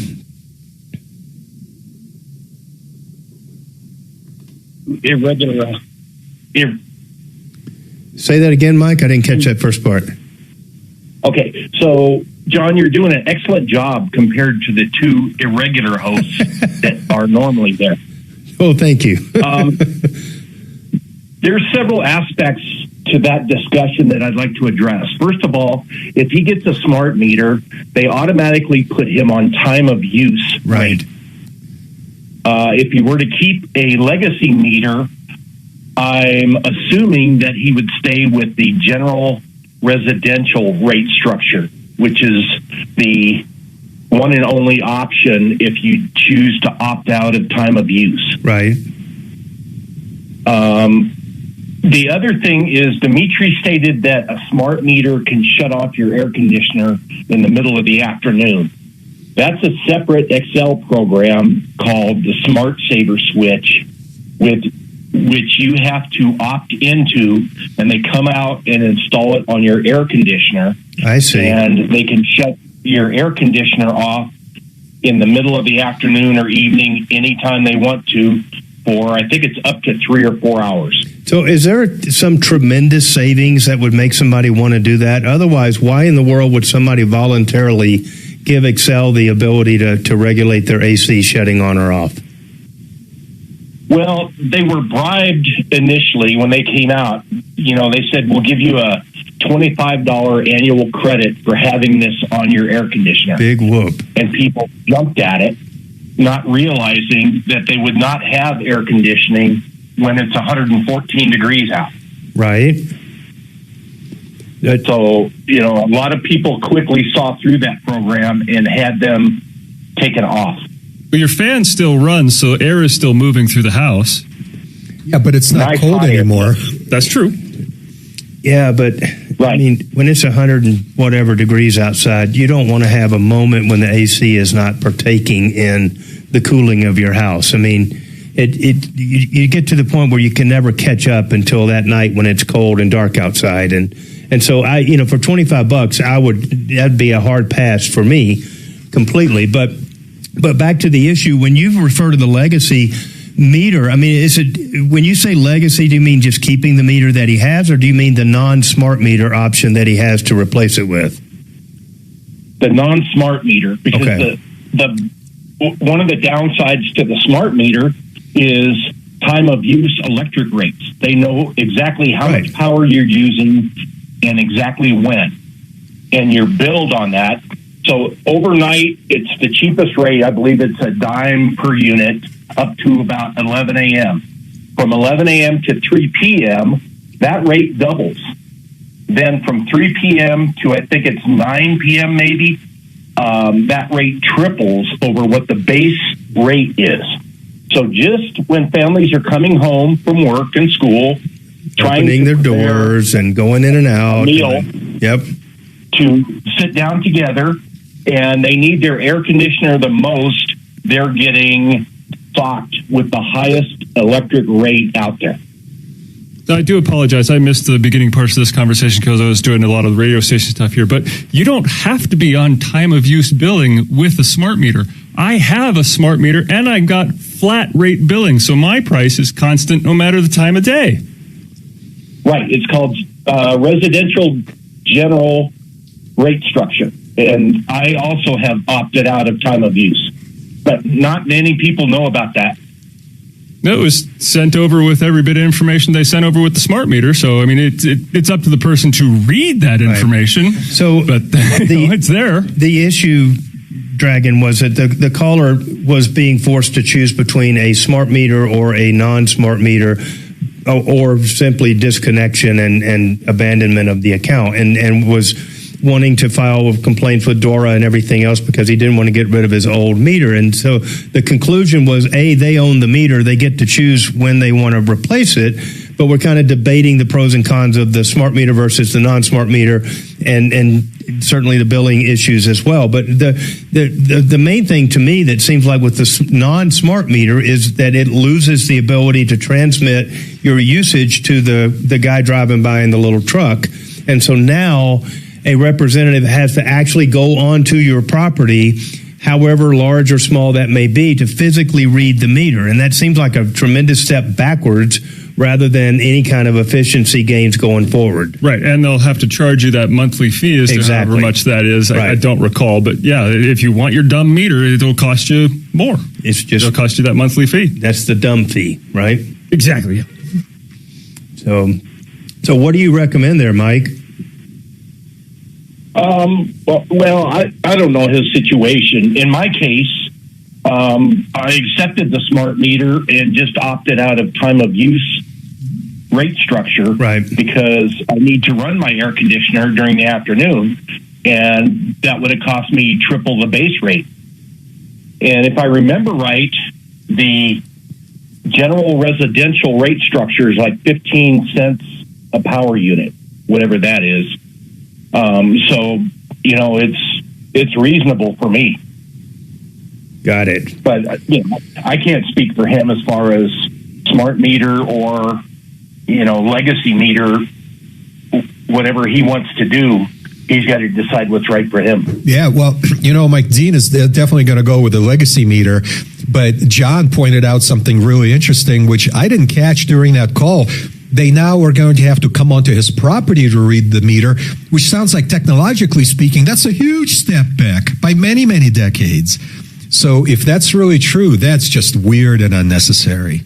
Irregular. Say that again, Mike. I didn't catch that first part. Okay, so John, you're doing an excellent job compared to the two irregular hosts that are normally there. Oh, thank you. There's several aspects to that discussion that I'd like to address. First of all, if he gets a smart meter, they automatically put him on time of use. Right. If you were to keep a legacy meter, I'm assuming that he would stay with the general residential rate structure, which is the one and only option if you choose to opt out of time of use. Right. The other thing is Dimitri stated that a smart meter can shut off your air conditioner in the middle of the afternoon. That's a separate Excel program called the Smart Saver Switch, with which you have to opt into, and they come out and install it on your air conditioner. I see. And they can shut your air conditioner off in the middle of the afternoon or evening anytime they want to for, I think it's up to 3 or 4 hours. So is there some tremendous savings that would make somebody want to do that? Otherwise, why in the world would somebody voluntarily give Excel the ability to regulate their AC shutting on or off? Well, they were bribed initially when they came out. They said, we'll give you a $25 annual credit for having this on your air conditioner. Big whoop. And people jumped at it, not realizing that they would not have air conditioning when it's 114 degrees out. Right. So, a lot of people quickly saw through that program and had them taken off. But your fan still runs, so air is still moving through the house. Yeah, but it's not cold anymore. That's true. Yeah, but I mean, when it's 100 and whatever degrees outside, you don't want to have a moment when the AC is not partaking in the cooling of your house. I mean, you get to the point where you can never catch up until that night when it's cold and dark outside. And so for $25, that'd be a hard pass for me completely. But back to the issue, when you refer to the legacy meter, I mean, when you say legacy, do you mean just keeping the meter that he has, or do you mean the non-smart meter option that he has to replace it with? The non-smart meter, because the one of the downsides to the smart meter is time of use electric rates. They know exactly how much power you're using and exactly when, and you're billed on that. So overnight, it's the cheapest rate. I believe it's a dime per unit up to about 11 a.m. From 11 a.m. to 3 p.m., that rate doubles. Then from 3 p.m. to I think it's 9 p.m. maybe, that rate triples over what the base rate is. So just when families are coming home from work and school, opening their doors and going in and out. Meal. Yep. To sit down together, and they need their air conditioner the most, they're getting socked with the highest electric rate out there. I do apologize. I missed the beginning parts of this conversation because I was doing a lot of radio station stuff here. But you don't have to be on time of use billing with a smart meter. I have a smart meter, and I got flat rate billing, so my price is constant no matter the time of day. Right. It's called residential general rate structure. And I also have opted out of time of use. But not many people know about that. No, it was sent over with every bit of information they sent over with the smart meter. So, I mean, it's up to the person to read that information. Right. So, but it's there. The issue, Dragon, was that the caller was being forced to choose between a smart meter or a non-smart meter, or simply disconnection and abandonment of the account, and was wanting to file complaints with DORA and everything else because he didn't want to get rid of his old meter. And so the conclusion was, they own the meter. They get to choose when they want to replace it. But we're kind of debating the pros and cons of the smart meter versus the non-smart meter, and certainly the billing issues as well. But the main thing to me that seems like with the non-smart meter is that it loses the ability to transmit your usage to the guy driving by in the little truck. And so now a representative has to actually go onto your property, however large or small that may be, to physically read the meter. And that seems like a tremendous step backwards rather than any kind of efficiency gains going forward. Right, and they'll have to charge you that monthly fee as to however much that is. Right. I don't recall, but yeah, if you want your dumb meter, it'll cost you more. It'll cost you that monthly fee. That's the dumb fee, right? Exactly. So what do you recommend there, Mike? Well, I don't know his situation. In my case, I accepted the smart meter and just opted out of time of use rate structure, right? Because I need to run my air conditioner during the afternoon, and that would have cost me triple the base rate. And if I remember right, the general residential rate structure is like 15 cents a power unit, whatever that is. So, it's reasonable for me. Got it. But, I can't speak for him as far as smart meter or, legacy meter. Whatever he wants to do, he's got to decide what's right for him. Yeah, well, Mike Dean is definitely going to go with the legacy meter. But John pointed out something really interesting, which I didn't catch during that call. They now are going to have to come onto his property to read the meter, which sounds like, technologically speaking, that's a huge step back by many, many decades. So if that's really true, that's just weird and unnecessary.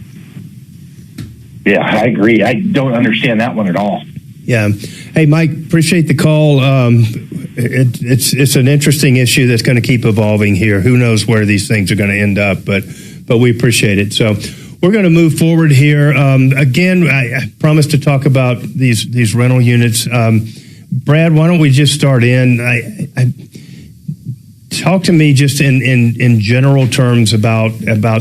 Yeah, I agree. I don't understand that one at all. Yeah. Hey, Mike, appreciate the call. It's an interesting issue that's going to keep evolving here. Who knows where these things are going to end up, but we appreciate it. So we're going to move forward here. Again, I promised to talk about these rental units. Brad, why don't we just start in? Talk to me just in general terms about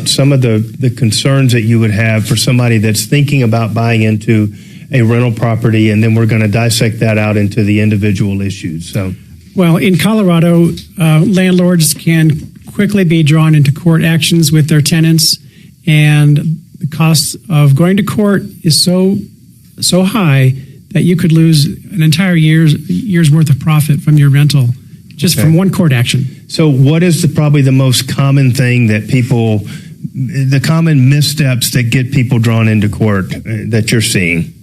some of the concerns that you would have for somebody that's thinking about buying into a rental property, and then we're going to dissect that out into the individual issues. So, well, in Colorado, landlords can quickly be drawn into court actions with their tenants, and the cost of going to court is so high that you could lose an entire year's worth of profit from your rental just from one court action. So what is probably the most common thing that the common missteps that get people drawn into court that you're seeing?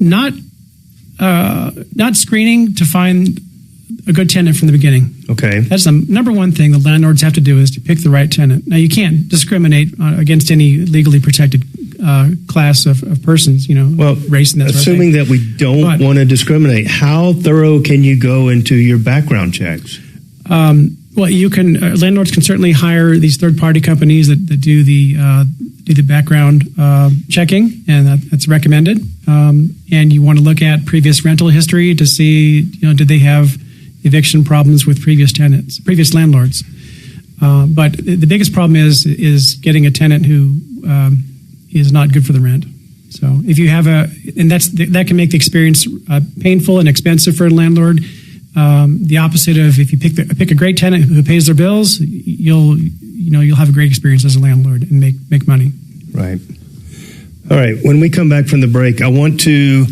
Not screening to find a good tenant from the beginning. Okay. That's the number one thing the landlords have to do, is to pick the right tenant. Now, you can't discriminate against any legally protected class of persons, race and that sort of thing. Assuming that we don't want to discriminate, how thorough can you go into your background checks? Well, you can. Landlords can certainly hire these third-party companies that do the background checking, and that's recommended. And you want to look at previous rental history to see, did they have eviction problems with previous landlords. But the biggest problem is getting a tenant who is not good for the rent. So if you have that can make the experience painful and expensive for a landlord. The opposite of, if you pick a great tenant who pays their bills, you'll have a great experience as a landlord and make money. Right. All right. When we come back from the break, I want to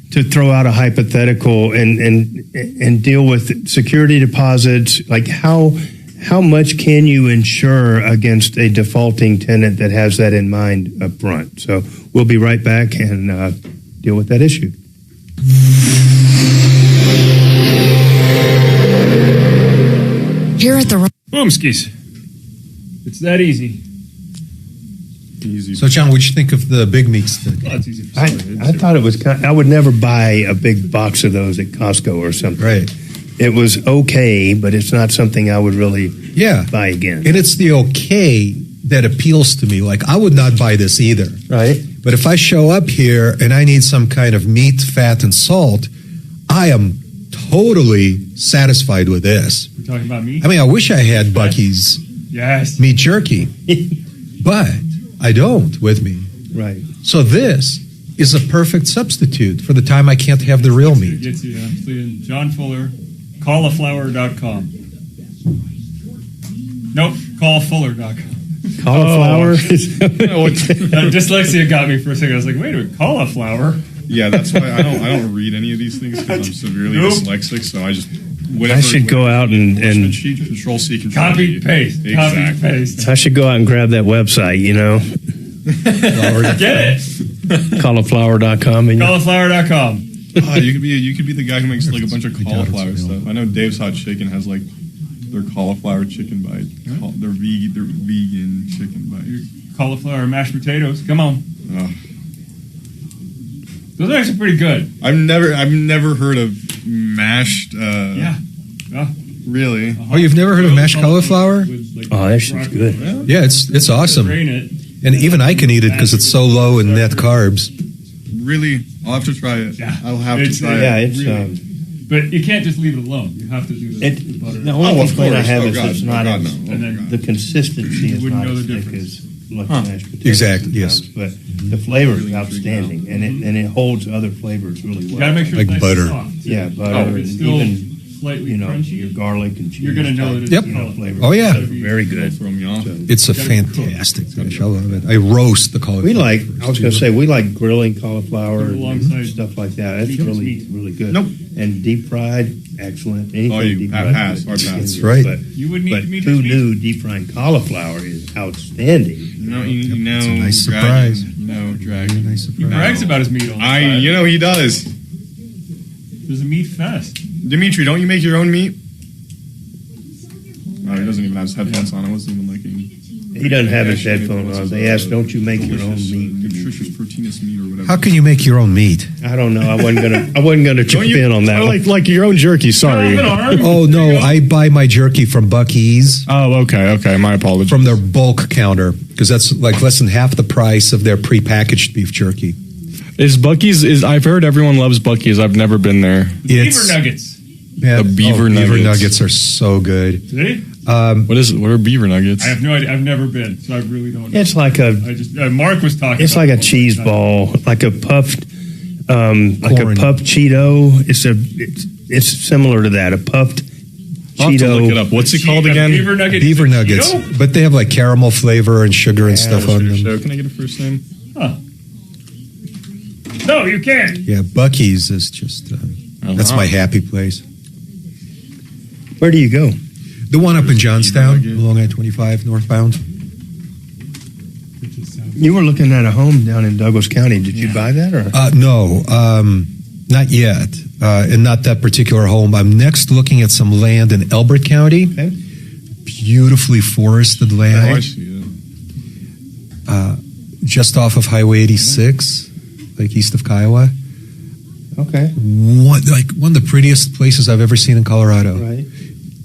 throw out a hypothetical and deal with security deposits. Like how much can you insure against a defaulting tenant that has that in mind up front? So we'll be right back and deal with that issue. Here at the Boomskis. It's that easy. So, John, what'd you think of the Big Meat stick? Oh, it's easy. I thought it was I would never buy a big box of those at Costco or something. Right. It was okay, but it's not something I would really buy again. And it's the okay that appeals to me. Like, I would not buy this either. Right. But if I show up here and I need some kind of meat, fat, and salt, I am totally satisfied with this. We're talking about meat? I mean, I wish I had Bucky's Yes. meat jerky, but I don't with me. Right. So this is a perfect substitute for the time I can't have the real meat. Gets you, actually. John Fuller, cauliflower.com. Nope, callfuller.com. Cauliflower? Dyslexia got me for a second. I was like, wait a minute, cauliflower? Yeah, that's why I don't read any of these things because I'm severely dyslexic. So I just I should go out and Control C, Control Copy, paste. Exactly. Copy, paste. I should go out and grab that website. Get it. Cauliflower.com. Cauliflower.com. Oh, you could be the guy who makes like a bunch of cauliflower stuff. I know Dave's Hot Chicken has like their cauliflower chicken bite. Their vegan chicken bite. Cauliflower mashed potatoes. Come on. Oh. Those are actually pretty good. I've never heard of mashed. Yeah. Oh. Really? Oh, you've never heard of mashed cauliflower? Oh, that shit's good. Yeah, it's awesome. And even I can eat it because it's so low in net carbs. Really? I'll have to try it. Yeah. I'll have to try it. Yeah, it's. Really. But you can't just leave it alone. You have to do the butter. The only complaint I have is God, it's not. God, no. And then The consistency is wouldn't not know as the thick difference. as mashed potatoes. Exactly, yes. sometimes, But the flavor is outstanding, and it holds other flavors really well. You gotta make sure Like it's nice butter. and soft. Yeah, butter, Oh, and it's still even slightly your crunchy. garlic and cheese. You're gonna know that it's Yep. cauliflower. Oh, yeah. Very good. Throw me off. It's a fantastic dish. I love it. I roast the cauliflower. I was going to say, we like grilling cauliflower Alongside and stuff like that. That's meat. really, really good. Nope. And deep fried, excellent. Anything Oh, you deep have fried. pass, hard pass. That's right. But, You wouldn't eat but meat. who knew deep fried cauliflower is outstanding? You know, It's a nice Dragon, surprise. Dragon. Nice He surprise. brags about his meat all the time. He does. There's a meat fest. Dimitri, don't you make your own meat? Oh, he doesn't even have his headphones on. I wasn't even looking. He doesn't have his headphones on. They asked, "Don't you make your own meat?" Nutritious, proteinous meat or whatever. How can you make your own meat? I don't know. I wasn't gonna chip in on that. Like your own jerky. Sorry. Oh, no, I buy my jerky from Bucky's. Oh, okay. My apologies. From their bulk counter, because that's like less than half the price of their prepackaged beef jerky. Is Bucky's? I've heard everyone loves Bucky's. I've never been there. Beaver nuggets. Yeah, The beaver Beaver nuggets. nuggets are so good. See? What are beaver nuggets? I have no idea. I've never been, so I really don't know. It's like a. I just Mark was talking. It's about like a it. cheese ball, like a puffed, like Corn. a puffed Cheeto. It's similar to that. A puffed I'll have to Cheeto. look it up. What's it called A again? Beaver nugget. Beaver is a nuggets, Cheeto? but they have like caramel flavor and sugar and stuff on them. Show. Can I get a first name? Huh. No, you can't. Yeah, Bucky's is just that's my happy place. Where do you go? The one up in Johnstown, along I-25 northbound. You were looking at a home down in Douglas County. Did you buy that or? No, not yet, and not that particular home. I'm next looking at some land in Elbert County. Okay. Beautifully forested Oh, land. I see it. Just off of Highway 86, like east of Kiowa. Okay. One of the prettiest places I've ever seen in Colorado. Right.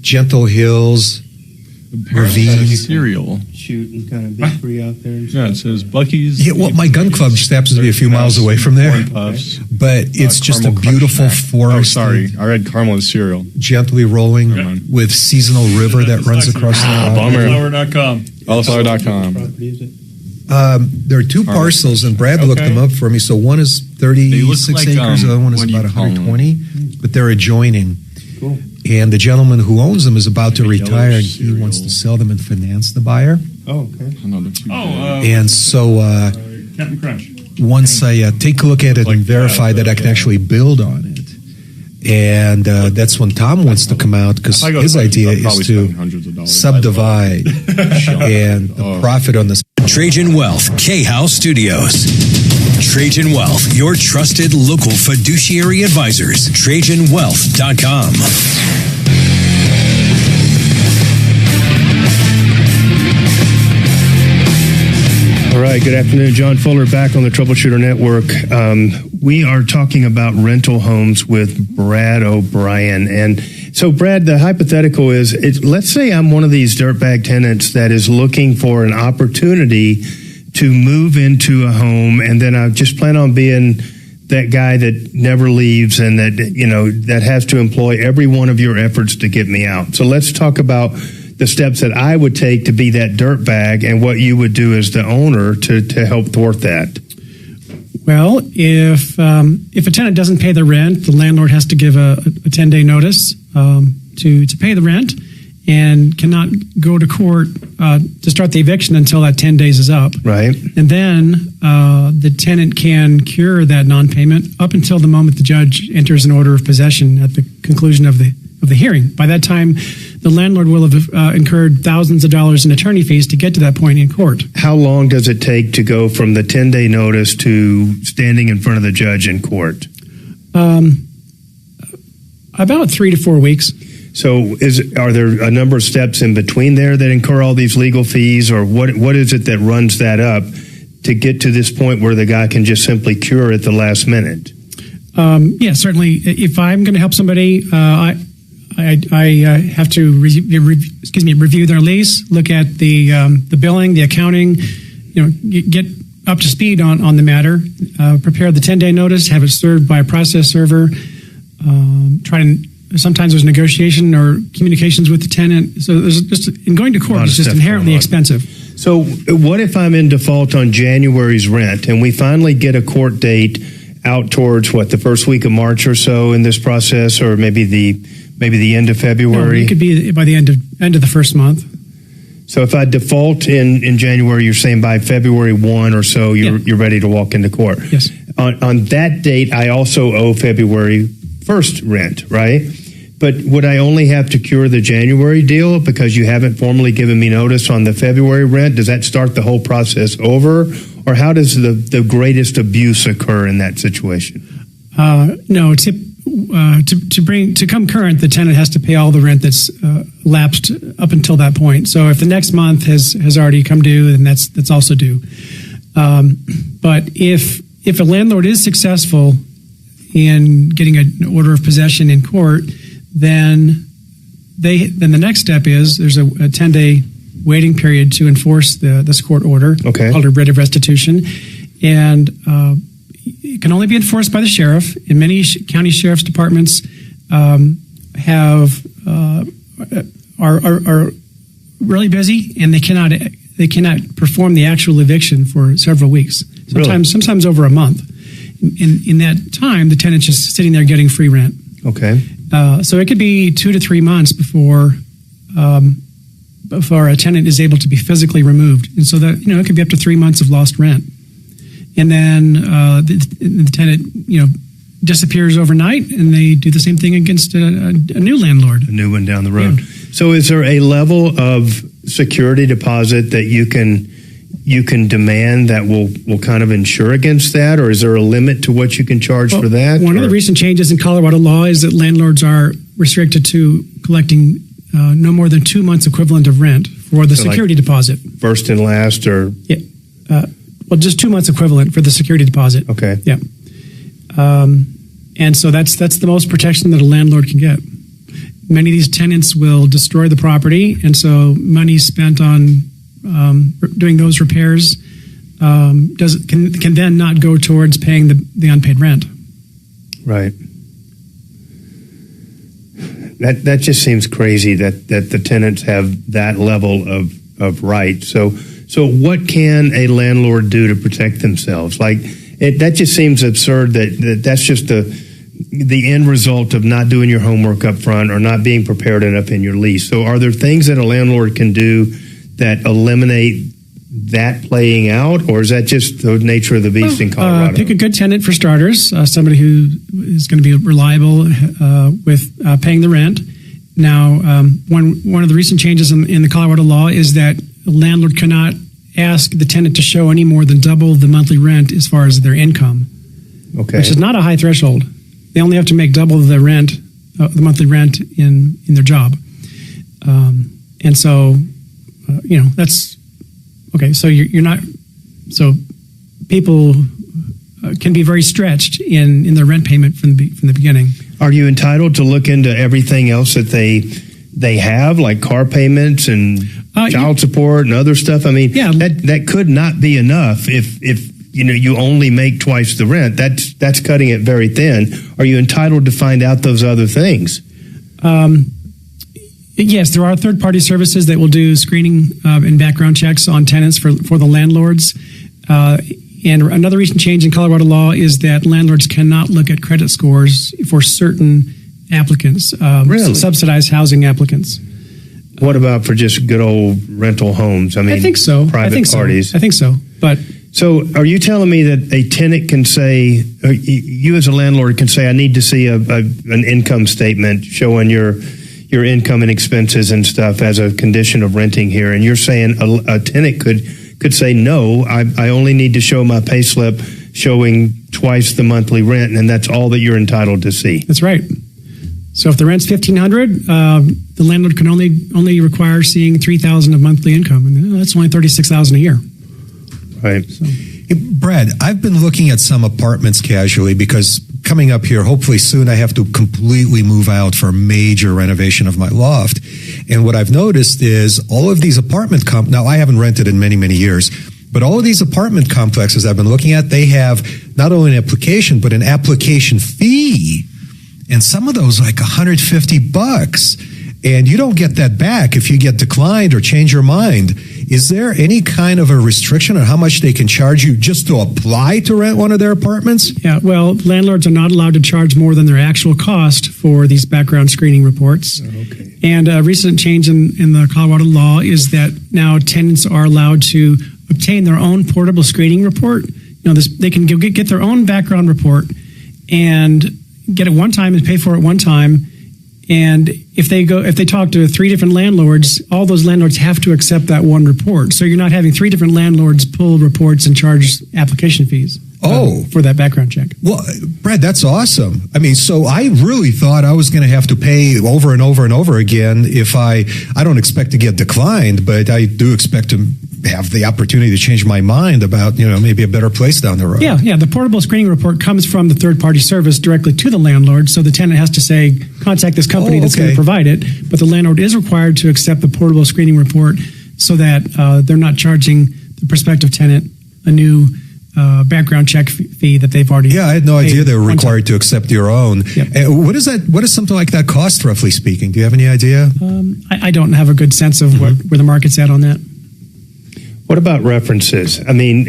Gentle hills, ravines. Cereal. Shooting kind of big free out there. And Yeah, it says Bucky's. Yeah, well, my gun club just happens to be a few miles away from there, Corn Puffs. but it's just a Caramel Crunch beautiful Snack. forest. Oh, sorry. I read caramel is cereal. Gently rolling Yeah. with seasonal river that runs across the bummer. Cauliflower.com. Cauliflower.com. property, is it? There are two parcels, and Brad looked them up for me. So one is 36 like, acres, the other one is what do you about call 120, but they're adjoining. Cool. And the gentleman who owns them is about to Like a retire, yellow and he cereal. wants to sell them and finance the buyer. Oh, okay. Oh, no, they're too big. And so Captain Crunch. once I take a look at it Like and verify that I can actually build on it, and that's when Tom wants to come out, because If I go his to idea I'll is probably to spend hundreds of dollars. subdivide and the profit on this. Trajan Wealth, K-House Studios. Trajan Wealth, your trusted local fiduciary advisors. TrajanWealth.com. All right, good afternoon. John Fuller back on the Troubleshooter Network. We are talking about rental homes with Brad O'Brien. And so, Brad, the hypothetical is, let's say I'm one of these dirtbag tenants that is looking for an opportunity to move into a home, and then I just plan on being that guy that never leaves and that has to employ every one of your efforts to get me out. So let's talk about the steps that I would take to be that dirtbag and what you would do as the owner to help thwart that. Well, if a tenant doesn't pay the rent, the landlord has to give a 10-day notice to pay the rent, and cannot go to court to start the eviction until that 10 days is up. Right. And then the tenant can cure that non-payment up until the moment the judge enters an order of possession at the conclusion of the hearing. By that time, the landlord will have incurred thousands of dollars in attorney fees to get to that point in court. How long does it take to go from the 10-day notice to standing in front of the judge in court? About 3 to 4 weeks. So are there a number of steps in between there that incur all these legal fees, or what is it that runs that up to get to this point where the guy can just simply cure at the last minute? Yeah, certainly. If I'm going to help somebody, I have to review their lease, look at the billing, the accounting, get up to speed on the matter, prepare the 10-day notice, have it served by a process server, sometimes there's negotiation or communications with the tenant. So there's in going to court is just inherently expensive. So what if I'm in default on January's rent and we finally get a court date out towards the first week of March or so in this process, or maybe the end of February? No, it could be by the end of the first month. So if I default in January, you're saying by February 1 or so, you're ready to walk into court. Yes. On that date, I also owe February 1st rent, right? But would I only have to cure the January deal because you haven't formally given me notice on the February rent? Does that start the whole process over? Or how does the greatest abuse occur in that situation? No, to come current, the tenant has to pay all the rent that's lapsed up until that point. So if the next month has already come due, then that's also due. But if a landlord is successful in getting an order of possession in court, then the next step is there's a 10-day waiting period to enforce this court order, called a writ of restitution, and it can only be enforced by the sheriff. And many county sheriff's departments are really busy, and they cannot perform the actual eviction for several weeks. Sometimes over a month. In that time, the tenant's just sitting there getting free rent. Okay. So it could be 2 to 3 months before a tenant is able to be physically removed, and so that it could be up to 3 months of lost rent, and then the tenant disappears overnight, and they do the same thing against a new landlord, a new one down the road. Yeah. So is there a level of security deposit that you can demand that will kind of insure against that, or is there a limit to what you can charge for that? One of the recent changes in Colorado law is that landlords are restricted to collecting no more than 2 months equivalent of rent for the security deposit. First and last, or just 2 months equivalent for the security deposit. Okay. Yeah. And so that's the most protection that a landlord can get. Many of these tenants will destroy the property, and so money spent on doing those repairs can then not go towards paying the unpaid rent. Right. That just seems crazy that the tenants have that level of right. So what can a landlord do to protect themselves? That just seems absurd that's just the end result of not doing your homework up front or not being prepared enough in your lease. So are there things that a landlord can do that eliminate that playing out, or is that just the nature of the beast in Colorado? Pick a good tenant for starters, somebody who is going to be reliable with paying the rent. Now, one of the recent changes in the Colorado law is that the landlord cannot ask the tenant to show any more than double the monthly rent as far as their income, which is not a high threshold. They only have to make double the rent, the monthly rent in their job, and so that's okay. So you're not. So people can be very stretched in their rent payment from the beginning. Are you entitled to look into everything else that they have, like car payments and child support and other stuff? I mean, that could not be enough if you only make twice the rent. That's cutting it very thin. Are you entitled to find out those other things? Yes, there are third-party services that will do screening and background checks on tenants for the landlords. And another recent change in Colorado law is that landlords cannot look at credit scores for certain applicants, Really? subsidized housing applicants. What about for just good old rental homes? I think so. Private parties. I think so. But so, are you telling me that a tenant can say, or you as a landlord can say, I need to see an income statement showing your income and expenses and stuff as a condition of renting here, and you're saying a tenant could say, no, I only need to show my pay slip showing twice the monthly rent, and that's all that you're entitled to see. That's right. So if the rent's $1,500, the landlord can only require seeing $3,000 of monthly income, and that's only $36,000 a year. Right. So. Hey, Brad, I've been looking at some apartments casually because coming up here, hopefully soon, I have to completely move out for a major renovation of my loft. And what I've noticed is all of these apartment now I haven't rented in many, many years, but all of these apartment complexes I've been looking at, they have not only an application, but an application fee. And some of those like $150. And you don't get that back if you get declined or change your mind. Is there any kind of a restriction on how much they can charge you just to apply to rent one of their apartments? Yeah, well, landlords are not allowed to charge more than their actual cost for these background screening reports. Okay. And a recent change in the Colorado law is that now tenants are allowed to obtain their own portable screening report. They can get their own background report and get it one time and pay for it one time. And if they talk to 3 different landlords, all those landlords have to accept that one report. So you're not having 3 different landlords pull reports and charge application fees. For that background check. Well, Brad, that's awesome. I mean, so I really thought I was going to have to pay over and over and over again if I don't expect to get declined, but I do expect to have the opportunity to change my mind about, maybe a better place down the road. Yeah. The portable screening report comes from the third-party service directly to the landlord, so the tenant has to say, contact this company that's going to provide it, but the landlord is required to accept the portable screening report so that they're not charging the prospective tenant a new background check fee that they've already. Yeah, I had no idea they were required to accept your own. Yep. What does something like that cost, roughly speaking? Do you have any idea? I don't have a good sense of where the market's at on that. What about references? I mean,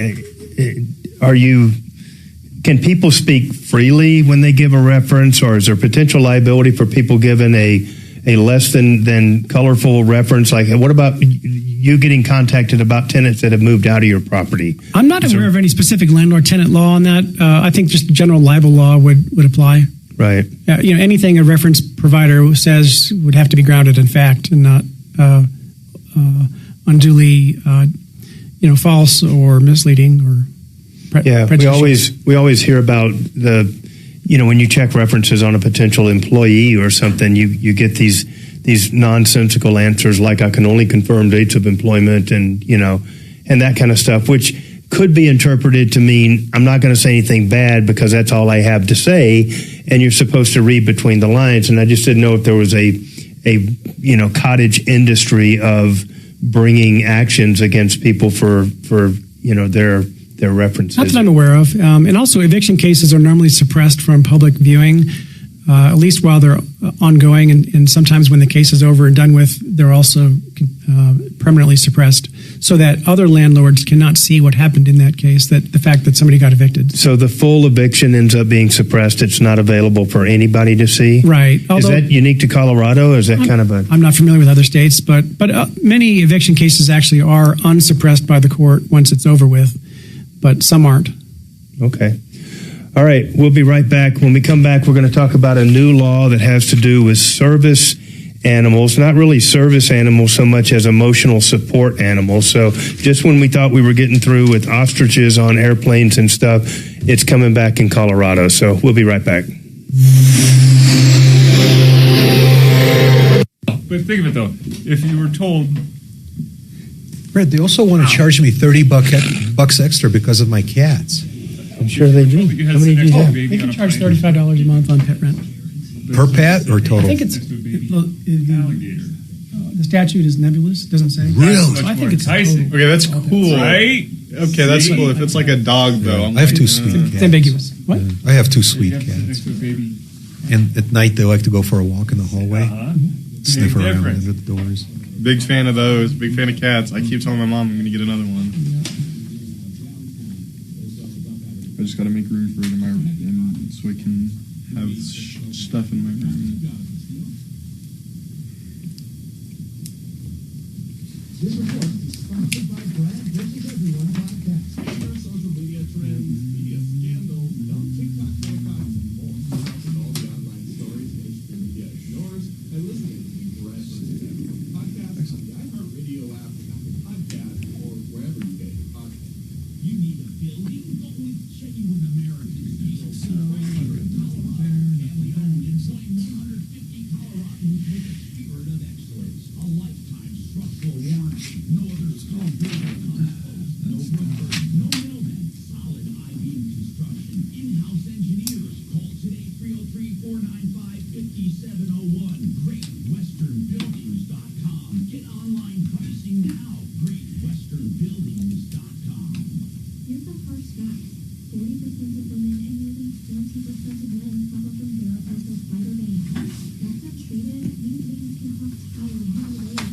can people speak freely when they give a reference, or is there potential liability for people giving a less than colorful reference? Like, what about you getting contacted about tenants that have moved out of your property? I'm not aware of any specific landlord-tenant law on that. I think just general libel law would apply. Right. Anything a reference provider says would have to be grounded in fact and not unduly, false or misleading or prejudicial. We always hear about when you check references on a potential employee or something, you get these nonsensical answers like I can only confirm dates of employment and that kind of stuff, which could be interpreted to mean I'm not going to say anything bad because that's all I have to say, and you're supposed to read between the lines. And I just didn't know if there was a cottage industry of bringing actions against people for their references. Not that I'm aware of. And also eviction cases are normally suppressed from public viewing, at least while they're ongoing. And sometimes when the case is over and done with, they're also permanently suppressed so that other landlords cannot see what happened in that case, that the fact that somebody got evicted. So the full eviction ends up being suppressed. It's not available for anybody to see? Right. Is that unique to Colorado? Or is that kind of a... I'm not familiar with other states, but many eviction cases actually are unsuppressed by the court once it's over with, but some aren't. Okay. All right, we'll be right back. When we come back, we're going to talk about a new law that has to do with service animals, not really service animals so much as emotional support animals. So just when we thought we were getting through with ostriches on airplanes and stuff, it's coming back in Colorado. So we'll be right back. But think of it, though. If you were told... Brad, they also want to charge me $30 extra because of my cats. I'm sure they do. How many do you have? They can charge $35 a month on pet rent. Per pet or total? I think it's the statute is nebulous. Doesn't say. Really? So I think it's Okay, that's cool. Right? Okay, that's cool. If it's like a dog, though, I have two sweet cats. It's ambiguous. What? I have two sweet cats. And at night, they like to go for a walk in the hallway, sniff around under the doors. Big fan of those. Big fan of cats. I keep telling my mom I'm going to get another one. I just got to make room for it so I can have stuff in my room. This report is sponsored by Brad. This is Everyone podcast. Our social media trends, media scandals, don't TikTok boycotts, and more. Watching all the online stories mainstream media ignores and listening to Brad versus Everyone podcast on the iHeartRadio app, Apple Podcast, or wherever you get your podcast. You need a building? Go with genuine American steel. Family-owned, enjoying 150 Colorado with a spirit of excellence, a lifetime structural warranty. No other stone builder comes close. No rubber, no middlemen. Solid I-beam construction. In-house engineers. Call today 303-495-5701. GreatWesternBuildings.com. Get online pricing now. GreatWesternBuildings.com. Here's a harsh fact. 40% of women and nearly 20% of men suffer from varicose spider veins. That's not treated. These veins can cause tired, heavy legs,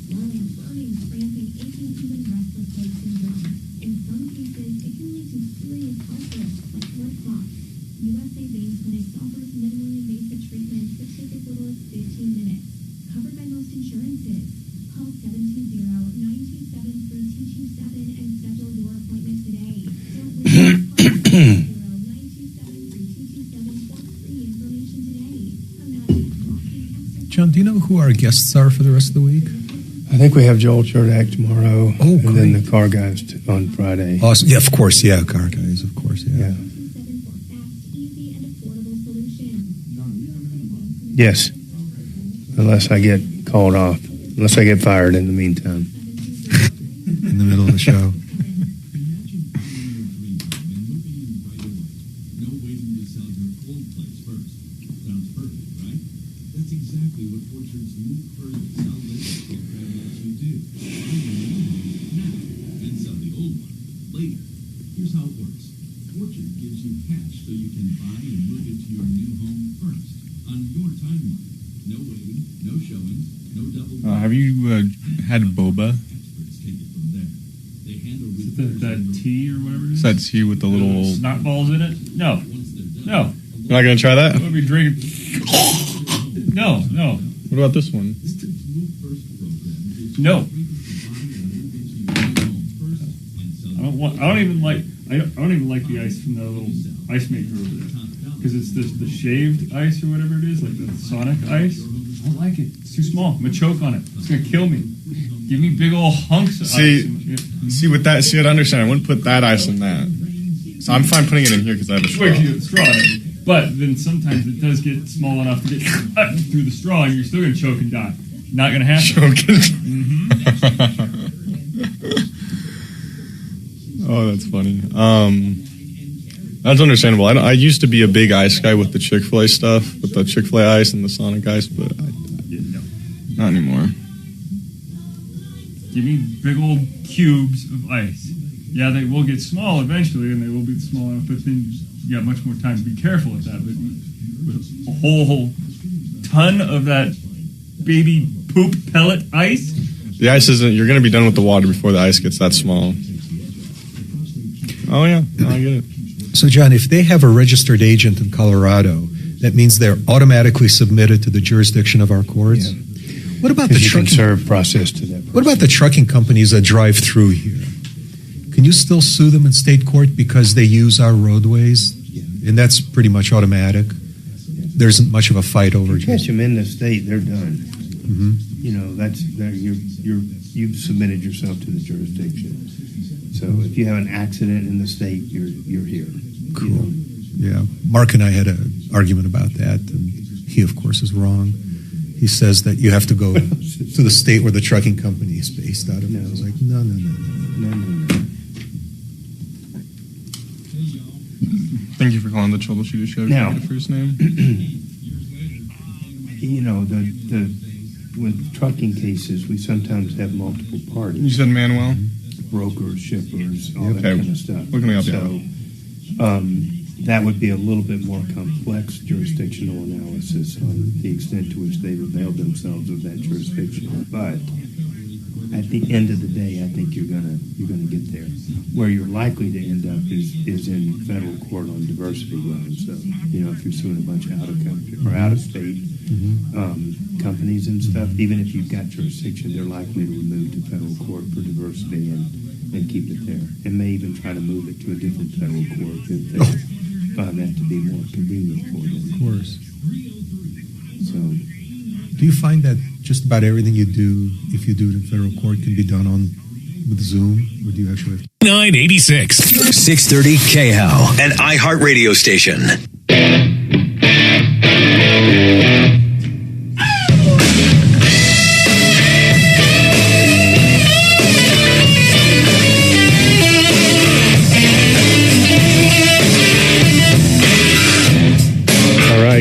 swelling, burning, cramping, aching, even restless leg syndrome. In some cases, it can lead to serious health risks like blood clots. USA Vein Clinics offers minimally invasive treatments that take as little as 15 minutes. Covered by most insurances. Call 720-927-3227 and schedule your appointment today. Don't wait. John, do you know who our guests are for the rest of the week? I think we have Joel Cherdak tomorrow. Oh, and then the car guys on Friday. Awesome. Yeah, of course. Yeah, car guys, of course. Yeah. Yes. Unless I get called off. Unless I get fired in the meantime. In the middle of the show. Have you had boba? That tea or whatever it is? Is that tea with the little snot balls in it? No. No. You're not going to try that? What are we drinking? No. What about this one? No. I don't even like the ice from the little ice maker over there because it's the shaved ice or whatever it is, like the Sonic ice. I don't like it. It's too small. I'm gonna choke on it. It's gonna kill me. Give me big old hunks of ice. See with that. See, I understand. I wouldn't put that ice in that. So I'm fine putting it in here because I have a straw. Straw in it. But then sometimes it does get small enough to get through the straw, and you're still gonna choke and die. Not gonna happen. Oh, that's funny. That's understandable. I used to be a big ice guy with the Chick-fil-A stuff, with the Chick-fil-A ice and the Sonic ice, but not anymore. Give me big old cubes of ice. Yeah, they will get small eventually, and they will be small enough, but then you got much more time to be careful with that. But with a whole ton of that baby poop pellet ice. The ice isn't. You're going to be done with the water before the ice gets that small. Oh yeah, I get it. So, John, if they have a registered agent in Colorado, that means they're automatically submitted to the jurisdiction of our courts. Yeah. What about the trucking serve process to them? What about the trucking companies that drive through here? Can you still sue them in state court because they use our roadways? Yeah. And that's pretty much automatic. There isn't much of a fight over it. You catch them in the state, they're done. Mm-hmm. You know, you've submitted yourself to the jurisdiction. So if you have an accident in the state, you're here. Cool. You know? Yeah. Mark and I had an argument about that, and he, of course, is wrong. He says that you have to go to the state where the trucking company is based out of. No. I was like, no. Thank you for calling the Troubleshooter Show. Now, the first name. You know, with trucking cases, we sometimes have multiple parties. You said Manuel? brokers, shippers, all that Okay. kind of stuff. What can we help you So that would be a little bit more complex jurisdictional analysis on the extent to which they've availed themselves of that jurisdiction. But at the end of the day, I think you're gonna get there. Where you're likely to end up is in federal court on diversity grounds. So if you're suing a bunch of out of country or out of state companies and stuff, even if you've got jurisdiction, they're likely to remove to federal court for diversity and keep it there, and may even try to move it to a different federal court if they find that to be more convenient for them. Of course. So, do you find that just about everything you do, if you do it in federal court, can be done with Zoom, or do you actually have to? 986 630 KHAL, an iHeartRadio station.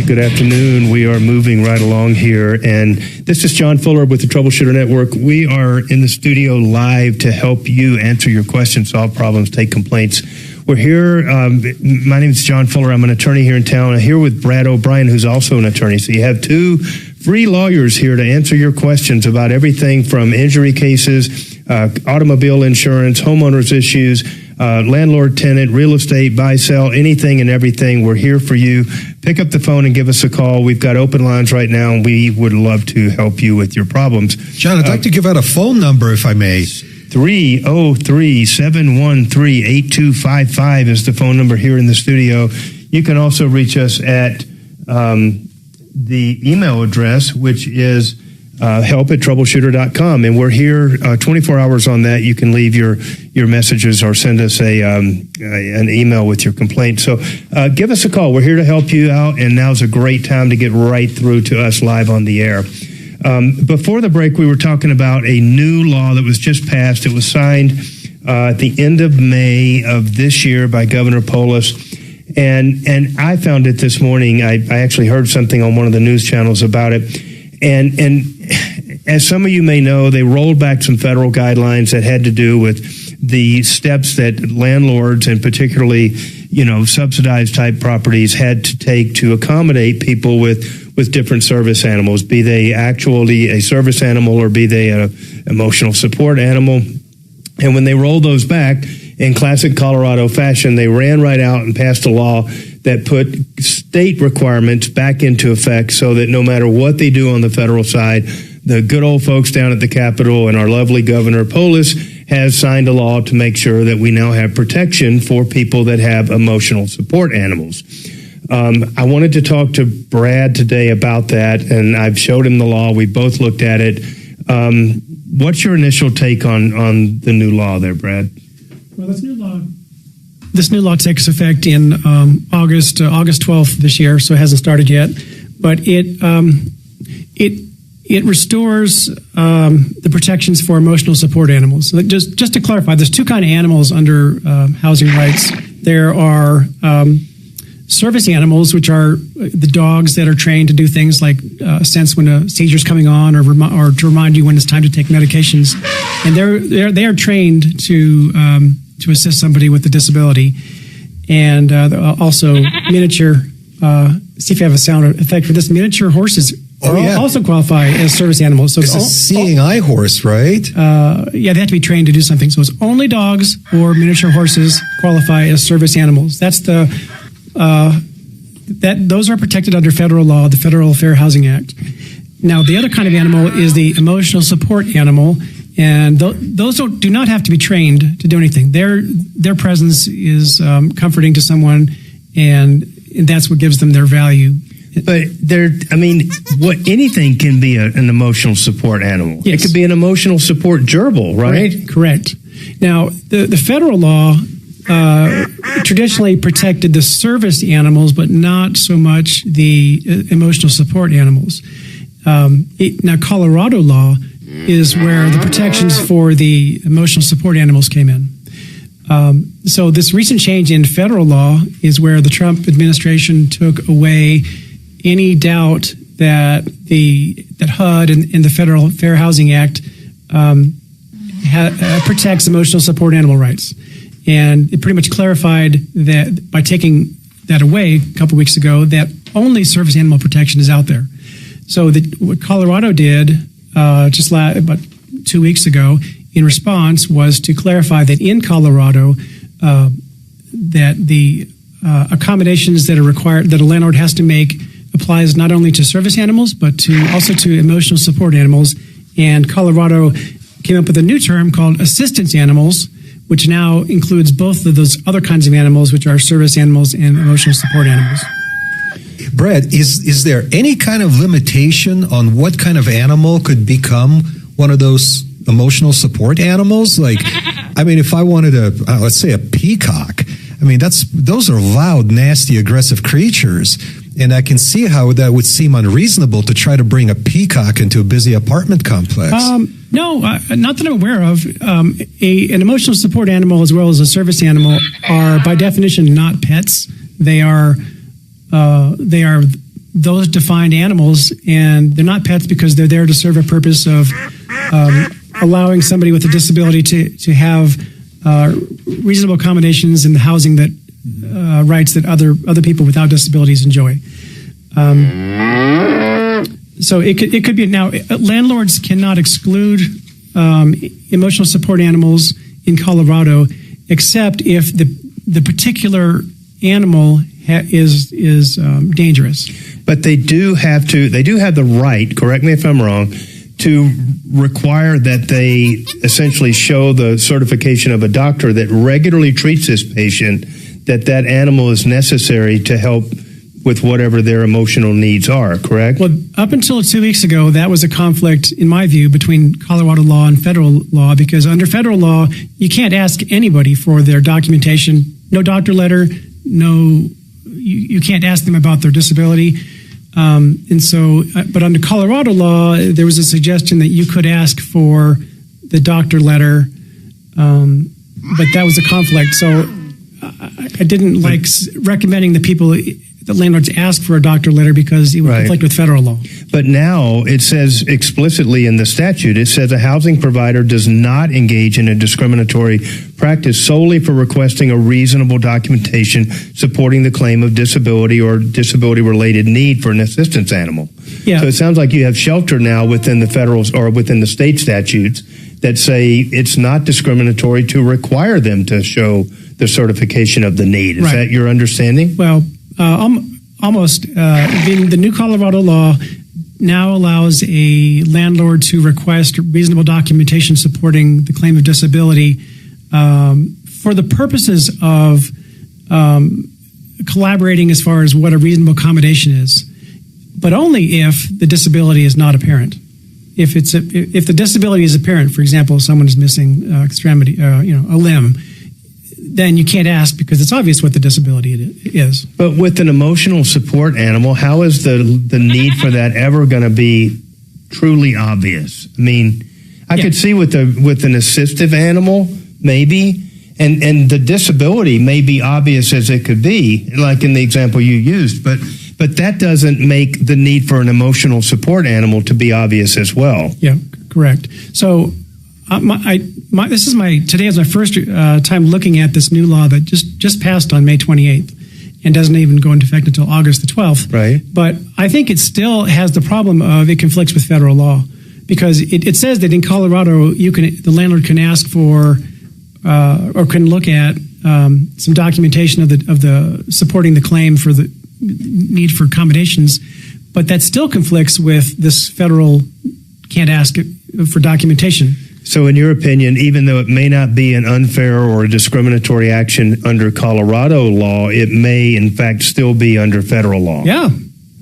Good afternoon. We are moving right along here, and this is John Fuller with the Troubleshooter Network. We are in the studio live to help you answer your questions, solve problems, take complaints. We're here. My name is John Fuller. I'm an attorney here in town. I'm here with Brad O'Brien, who's also an attorney. So you have two free lawyers here to answer your questions about everything from injury cases, automobile insurance, homeowners issues, landlord, tenant, real estate, buy, sell, anything and everything. We're here for you. Pick up the phone and give us a call. We've got open lines right now, and we would love to help you with your problems. John, I'd like to give out a phone number, if I may. 303-713-8255 is the phone number here in the studio. You can also reach us at the email address, which is help@troubleshooter.com, and we're here 24 hours on that. You can leave your messages or send us an email with your complaint. So give us a call. We're here to help you out, and now's a great time to get right through to us live on the air. Before the break, we were talking about a new law that was just passed. It was signed at the end of May of this year by Governor Polis. And I found it this morning. I actually heard something on one of the news channels about it. And as some of you may know, they rolled back some federal guidelines that had to do with the steps that landlords, and particularly, subsidized type properties, had to take to accommodate people with different service animals, be they actually a service animal or be they an emotional support animal. And when they rolled those back, in classic Colorado fashion, they ran right out and passed a law that put state requirements back into effect so that no matter what they do on the federal side, the good old folks down at the Capitol and our lovely Governor Polis has signed a law to make sure that we now have protection for people that have emotional support animals. I wanted to talk to Brad today about that, and I've showed him the law. We both looked at it. What's your initial take on the new law there, Brad? Well, this new law takes effect in August 12th this year, so it hasn't started yet. But it restores the protections for emotional support animals. So just to clarify, there's two kind of animals under housing rights. There are service animals, which are the dogs that are trained to do things like sense when a seizure's coming on, or to remind you when it's time to take medications, and they are trained to assist somebody with a disability, and also miniature. See if you have a sound effect for this. Miniature horses also qualify as service animals. So it's a seeing eye horse, right? They have to be trained to do something. So it's only dogs or miniature horses qualify as service animals. That's those are protected under federal law, the Federal Fair Housing Act. Now, the other kind of animal is the emotional support animal, and those do not have to be trained to do anything. Their presence is comforting to someone, and that's what gives them their value. But anything can be an emotional support animal. Yes. It could be an emotional support gerbil, right? Correct. Now, the federal law traditionally protected the service animals, but not so much the emotional support animals. Now, Colorado law is where the protections for the emotional support animals came in. So this recent change in federal law is where the Trump administration took away any doubt that HUD and the Federal Fair Housing Act protects emotional support animal rights. And it pretty much clarified that by taking that away a couple weeks ago, that only service animal protection is out there. So what Colorado did about 2 weeks ago in response was to clarify that in Colorado, that the accommodations that are required, that a landlord has to make, applies not only to service animals, but also to emotional support animals. And Colorado came up with a new term called assistance animals, which now includes both of those other kinds of animals, which are service animals and emotional support animals. Brad, is there any kind of limitation on what kind of animal could become one of those emotional support animals? Like, I mean, if I wanted let's say a peacock, I mean, those are loud, nasty, aggressive creatures. And I can see how that would seem unreasonable to try to bring a peacock into a busy apartment complex. No, not that I'm aware of. An emotional support animal as well as a service animal are by definition not pets. They are those defined animals, and they're not pets because they're there to serve a purpose of allowing somebody with a disability to have reasonable accommodations in the housing that rights that other people without disabilities enjoy. So it could be now. Landlords cannot exclude emotional support animals in Colorado, except if the particular animal is dangerous. But they do have the right, correct me if I'm wrong, to require that they essentially show the certification of a doctor that regularly treats this patient, that animal is necessary to help with whatever their emotional needs are, correct? Well, up until 2 weeks ago, that was a conflict, in my view, between Colorado law and federal law, because under federal law, you can't ask anybody for their documentation, no doctor letter, you can't ask them about their disability. And so, but under Colorado law, there was a suggestion that you could ask for the doctor letter, but that was a conflict. So I didn't like recommending the landlords ask for a doctor letter because it would conflict with federal law. But now it says explicitly in the statute, it says a housing provider does not engage in a discriminatory practice solely for requesting a reasonable documentation supporting the claim of disability or disability-related need for an assistance animal. Yeah. So it sounds like you have shelter now within the federal or within the state statutes that say it's not discriminatory to require them to show the certification of the need. Is that your understanding? Well, almost. The new Colorado law now allows a landlord to request reasonable documentation supporting the claim of disability for the purposes of collaborating as far as what a reasonable accommodation is, but only if the disability is not apparent. If the disability is apparent, for example, someone is missing extremity, a limb, then you can't ask because it's obvious what the disability is. But with an emotional support animal, how is the need for that ever going to be truly obvious? I mean, I could see with an assistive animal, maybe, and the disability may be obvious as it could be, like in the example you used, but that doesn't make the need for an emotional support animal to be obvious as well. Yeah, correct. So today is my first time looking at this new law that just passed on May 28th and doesn't even go into effect until August the 12th. Right. But I think it still has the problem of it conflicts with federal law because it says that in Colorado the landlord can ask for or can look at some documentation of the supporting the claim for the need for accommodations, but that still conflicts with this federal can't ask for documentation. So in your opinion, even though it may not be an unfair or a discriminatory action under Colorado law, it may in fact still be under federal law. Yeah,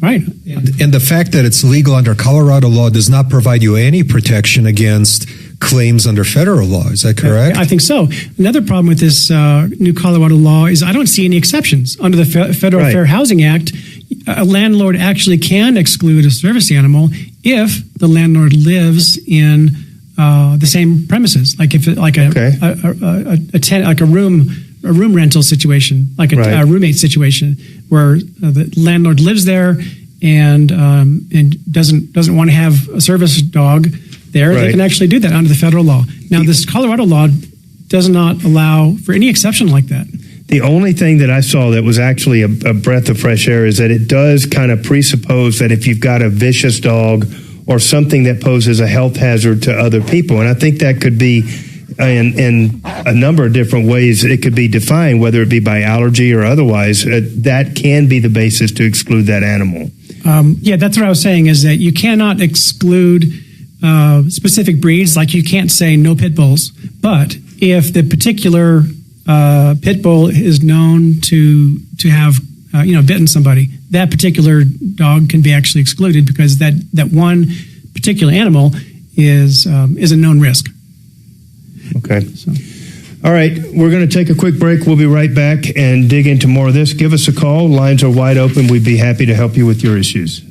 right. And the fact that it's legal under Colorado law does not provide you any protection against claims under federal law. Is that correct? I think so. Another problem with this new Colorado law is I don't see any exceptions. Under the Federal Fair Housing Act, a landlord actually can exclude a service animal if the landlord lives in the same premises, like if a room rental situation, like a roommate situation, where the landlord lives there and doesn't want to have a service dog, there, Right. they can actually do that under the federal law. Now, this Colorado law does not allow for any exception like that. The only thing that I saw that was actually a breath of fresh air is that it does kind of presuppose that if you've got a vicious dog or something that poses a health hazard to other people, and I think that could be in a number of different ways it could be defined, whether it be by allergy or otherwise, that can be the basis to exclude that animal. Yeah, that's what I was saying, is that you cannot exclude specific breeds, like you can't say no pit bulls, but if the particular pit bull is known to have bitten somebody, that particular dog can be actually excluded because that one particular animal is a known risk. Okay. All right, we're going to take a quick break. We'll be right back and dig into more of this. Give us a call. Lines are wide open. We'd be happy to help you with your issues.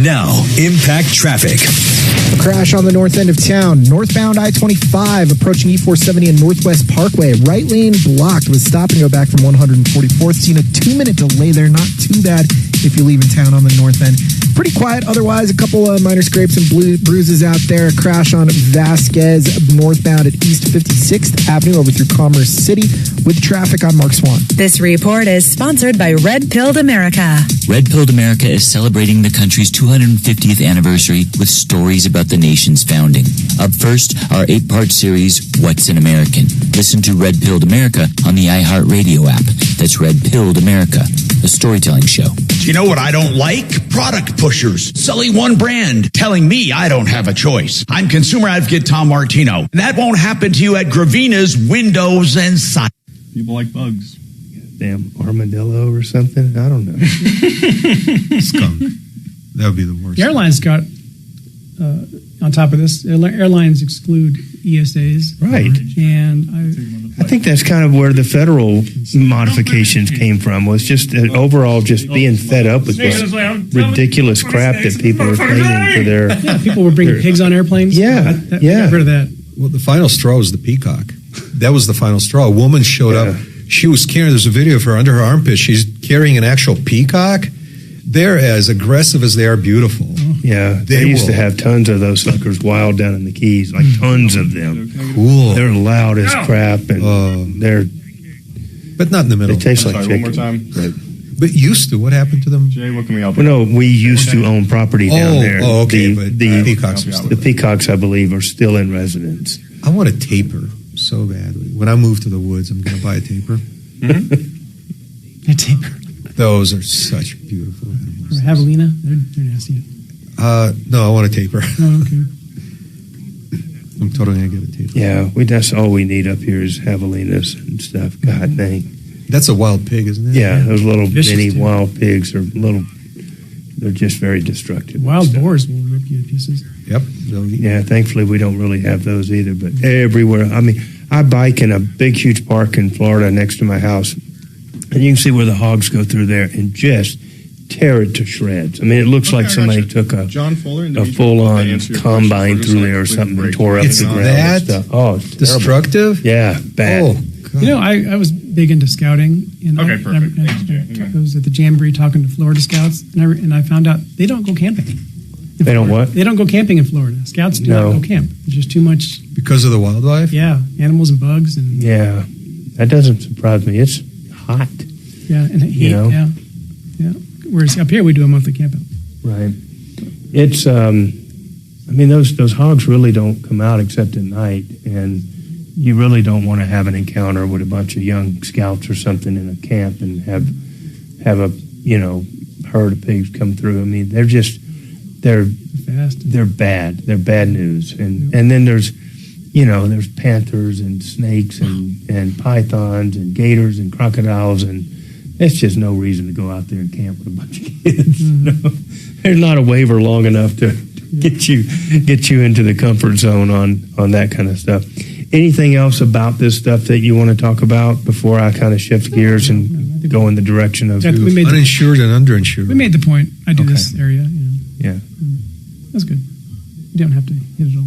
Now, impact traffic. A crash on the north end of town. Northbound I-25 approaching E-470 and Northwest Parkway. Right lane blocked with stop and go back from 144th. Seen a 2-minute delay there. Not too bad if you're leaving town on the north end. Pretty quiet otherwise. A couple of minor scrapes and bruises out there. A crash on Vasquez northbound at East 56th Avenue over through Commerce City. With traffic, I'm Mark Swan. This report is sponsored by Red Pilled America. Red Pilled America is celebrating the country's 250th anniversary with stories about the nation's founding. Up first, our 8-part series, What's an American? Listen to Red Pilled America on the iHeartRadio app. That's Red Pilled America, a storytelling show. Do you know what I don't like? Product pushers. Selling one brand, telling me I don't have a choice. I'm consumer advocate Tom Martino. And that won't happen to you at Gravina's Windows and Siding. People like bugs. Damn armadillo or something? I don't know. Skunk. That would be the worst. The airlines got, on top of this, airlines exclude ESAs. Right. And I think that's kind of where the federal modifications came from, was just overall just being fed up with this ridiculous crap that people are claiming for their... Yeah, people were bringing pigs on airplanes. Yeah, I got rid of that. Well, the final straw was the peacock. That was the final straw. A woman showed up. She was carrying, there's a video of her under her armpit. She's carrying an actual peacock. They're as aggressive as they are beautiful. Yeah, they used to have tons of those suckers wild down in the Keys, like tons of them. Cool. They're loud as crap, and they're... But not in the middle. They taste like chicken. One more time. But used to, what happened to them? Jay, what can we help? Well, no, we used to own property down there. Oh, okay, but the peacocks are still the peacocks, I believe, are still in residence. I want a taper so badly. When I move to the woods, I'm going to buy a taper. A taper. Those are such beautiful animals. Or javelina, they're nasty. No, I want a taper. Oh, okay. I'm totally going to get a taper. Yeah, that's all we need up here is javelinas and stuff. God dang. That's a wild pig, isn't it? Yeah, those little Vicious, mini too. wild pigs are they're just very destructive. Wild boars will rip you to pieces. Yep. Yeah, thankfully we don't really have those either, but everywhere. I mean, I bike in a big, huge park in Florida next to my house, and you can see where the hogs go through there and just tear it to shreds. I mean, it looks like somebody took a full-on combine through there or something and tore up the ground and stuff. Oh, it's destructive? Yeah, bad. Oh, God. You know, I was big into scouting. Okay, perfect. I was at the Jamboree talking to Florida Scouts, and I found out they don't go camping. They don't what? They don't go camping in Florida. Scouts do not go camp. There's just too much. Because of the wildlife? Yeah, animals and bugs. And Yeah, that doesn't surprise me. It's hot. Yeah, and heat. You know? Yeah. Whereas up here we do a monthly camp out. Right. It's, I mean, those hogs really don't come out except at night, and you really don't want to have an encounter with a bunch of young scouts or something in a camp and have a, herd of pigs come through. I mean, they're fast. They're bad. They're bad news. And then there's panthers and snakes and pythons and gators and crocodiles, and it's just no reason to go out there and camp with a bunch of kids. No, there's not a waiver long enough to get you into the comfort zone on that kind of stuff. Anything else about this stuff that you want to talk about before I kind of shift gears and go in the direction of uninsured and underinsured? We made the point. I do this area. Yeah. That's good. You don't have to hit it all.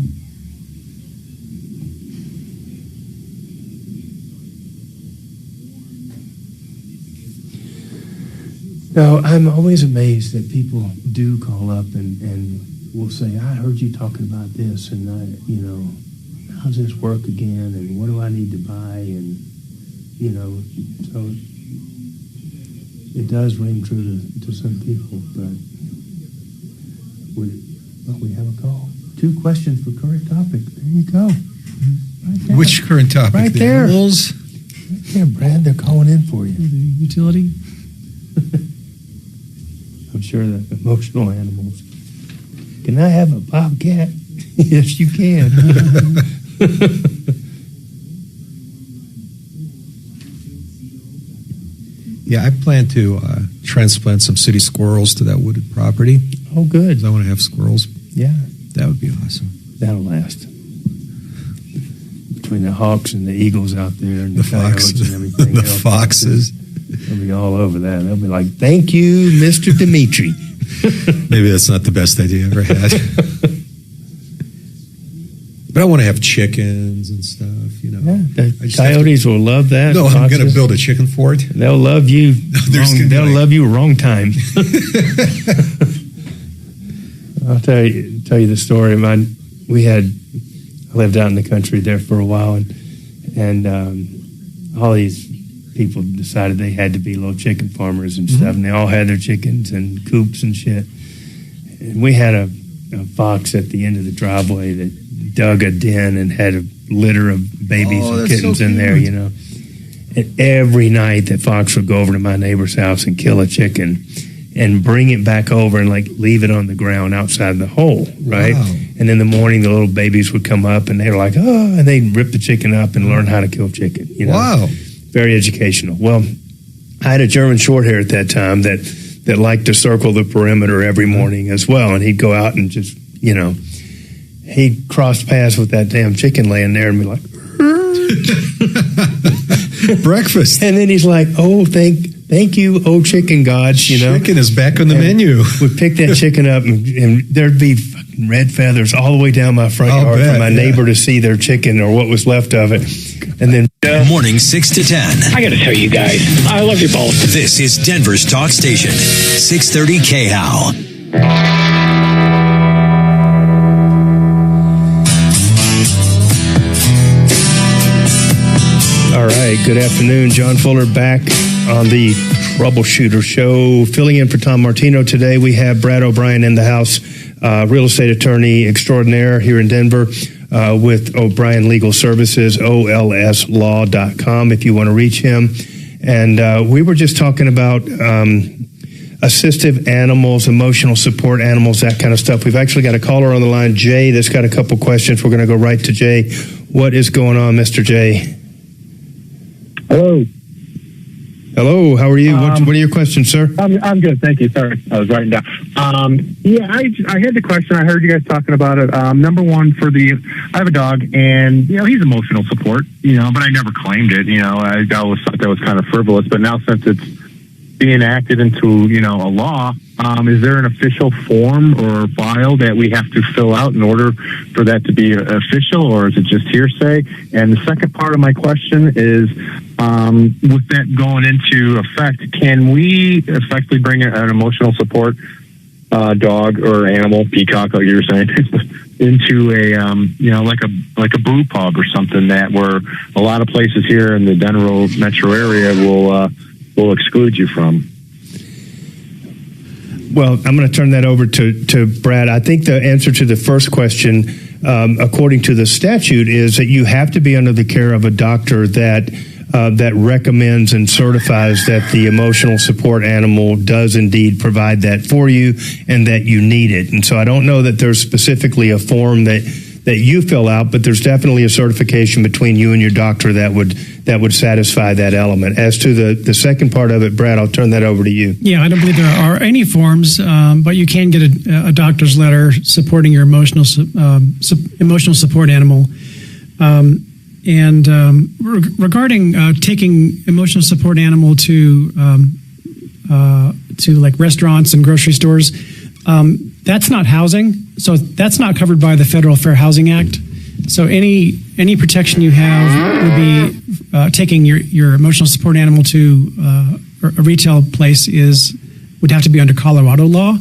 No, I'm always amazed that people do call up and will say, I heard you talking about this, and how's this work again, and what do I need to buy, and, so it does ring true to some people, but we have a call. 2 questions for current topic. There you go. Right there. Which current topic? Right The there. animals? Right there, Brad. They're calling in for you. The utility? I'm sure the emotional animals. Can I have a bobcat? Yes, you can. Yeah, I plan to transplant some city squirrels to that wooded property. Oh, good. I want to have squirrels. Yeah. That would be awesome. That'll last. Between the hawks and the eagles out there and the coyotes foxes and everything the else. foxes. They'll be all over that. They'll be like, thank you, Mr. Dimitri. Maybe that's not the best idea I ever had. But I want to have chickens and stuff, The coyotes will love that. No, I'm going to build a chicken fort. They'll love you. They'll love you wrong time. I'll tell you the story. I lived out in the country there for a while, and all these people decided they had to be little chicken farmers and stuff, and they all had their chickens and coops and shit. And we had a fox at the end of the driveway that dug a den and had a litter of babies and kittens in there, And every night that fox would go over to my neighbor's house and kill a chicken and bring it back over and leave it on the ground outside the hole, right? Wow. And in the morning, the little babies would come up and they were like, oh, and they'd rip the chicken up and learn how to kill chicken. Wow. Very educational. Well, I had a German short hair at that time that liked to circle the perimeter every morning as well. And he'd go out and just, he'd cross paths with that damn chicken laying there and be like, breakfast. And then he's like, oh, thank you, oh chicken gods, Chicken is back on the menu. We'd pick that chicken up and there'd be fucking red feathers all the way down my front yard for my neighbor to see their chicken or what was left of it. And then Morning 6 to 10. I got to tell you guys, I love you both. This is Denver's talk station, 630 KHAL. All right, good afternoon. John Fuller back on the Troubleshooter Show. Filling in for Tom Martino today, we have Brad O'Brien in the house, real estate attorney extraordinaire here in Denver with O'Brien Legal Services, olslaw.com if you want to reach him. And we were just talking about assistive animals, emotional support animals, that kind of stuff. We've actually got a caller on the line, Jay, that's got a couple questions. We're going to go right to Jay. What is going on, Mr. Jay? Hello. Hello, how are you? What are your questions, sir? I'm good, thank you. Sorry, I was writing down. I had the question. I heard you guys talking about it. Number one, I have a dog, and he's emotional support. But I never claimed it. I always thought that was kind of frivolous. But now, since it's being acted into a law, is there an official form or file that we have to fill out in order for that to be official, or is it just hearsay? And the second part of my question is, with that going into effect, can we effectively bring an emotional support dog or animal, peacock, like you were saying, into a like a brew pub or something that where a lot of places here in the Denver metro area will exclude you from? Well, I'm going to turn that over to Brad. I think the answer to the first question, according to the statute, is that you have to be under the care of a doctor that recommends and certifies that the emotional support animal does indeed provide that for you and that you need it. And so I don't know that there's specifically a form that you fill out, but there's definitely a certification between you and your doctor that would satisfy that element. As to the second part of it, Brad, I'll turn that over to you. Yeah, I don't believe there are any forms, but you can get a doctor's letter supporting your emotional support animal. Regarding taking emotional support animal to like restaurants and grocery stores, that's not housing, so that's not covered by the Federal Fair Housing Act. So any protection you have would be taking your emotional support animal to a retail place is would have to be under Colorado law.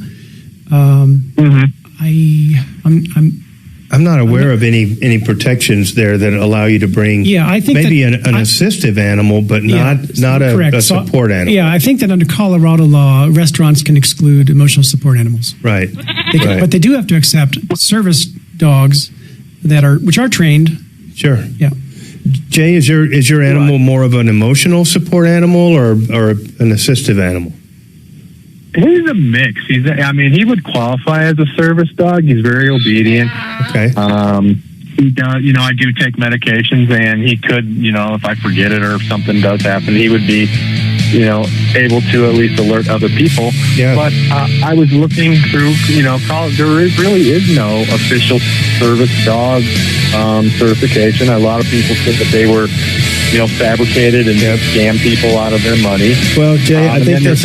I'm not aware of any protections there that allow you to bring. Yeah, I think maybe an assistive animal, but not correct. a support animal. Yeah, I think that under Colorado law, restaurants can exclude emotional support animals. Right. But they do have to accept service dogs which are trained. Sure. Yeah. Jay, is your animal more of an emotional support animal or an assistive animal? He's a mix. He would qualify as a service dog. He's very obedient. Okay. He does, I do take medications, and he could, if I forget it or if something does happen, he would be, able to at least alert other people. Yeah. But I was looking through, there really is no official service dog certification. A lot of people said that they were, fabricated and scam people out of their money. Well, Jay, I think that's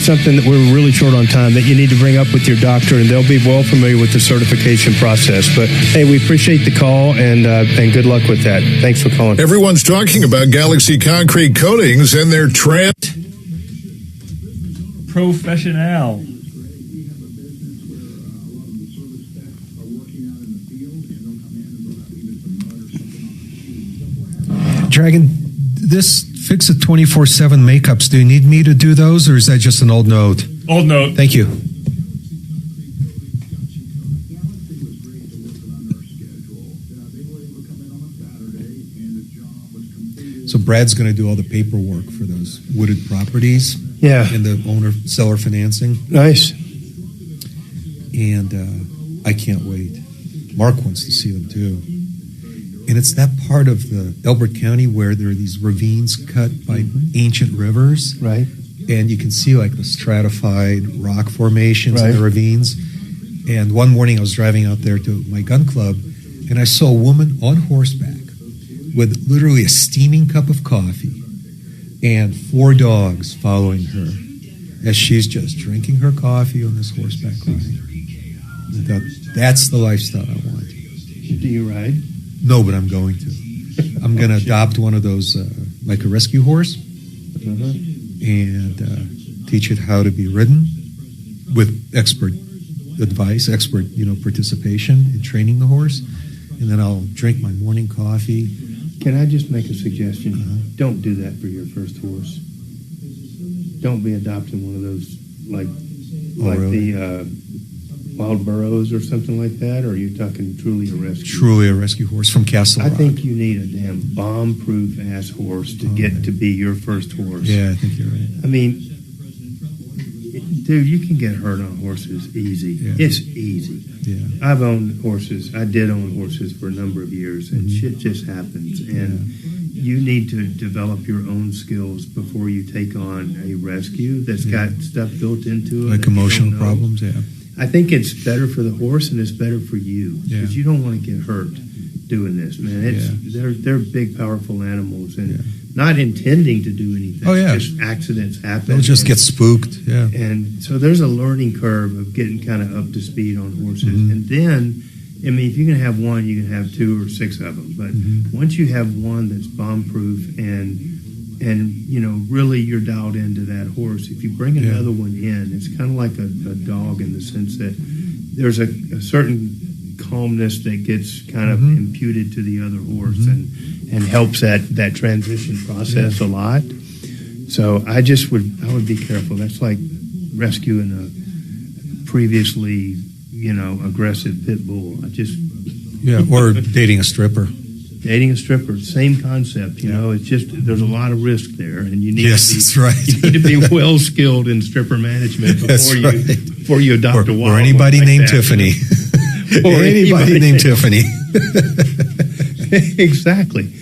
something that we're really short on time that you need to bring up with your doctor, and they'll be well familiar with the certification process. But hey, we appreciate the call and good luck with that. Thanks for calling. Everyone's talking about Galaxy Concrete Coatings and their trend. Professional. Dragon, this Fix It 24/7 makeups, do you need me to do those, or is that just an old note? Old note. Thank you. So Brad's going to do all the paperwork for those wooded properties. Yeah. And the owner-seller financing. Nice. And I can't wait. Mark wants to see them too. And it's that part of the Elbert County where there are these ravines cut by ancient rivers. Right. And you can see like the stratified rock formations in the Right. ravines. And one morning I was driving out there to my gun club, and I saw a woman on horseback with literally a steaming cup of coffee and 4 dogs following her as she's just drinking her coffee on this horseback ride. I thought, that's the lifestyle I want. Do you ride? No, but I'm going to. I'm going to adopt one of those, like a rescue horse, and teach it how to be ridden with expert advice, expert, participation in training the horse. And then I'll drink my morning coffee. Can I just make a suggestion? Don't do that for your first horse. Don't be adopting one of those really? the wild burros or something like that, or are you talking truly a rescue? Truly a rescue horse from Castle Rock. I think you need a damn bomb-proof ass horse to get to be your first horse. Yeah, I think you're right. I mean, dude, you can get hurt on horses easy. Yeah. It's easy. Yeah. I've owned horses. I did own horses for a number of years, and shit just happens. And you need to develop your own skills before you take on a rescue that's got stuff built into it. Like that you emotional don't know. problems, yeah. I think it's better for the horse and it's better for you Yeah. because you don't want to get hurt doing this, man. They're big, powerful animals and not intending to do anything. Oh, yeah. Just accidents happen. They'll just get spooked, yeah. And so there's a learning curve of getting kind of up to speed on horses. And then, I mean, if you can have one, you can have 2 or 6 of them. But once you have one that's bomb-proof and really you're dialed into that horse, if you bring another one in, it's kind of like a dog in the sense that there's a certain calmness that gets kind of imputed to the other horse and helps that transition process a lot. So I would be careful. That's like rescuing a previously, aggressive pit bull. Or dating a stripper. Dating a stripper, same concept. It's just there's a lot of risk there, and you need that's right. You need to be well skilled in stripper management before you adopt a wild or anybody one like named that. Tiffany. Or anybody named Tiffany. Exactly.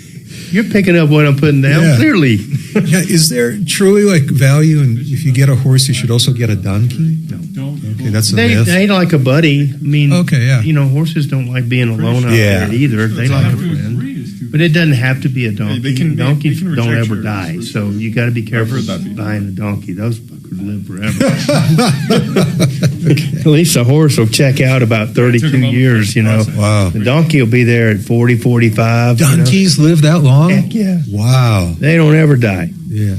You're picking up what I'm putting down, clearly. Is there truly like value in if you get a horse, you should also get a donkey? No. Okay, that's a myth. They like a buddy. I mean, horses don't like being alone out there either. They like a friend. But it doesn't have to be a donkey. Donkeys don't ever die, so you got to be careful buying a donkey. Those fuckers live forever. At least a horse will check out about 32 years, Wow. The donkey will be there at 40, 45. Donkeys live that long? Heck yeah. Wow. They don't ever die. Yeah.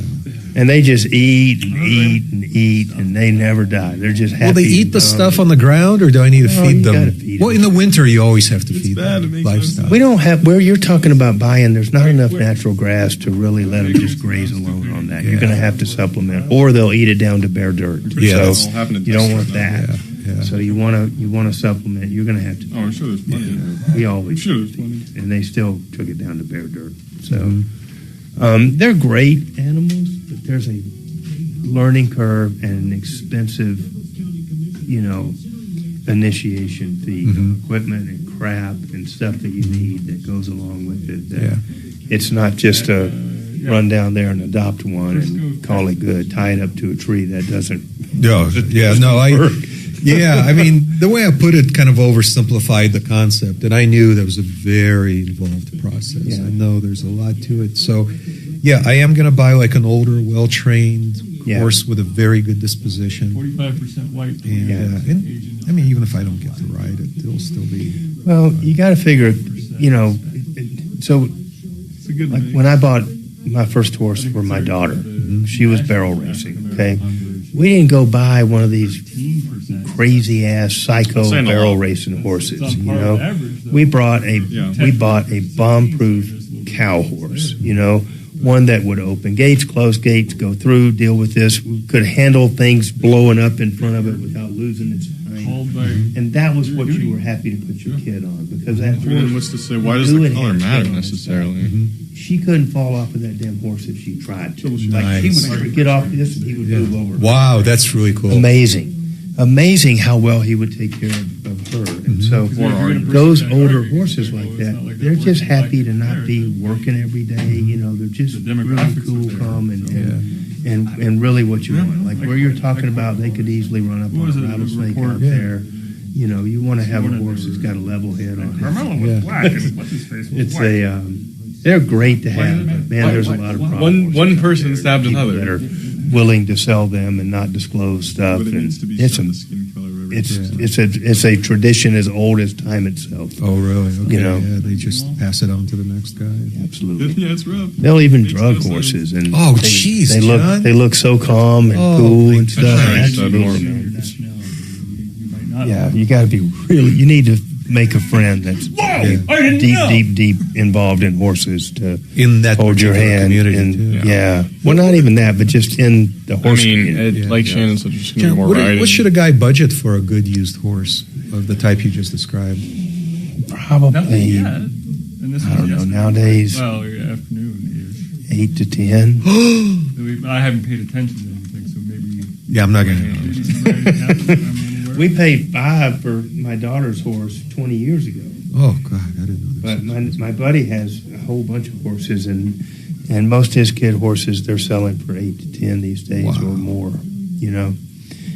And they just eat and eat and eat, and they never die. They're just happy. Will they eat the stuff on the ground, or do I need to feed them? Gotta feed Well, in the winter, you always have to feed them livestock. We don't have, where you're talking about buying, there's not enough natural grass to really let them just graze alone on that. You're going to have to supplement, or they'll eat it down to bare dirt. Yeah, So you don't want that. Yeah. So you want to supplement. You're going to have to. Oh, I'm sure there's plenty. We always. I'm sure there's plenty. And they still took it down to bare dirt. So they're great animals, but there's a learning curve and an expensive, initiation fee of equipment and crap and stuff that you need that goes along with it. It's not just a run down there and adopt one and call it good, tie it up to a tree. That doesn't. I mean, the way I put it kind of oversimplified the concept, and I knew there was a very involved process. Yeah. I know there's a lot to it. So, I am going to buy like an older, well-trained horse with a very good disposition. 45% white. And I mean, even if I don't get to ride it, it'll still be. Well, you got to figure, so like when I bought my first horse for my daughter, she was barrel racing, okay? We didn't go buy one of these crazy-ass psycho barrel racing horses, We bought a bomb-proof cow horse, one that would open gates, close gates, go through, deal with this, could handle things blowing up in front of it without losing its mind. And that was what you were happy to put your kid on, because that horse. What's to say? Why does the color matter necessarily? She couldn't fall off of that damn horse if she tried to. Like, he would get off this and he would move over. Wow, that's really cool. Amazing how well he would take care of her. And so those older horses like that, they're just happy to not be working every day. They're just really cool, calm, and really what you want. Like where you're talking about, they could easily run up on a rattlesnake out there. You want to have a horse that's got a level head on it. They're great to have, but man, there's a lot of problems. One person stabbed another. That are willing to sell them and not disclose stuff. But it needs to be shown the skin color of everything. It's a tradition as old as time itself. Oh, really? Okay. They just pass it on to the next guy. Absolutely. Yeah, it's rough. They'll even drug horses, and jeez, they look so calm and cool and stuff. Absolutely. Yeah, you got to be really. You need to make a friend that's deep involved in horses to in that hold your hand. Community, well, not even that, but just in the horse community. Like Shannon said, just gonna be more riding. What should a guy budget for a good used horse of the type you just described? Probably, I don't know, nowadays, afternoon. 8 to 10. I haven't paid attention to anything, so maybe. Yeah, I'm not going to. We paid $5 for my daughter's horse 20 years ago. Oh God, I didn't know that. But my buddy has a whole bunch of horses, and most of his kid horses they're selling for 8 to 10 these days or more.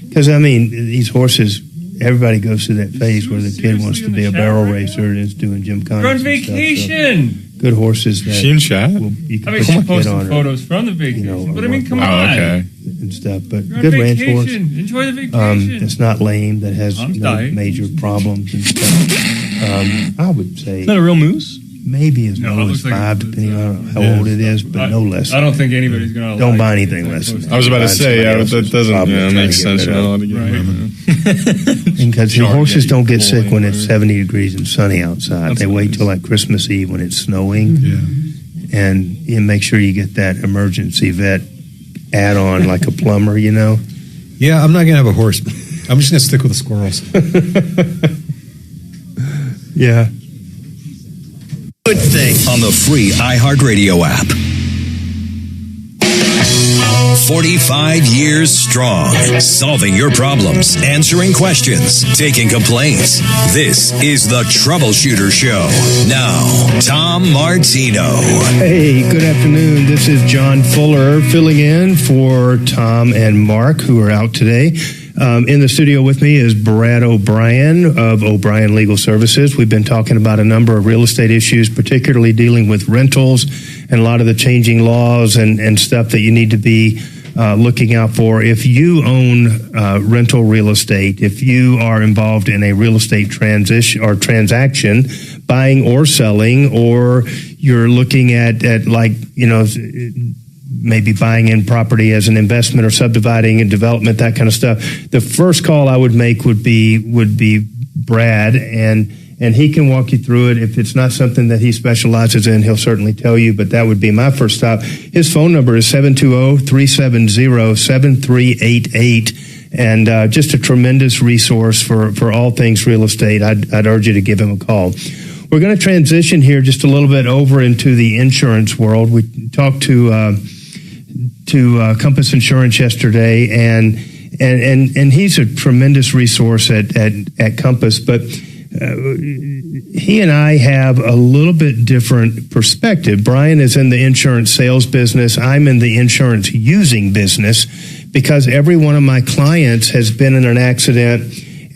Because these horses. Everybody goes through that phase where the kid wants to be a barrel racer and is doing gymkhana. We're on vacation. So good horses that she in chat. You can she's posting photos from the vacation. But come on. Okay. And stuff. But good ranch horse. Enjoy the vacation. It's not lame. That has no major problems and stuff. I would say. Is that a real moose? Maybe as low as 5, depending on how old it is, but no less. I don't think anybody's going to. Don't buy anything less than that. I was about to say, that doesn't make sense. Because the horses don't get sick when it's 70 degrees and sunny outside. They wait till like Christmas Eve when it's snowing, and you make sure you get that emergency vet add-on like a plumber. Yeah, I'm not going to have a horse. I'm just going to stick with the squirrels. Yeah. Good thing on the free iHeartRadio app. 45 years strong, solving your problems, answering questions, taking complaints. This is the Troubleshooter Show. Now, Tom Martino. Hey, good afternoon. This is John Fuller filling in for Tom and Mark, who are out today. In the studio with me is Brad O'Brien of O'Brien Legal Services. We've been talking about a number of real estate issues, particularly dealing with rentals and a lot of the changing laws and stuff that you need to be looking out for. If you own rental real estate, if you are involved in a real estate transaction, buying or selling, or you're looking at maybe buying in property as an investment or subdividing and development, that kind of stuff, the first call I would make would be Brad, and he can walk you through it. If it's not something that he specializes in, he'll certainly tell you, but that would be my first stop. His phone number is 720-370-7388, and just a tremendous resource for all things real estate. I'd urge you to give him a call. We're going to transition here just a little bit over into the insurance world. We talked to Compass Insurance yesterday, and he's a tremendous resource at Compass, but he and I have a little bit different perspective. Brian is in the insurance sales business. I'm in the insurance using business, because every one of my clients has been in an accident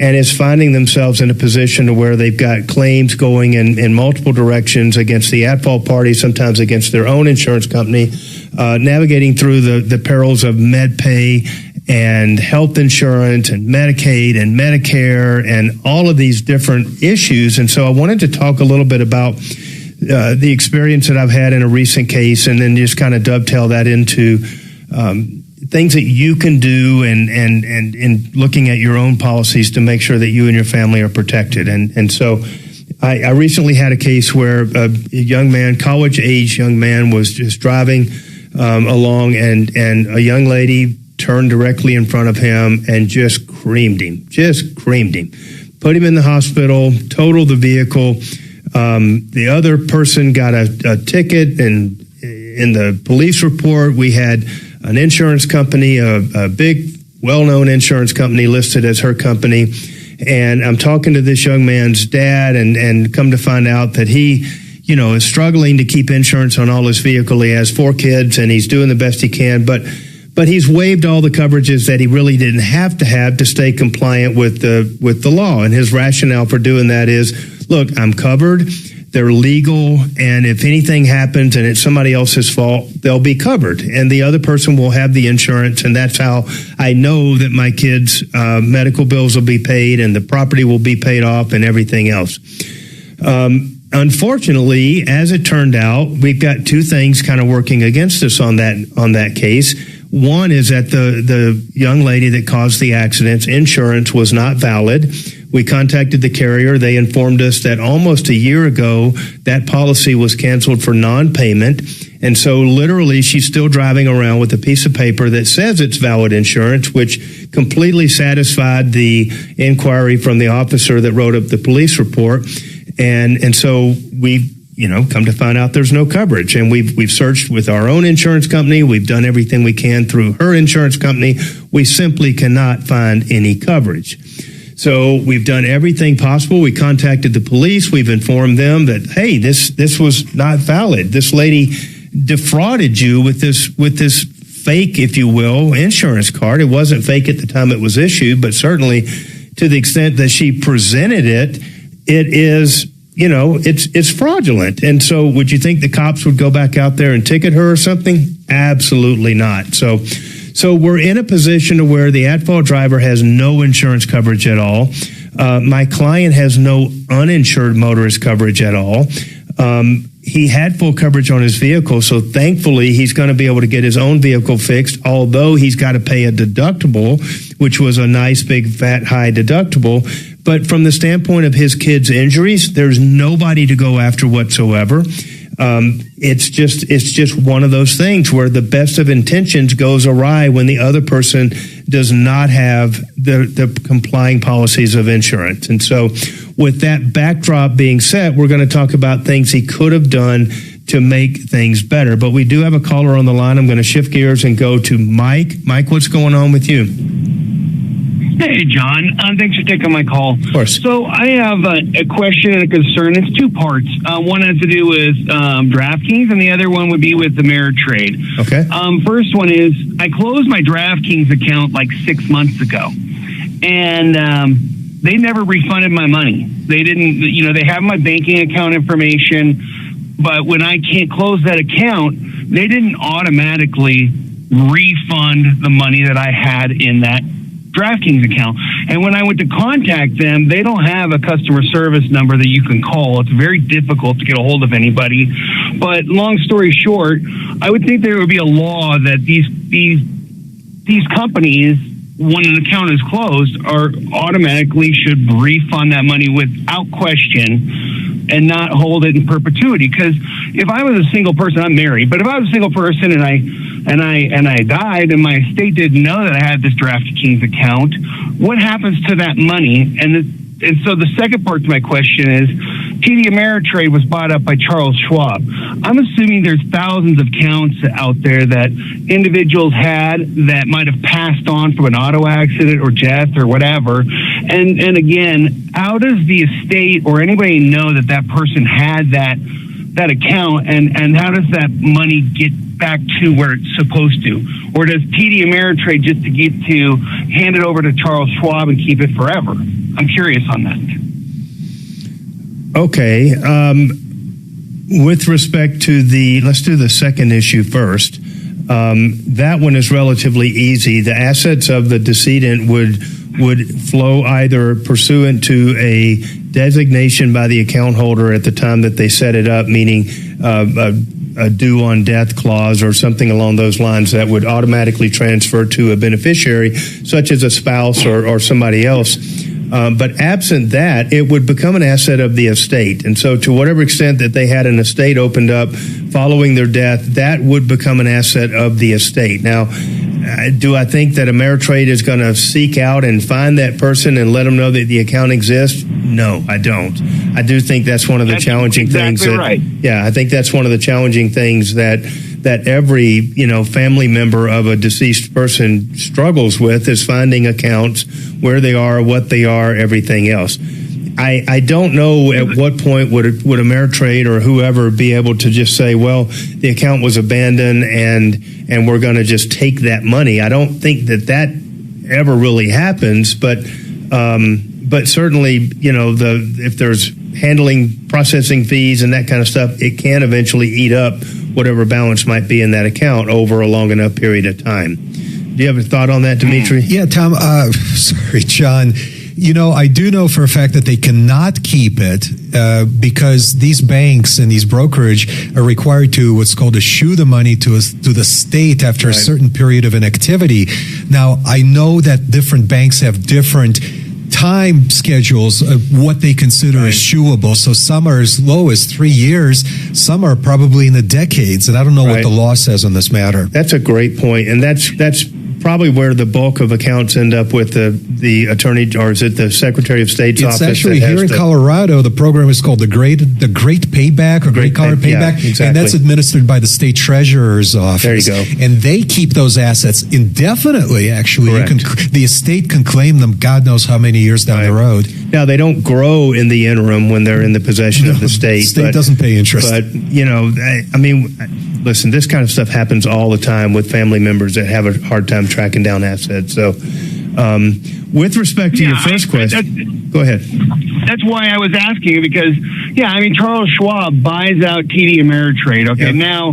and is finding themselves in a position to where they've got claims going in multiple directions against the at-fault party, sometimes against their own insurance company, navigating through the perils of MedPay and health insurance and Medicaid and Medicare and all of these different issues. And so I wanted to talk a little bit about the experience that I've had in a recent case, and then just kind of dovetail that into things that you can do and in looking at your own policies to make sure that you and your family are protected. And so I recently had a case where a young man, college-age young man, was just driving along, and a young lady turned directly in front of him and just creamed him. Put him in the hospital, totaled the vehicle. The other person got a ticket, and in the police report, we had an insurance company, a big, well-known insurance company listed as her company. And I'm talking to this young man's dad, and come to find out that he, is struggling to keep insurance on all his vehicle. He has 4 kids, and he's doing the best he can, but he's waived all the coverages that he really didn't have to stay compliant with the law. And his rationale for doing that is, look, I'm covered. They're legal, and if anything happens and it's somebody else's fault, they'll be covered, and the other person will have the insurance, and that's how I know that my kids' medical bills will be paid and the property will be paid off and everything else. Unfortunately, as it turned out, we've got 2 things kind of working against us on that case. One is that the young lady that caused the accident's insurance was not valid. We contacted the carrier. They informed us that almost a year ago, that policy was canceled for non-payment. And so literally she's still driving around with a piece of paper that says it's valid insurance, which completely satisfied the inquiry from the officer that wrote up the police report. And so we've, come to find out there's no coverage. And we've searched with our own insurance company. We've done everything we can through her insurance company. We simply cannot find any coverage. So we've done everything possible. We contacted the police. We've informed them that, hey, this was not valid. This lady defrauded you with this fake, if you will, insurance card. It wasn't fake at the time it was issued, but certainly to the extent that she presented it, it is, it's fraudulent. And so would you think the cops would go back out there and ticket her or something? Absolutely not. So we're in a position to where the at-fault driver has no insurance coverage at all. My client has no uninsured motorist coverage at all. He had full coverage on his vehicle, so thankfully he's going to be able to get his own vehicle fixed, although he's got to pay a deductible, which was a nice, big, fat, high deductible. But from the standpoint of his kids' injuries, there's nobody to go after whatsoever. It's just one of those things where the best of intentions goes awry when the other person does not have the complying policies of insurance. And so with that backdrop being set, we're going to talk about things he could have done to make things better. But we do have a caller on the line. I'm going to shift gears and go to Mike. Mike, what's going on with you? Hey, John. Thanks for taking my call. Of course. So I have a question and a concern. It's 2 parts. One has to do with DraftKings, and the other one would be with the Ameritrade. Okay. First one is I closed my DraftKings account like 6 months ago, and they never refunded my money. They didn't, they have my banking account information, but when I can't close that account, they didn't automatically refund the money that I had in that DraftKings account. And when I went to contact them, they don't have a customer service number that you can call. It's very difficult to get a hold of anybody. But long story short, I would think there would be a law that these companies, when an account is closed, are automatically should refund that money without question and not hold it in perpetuity. Because if I was a single person, I'm married, but if I was a single person and I died and my estate didn't know that I had this DraftKings account, what happens to that money? And so the second part to my question is, TD Ameritrade was bought up by Charles Schwab. I'm assuming there's thousands of accounts out there that individuals had that might have passed on from an auto accident or death or whatever. And again, how does the estate or anybody know that that person had that account, and how does that money get back to where it's supposed to? Or does TD Ameritrade just to get to hand it over to Charles Schwab and keep it forever? I'm curious on that. Okay. With respect to let's do the second issue first. That one is relatively easy. The assets of the decedent would flow either pursuant to a designation by the account holder at the time that they set it up, meaning a due on death clause or something along those lines that would automatically transfer to a beneficiary, such as a spouse or somebody else. But absent that, it would become an asset of the estate. And so to whatever extent that they had an estate opened up following their death, that would become an asset of the estate. Now, do I think that Ameritrade is going to seek out and find that person and let them know that the account exists? No, I don't. I do think that's one of the challenging things. Right. Yeah, I think that's one of the challenging things that every family member of a deceased person struggles with, is finding accounts, where they are, what they are, everything else. I don't know at what point would Ameritrade or whoever be able to just say, well, the account was abandoned and we're going to just take that money. I don't think that ever really happens, but certainly, if there's handling, processing fees and that kind of stuff, it can eventually eat up whatever balance might be in that account over a long enough period of time. Do you have a thought on that, Dimitri? Yeah, Tom. Sorry, John. I do know for a fact that they cannot keep it because these banks and these brokerage are required to what's called eschew the money to the state after a certain period of inactivity. Now, I know that different banks have different time schedules of what they consider eschewable. So some are as low as 3 years, some are probably in the decades, and I don't know what the law says on this matter. That's a great point, and that's probably where the bulk of accounts end up with the attorney, or is it the Secretary of State's office? It's actually here in Colorado. The program is called the Great Payback or Great Collar Payback, exactly. And that's administered by the State Treasurer's office. There you go. And they keep those assets indefinitely. Actually, the estate can claim them. God knows how many years down the road. Now they don't grow in the interim when they're in the possession of the state. The state doesn't pay interest. But I mean, listen, this kind of stuff happens all the time with family members that have a hard time tracking down assets. So, with respect to your first question, go ahead. That's why I was asking, because, Charles Schwab buys out TD Ameritrade. Okay, now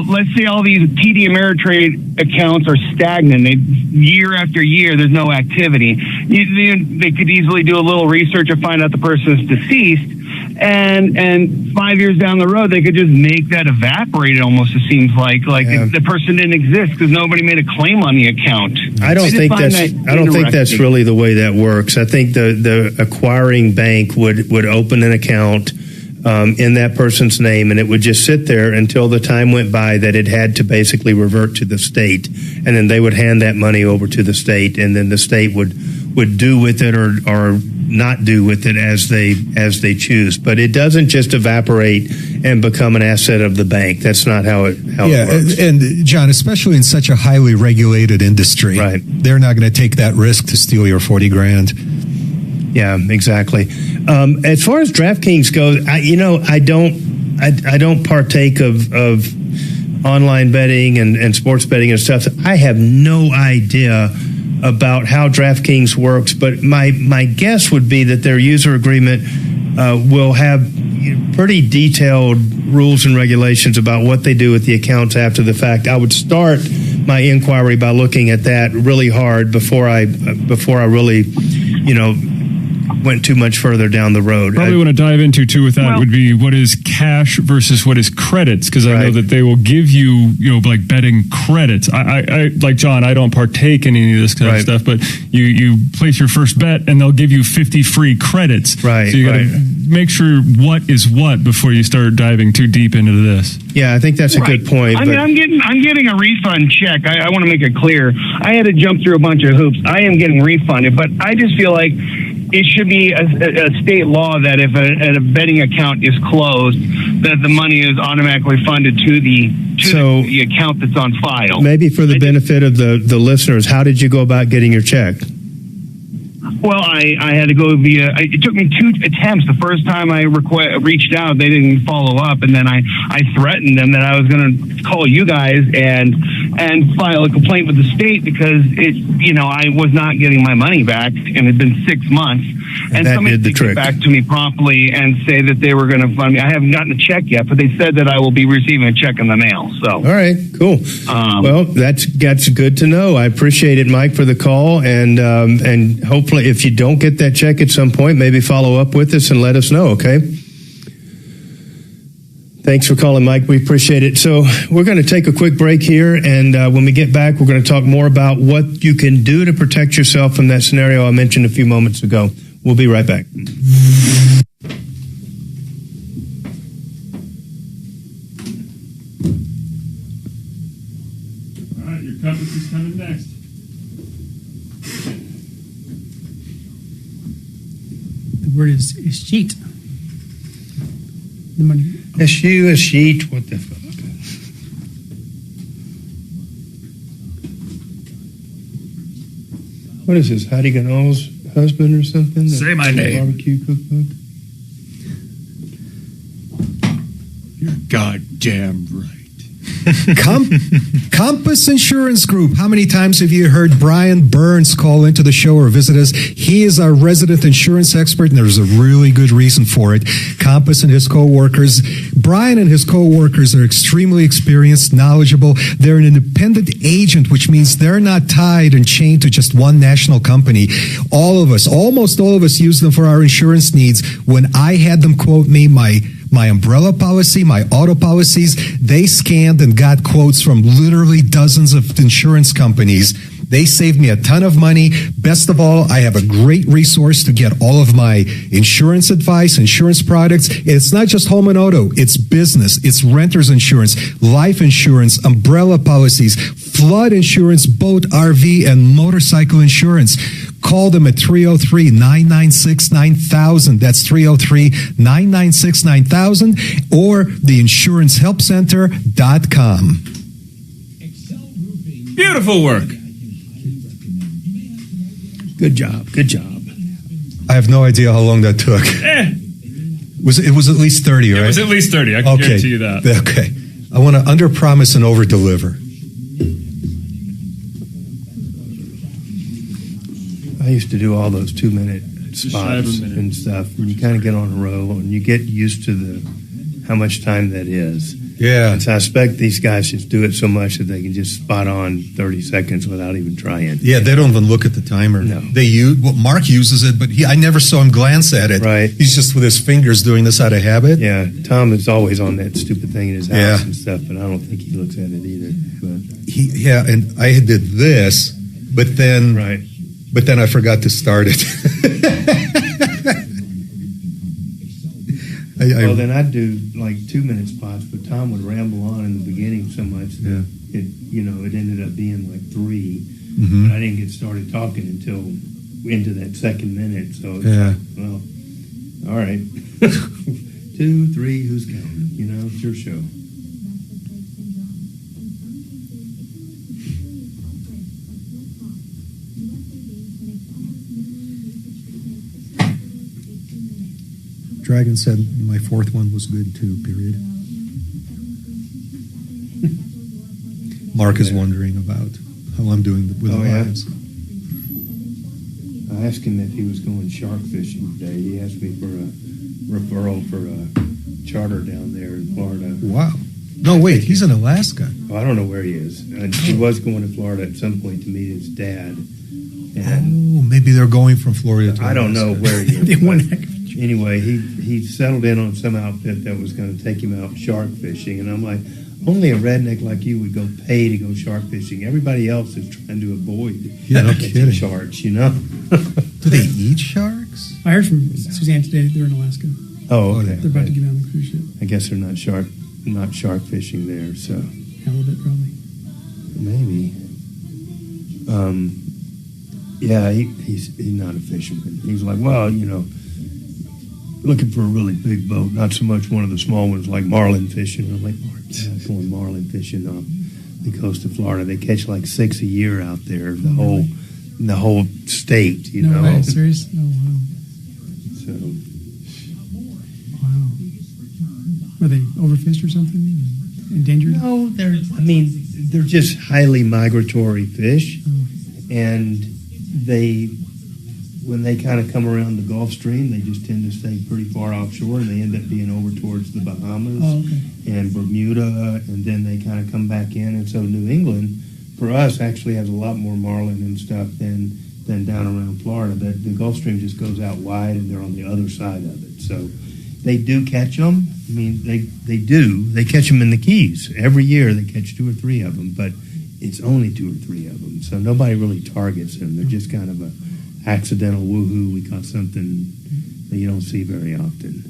let's say all these TD Ameritrade accounts are stagnant. Year after year, there's no activity. They could easily do a little research and find out the person is deceased. And 5 years down the road, they could just make that evaporate. Almost, it seems like the person didn't exist because nobody made a claim on the account. I don't think that's really the way that works. I think the acquiring bank would open an account in that person's name, and it would just sit there until the time went by that it had to basically revert to the state, and then they would hand that money over to the state, and then the state would do with it or not do with it as they choose. But it doesn't just evaporate and become an asset of the bank. That's not how it works. And John, especially in such a highly regulated industry, they're not going to take that risk to steal your $40,000. Yeah, exactly. As far as DraftKings goes, I don't partake of online betting and sports betting and stuff. I have no idea about how DraftKings works, but my guess would be that their user agreement will have pretty detailed rules and regulations about what they do with the accounts after the fact. I would start my inquiry by looking at that really hard before I really, went too much further down the road. Probably want to dive into too with that would be what is cash versus what is credits, because I know that they will give you, like betting credits. I like John, I don't partake in any of this kind of stuff, but you place your first bet and they'll give you 50 free credits. Right. So you got to make sure what is what before you start diving too deep into this. Yeah, I think that's a good point. I mean, I'm getting a refund check. I want to make it clear. I had to jump through a bunch of hoops. I am getting refunded, but I just feel like it should be a state law that if a betting account is closed, that the money is automatically funded to the account that's on file. Maybe for the benefit of the listeners, how did you go about getting your check? Well, I had to go via. It took me 2 attempts. The first time I reached out, they didn't follow up, and then I threatened them that I was going to call you guys and file a complaint with the state because I was not getting my money back, and it had been 6 months. And somebody did get back to me promptly and say that they were going to fund me. I haven't gotten a check yet, but they said that I will be receiving a check in the mail. So, all right, cool. Well, that's good to know. I appreciate it, Mike, for the call, and hopefully, if you don't get that check at some point, maybe follow up with us and let us know. Okay. Thanks for calling, Mike. We appreciate it. So we're going to take a quick break here, and when we get back, we're going to talk more about what you can do to protect yourself from that scenario I mentioned a few moments ago. We'll be right back. All right, your compass is coming next. The word is sheet. The money. A shoe, a sheet, what the fuck? What is this, Heidi Ganol's husband or something? Say my name. Barbecue cookbook? You're goddamn right. Compass Insurance Group. How many times have you heard Brian Burns call into the show or visit us? He is our resident insurance expert, and there's a really good reason for it. Compass and his co-workers. Brian and his co-workers are extremely experienced, knowledgeable. They're an independent agent, which means they're not tied and chained to just one national company. All of us, almost all of us, use them for our insurance needs. When I had them quote me my umbrella policy, my auto policies, they scanned and got quotes from literally dozens of insurance companies. They saved me a ton of money. Best of all, I have a great resource to get all of my insurance advice, insurance products. It's not just home and auto. It's business. It's renter's insurance, life insurance, umbrella policies, flood insurance, boat, RV, and motorcycle insurance. Call them at 303-996-9000. That's 303-996-9000 or theinsurancehelpcenter.com. Beautiful work. Good job. Good job. I have no idea how long that took. It was at least 30, right? It was at least 30. I can guarantee you that. Okay. I want to under-promise and over-deliver. I used to do all those 2-minute spots and stuff, and you kind of get on a roll, and you get used to how much time that is. Yeah. And so I expect these guys just do it so much that they can just spot on 30 seconds without even trying. Yeah, they don't even look at the timer. No. Mark uses it, but I never saw him glance at it. Right. He's just with his fingers doing this out of habit. Yeah, Tom is always on that stupid thing in his house and stuff, but I don't think he looks at it either. But and I did this, but then I forgot to start it. Well, then I'd do like 2-minute spots, but Tom would ramble on in the beginning so much that it ended up being like 3. Mm-hmm. But I didn't get started talking until into that second minute. So well, all right, 2, 3, who's counting? It's your show. Dragon said my 4th one was good too, period. Mark is wondering about how I'm doing with the lives. I asked him if he was going shark fishing today. He asked me for a referral for a charter down there in Florida. Wow. No, wait, he's in Alaska. Oh, I don't know where he is. He was going to Florida at some point to meet his dad. And maybe they're going from Florida to I don't know Alaska. where he is. But anyway, he settled in on some outfit that was going to take him out shark fishing. And I'm like, only a redneck like you would go pay to go shark fishing. Everybody else is trying to avoid catching sharks, you know? Do they eat sharks? I heard from Suzanne today that they're in Alaska. Oh, okay. They're about to get on the cruise ship. I guess they're not shark fishing there, so Halibut, probably. maybe. Yeah, he's not a fisherman. He's like, well, you know, looking for a really big boat, not so much one of the small ones like marlin fishing. I'm like, not going marlin fishing on the coast of Florida. They catch like 6 a year out there, the whole state, you know. Way, serious? Oh, wow. So, wow. Were they overfished or something? Endangered? No, they're just highly migratory fish, and when they kind of come around the Gulf Stream, they just tend to stay pretty far offshore, and they end up being over towards the Bahamas and Bermuda, and then they kind of come back in. And so New England, for us, actually has a lot more marlin and stuff than down around Florida. The Gulf Stream just goes out wide, and they're on the other side of it. So they do catch them. I mean, they do. They catch them in the Keys. Every year they catch 2 or 3 of them, but it's only 2 or 3 of them. So nobody really targets them. They're just kind of a accidental woohoo. We caught something that you don't see very often.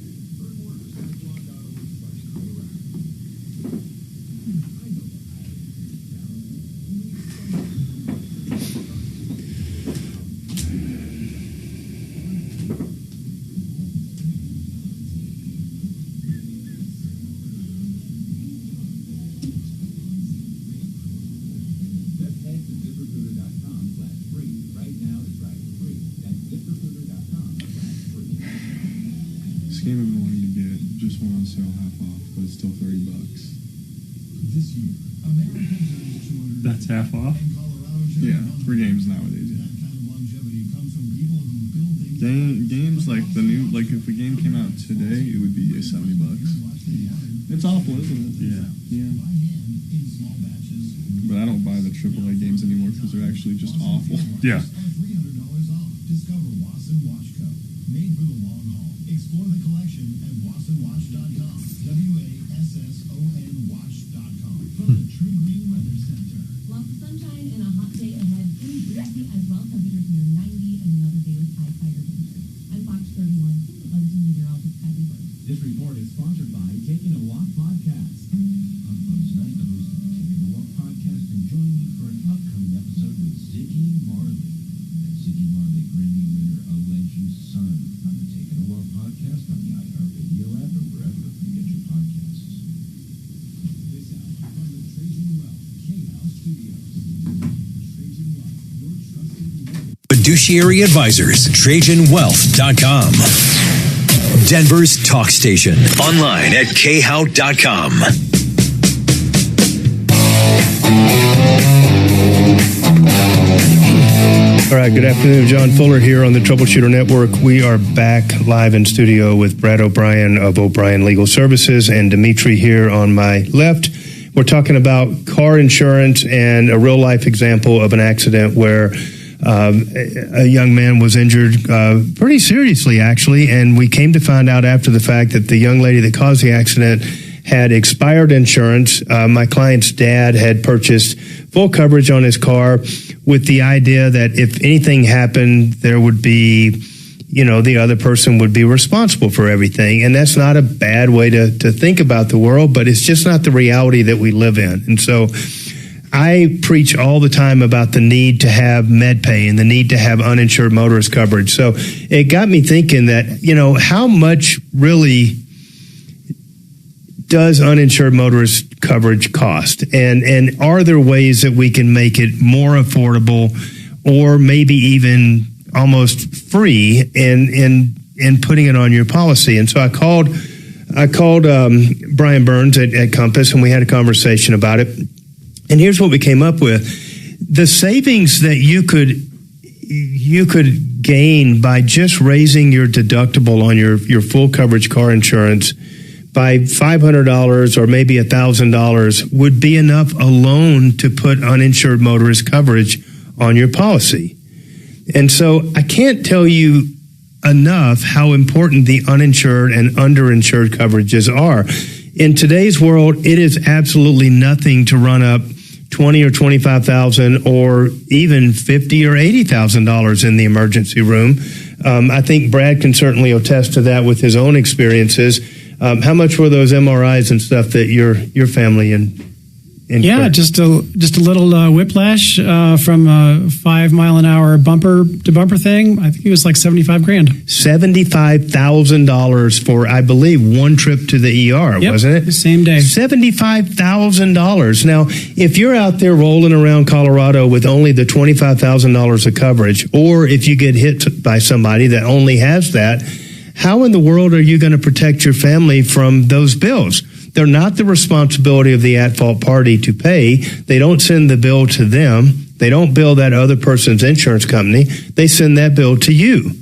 Game I've been wanting to get, just went on sale half off, but it's still $30. This year, Americans earn 200. That's half off? Yeah, for games nowadays, yeah. Games like the new, like if a game came out today, it would be $70. It's awful, isn't it? Yeah. But I don't buy the AAA games anymore because they're actually just awful. Yeah. Discover Wasson Watch Co. Made for the long haul. Explore the collection at wassonwatch.com. WASSON watch.com. From the True Green Weather Center. Lots of sunshine and a hot day ahead. Pretty breezy as well. Temperatures near 90 and another day with high fire danger. I'm Fox 31. Weather meteorologist Kylie Bird. This report is sponsored by Taking a Walk Podcast. I'm Buzz Knight, the host of the Taking a Walk Podcast, and join me for an upcoming episode with Ziggy Marley. That's Ziggy Marley, Grammy winner, A Legend's Son, on the Taking a Walk Podcast on the iHeartRadio app or wherever you get your podcasts. This hour from the Trajan Wealth K-House Studios. Trajan Wealth, your trusted leader. Fiduciary Advisors, TrajanWealth.com. Denver's talk station. Online at khout.com. All right, good afternoon. John Fuller here on the Troubleshooter Network. We are back live in studio with Brad O'Brien of O'Brien Legal Services and Dimitri here on my left. We're talking about car insurance and a real-life example of an accident where a young man was injured pretty seriously, actually, and we came to find out after the fact that the young lady that caused the accident had expired insurance. My client's dad had purchased full coverage on his car with the idea that if anything happened, there would be, the other person would be responsible for everything. And that's not a bad way to think about the world, but it's just not the reality that we live in. And so I preach all the time about the need to have MedPay and the need to have uninsured motorist coverage. So it got me thinking that, how much really does uninsured motorist coverage cost? And are there ways that we can make it more affordable or maybe even almost free in putting it on your policy? And so I called Brian Burns at Compass, and we had a conversation about it. And here's what we came up with. The savings that you could gain by just raising your deductible on your full coverage car insurance by $500 or maybe $1,000 would be enough alone to put uninsured motorist coverage on your policy. And so I can't tell you enough how important the uninsured and underinsured coverages are. In today's world, it is absolutely nothing to run up $20,000 or $25,000 or even $50,000 or $80,000 in the emergency room. I think Brad can certainly attest to that with his own experiences. How much were those MRIs and stuff that your family incurred? Yeah, just a little whiplash from a 5 mile an hour bumper to bumper thing. I think it was like $75,000. $75,000 for, I believe, one trip to the ER, wasn't it? The same day. $75,000. Now, if you're out there rolling around Colorado with only the $25,000 of coverage, or if you get hit by somebody that only has that, how in the world are you going to protect your family from those bills? They're not the responsibility of the at-fault party to pay. They don't send the bill to them. They don't bill that other person's insurance company. They send that bill to you.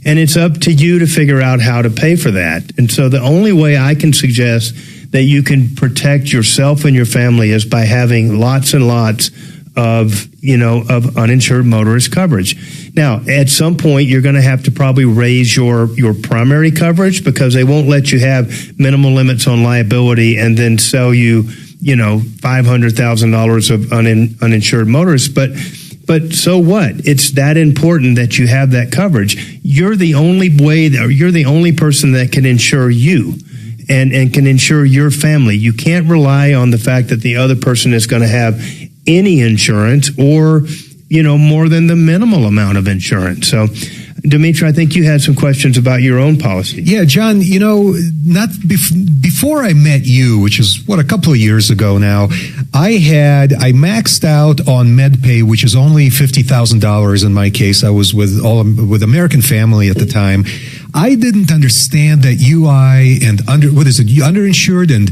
And it's up to you to figure out how to pay for that. And so the only way I can suggest that you can protect yourself and your family is by having lots and lots of uninsured motorist coverage. Now, at some point, you're going to have to probably raise your primary coverage because they won't let you have minimal limits on liability and then sell you, $500,000 of uninsured motorists. But so what? It's that important that you have that coverage. You're the only person that can insure you and can insure your family. You can't rely on the fact that the other person is going to have any insurance or more than the minimal amount of insurance. So Dimitri, I think you had some questions about your own policy. Yeah, John, before I met you, which is a couple of years ago now, I maxed out on MedPay, which is only $50,000 in my case. I was with American Family at the time. I didn't understand that UI and underinsured and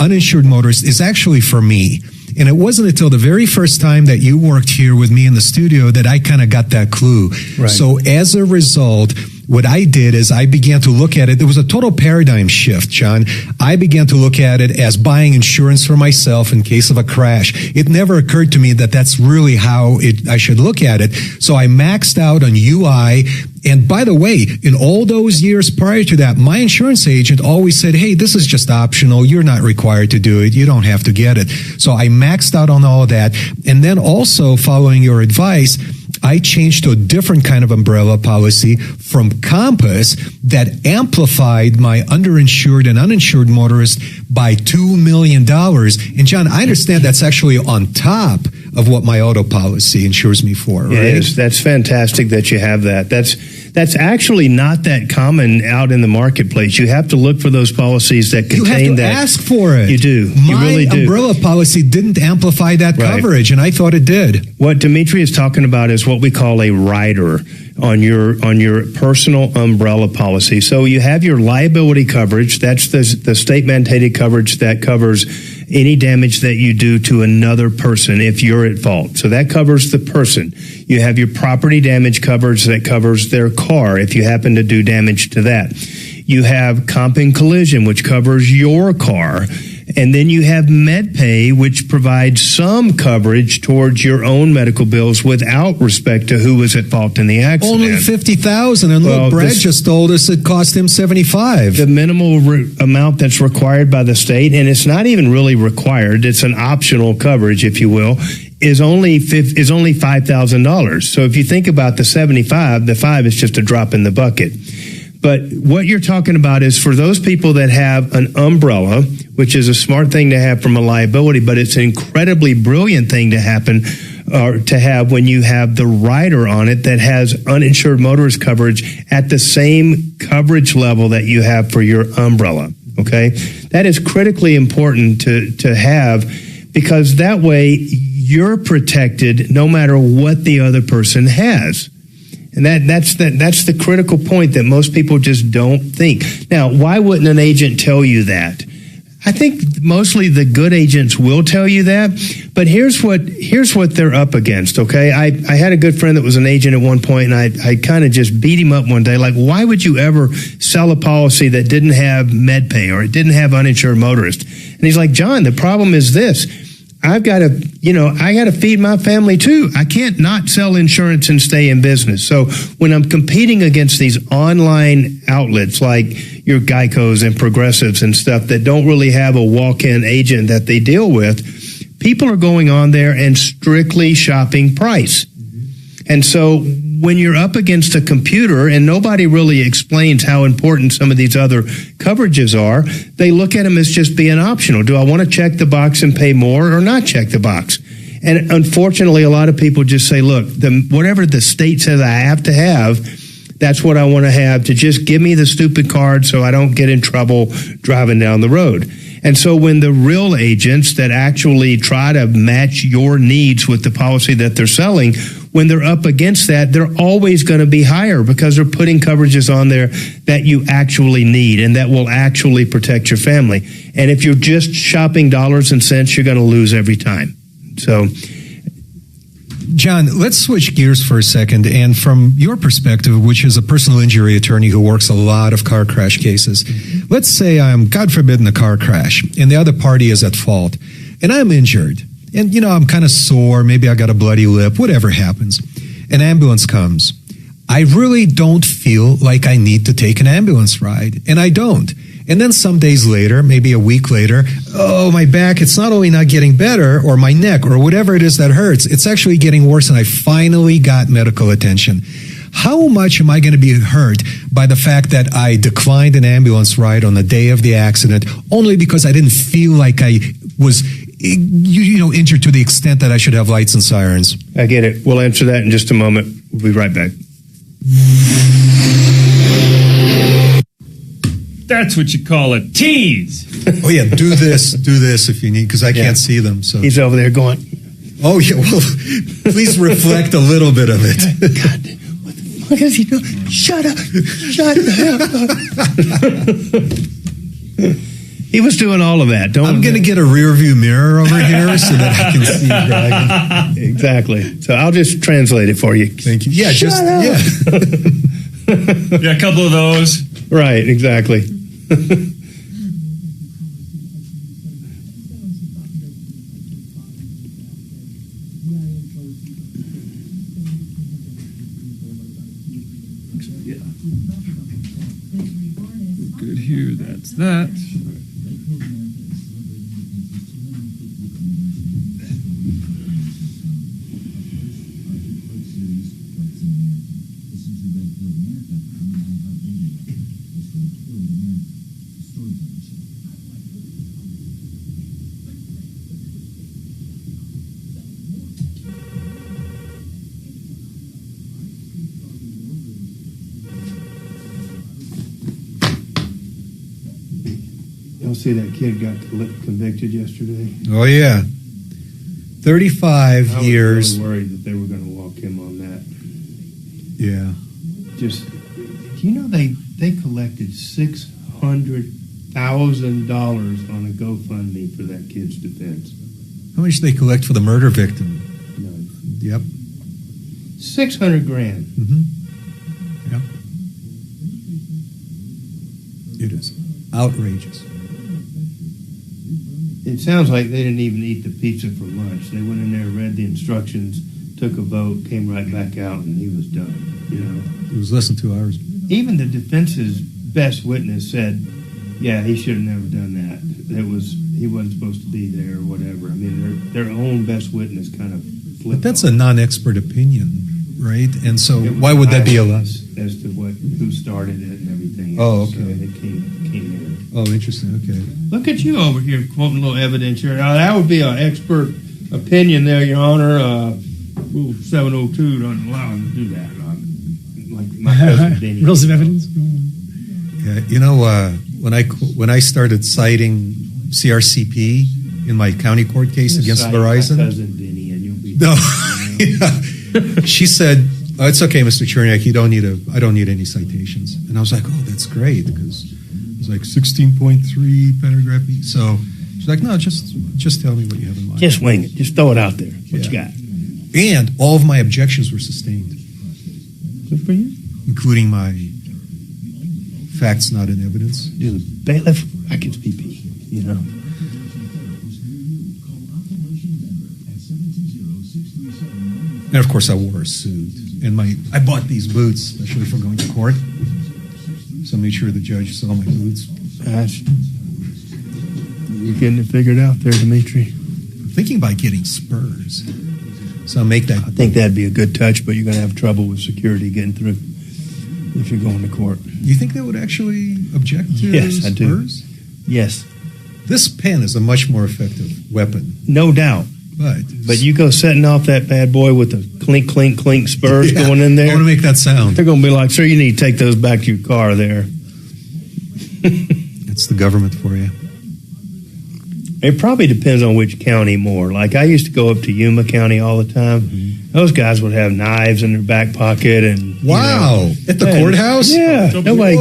uninsured motorists is actually for me. And it wasn't until the very first time that you worked here with me in the studio that I kind of got that clue. Right. So as a result, what I did is I began to look at it. There was a total paradigm shift, John. I began to look at it as buying insurance for myself in case of a crash. It never occurred to me that that's really how I should look at it. So I maxed out on UI. And by the way, in all those years prior to that, my insurance agent always said, hey, this is just optional. You're not required to do it. You don't have to get it. So I maxed out on all of that. And then also following your advice, I changed to a different kind of umbrella policy from Compass that amplified my underinsured and uninsured motorists by $2 million. And John, I understand that's actually on top of what my auto policy insures me for, right? It is. That's fantastic that you have that. That's actually not that common out in the marketplace. You have to look for those policies that contain that. You have to ask for it. You do. You really do. My umbrella policy didn't amplify that coverage, and I thought it did. What Dimitri is talking about is what we call a rider on your personal umbrella policy. So you have your liability coverage. That's the state mandated coverage that covers any damage that you do to another person if you're at fault. So that covers the person. You have your property damage coverage that covers their car if you happen to do damage to that. You have comp and collision, which covers your car. And then you have MedPay, which provides some coverage towards your own medical bills without respect to who was at fault in the accident. Only $50,000, and look, Brad just told us it cost him $75,000. The minimal amount that's required by the state, and it's not even really required; it's an optional coverage, if you will, is only $5,000. So if you think about the 75, the 5 is just a drop in the bucket. But what you're talking about is for those people that have an umbrella, which is a smart thing to have from a liability, but it's an incredibly brilliant thing to happen or to have when you have the rider on it that has uninsured motorist coverage at the same coverage level that you have for your umbrella. Okay, that is critically important to have because that way you're protected no matter what the other person has. And that's the critical point that most people just don't think. Now, why wouldn't an agent tell you that? I think mostly the good agents will tell you that, but here's what they're up against, okay? I had a good friend that was an agent at one point, and I kind of just beat him up one day, like, why would you ever sell a policy that didn't have MedPay or it didn't have uninsured motorist? And he's like, John, the problem is this. I've got to feed my family too. I can't not sell insurance and stay in business. So when I'm competing against these online outlets like your Geicos and Progressives and stuff that don't really have a walk-in agent that they deal with, people are going on there and strictly shopping price. And so when you're up against a computer and nobody really explains how important some of these other coverages are, they look at them as just being optional. Do I want to check the box and pay more or not check the box? And unfortunately, a lot of people just say, look, whatever the state says I have to have, that's what I want to have, to just give me the stupid card so I don't get in trouble driving down the road. And so when the real agents that actually try to match your needs with the policy that they're selling, when they're up against that, they're always going to be higher because they're putting coverages on there that you actually need and that will actually protect your family. And if you're just shopping dollars and cents, you're going to lose every time. So, John, let's switch gears for a second. And from your perspective, which is a personal injury attorney who works a lot of car crash cases, let's say I'm, God forbid, in a car crash and the other party is at fault and I'm injured. And, I'm kind of sore. Maybe I got a bloody lip, whatever happens. An ambulance comes. I really don't feel like I need to take an ambulance ride. And I don't. And then some days later, maybe a week later, oh, my back, it's not only not getting better, or my neck, or whatever it is that hurts, it's actually getting worse, and I finally got medical attention. How much am I going to be hurt by the fact that I declined an ambulance ride on the day of the accident only because I didn't feel like I was injured to the extent that I should have lights and sirens? I get it. We'll answer that in just a moment. We'll be right back. That's what you call a tease. Oh, yeah, do this if you need, because I can't see them. So he's over there going, oh, yeah, well, please reflect a little bit of it. God, what the fuck is he doing? Shut up. Shut the hell up. He was doing all of that. I'm going to get a rear view mirror over here so that I can see driving. Exactly. So I'll just translate it for you. Thank you. Yeah, Yeah, a couple of those. Right, exactly. Good here, that's that. Y'all see that kid got convicted yesterday? Oh, yeah. 35 years. I was really worried that they were going to walk him on that. Yeah. Just, they collected $600,000 on a GoFundMe for that kid's defense. How much did they collect for the murder victim? None. Yep. $600,000. Mm-hmm. Yep. It is outrageous. It sounds like they didn't even eat the pizza for lunch. They went in there, read the instructions, took a vote, came right back out, and he was done. It was less than 2 hours. Even the defense's best witness said, yeah, he should have never done that. He wasn't supposed to be there or whatever. I mean, their own best witness kind of flipped. But that's a non-expert opinion, right? And so why would that be allowed? As to who started it and everything. Oh, okay. So it came in. Oh, interesting. Okay. Look at you over here quoting a little evidence here. Now, that would be an expert opinion there, Your Honor. Rule 702 doesn't allow him to do that. Like my cousin Benny. Rules of evidence? Yeah, when I started citing CRCP in my county court case against Verizon. My cousin Benny, and you'll be... No. Yeah. She said, it's okay, Mr. Cherniak, I don't need any citations. And I was like, oh, that's great, because was like 16.3 paragraph E. So she's like, no, just tell me what you have in mind. Just wing it. Just throw it out there. What you got? And all of my objections were sustained. Good for you. Including my facts not in evidence. You're the bailiff. I can PP, you know. And of course, I wore a suit. And I bought these boots, especially for going to court. So I made sure the judge saw my boots. Gosh. You're getting it figured out there, Dimitri. I'm thinking about getting spurs. So I'll make that. I think that'd be a good touch, but you're going to have trouble with security getting through if you're going to court. You think they would actually object to Yes, spurs? I do. Yes. This pen is a much more effective weapon. No doubt. But you go setting off that bad boy with the clink, clink, clink spurs going in there. I want to make that sound. They're going to be like, sir, you need to take those back to your car there. It's the government for you. It probably depends on which county more. Like I used to go up to Yuma County all the time. Mm-hmm. Those guys would have knives in their back pocket and at the courthouse. Yeah, nobody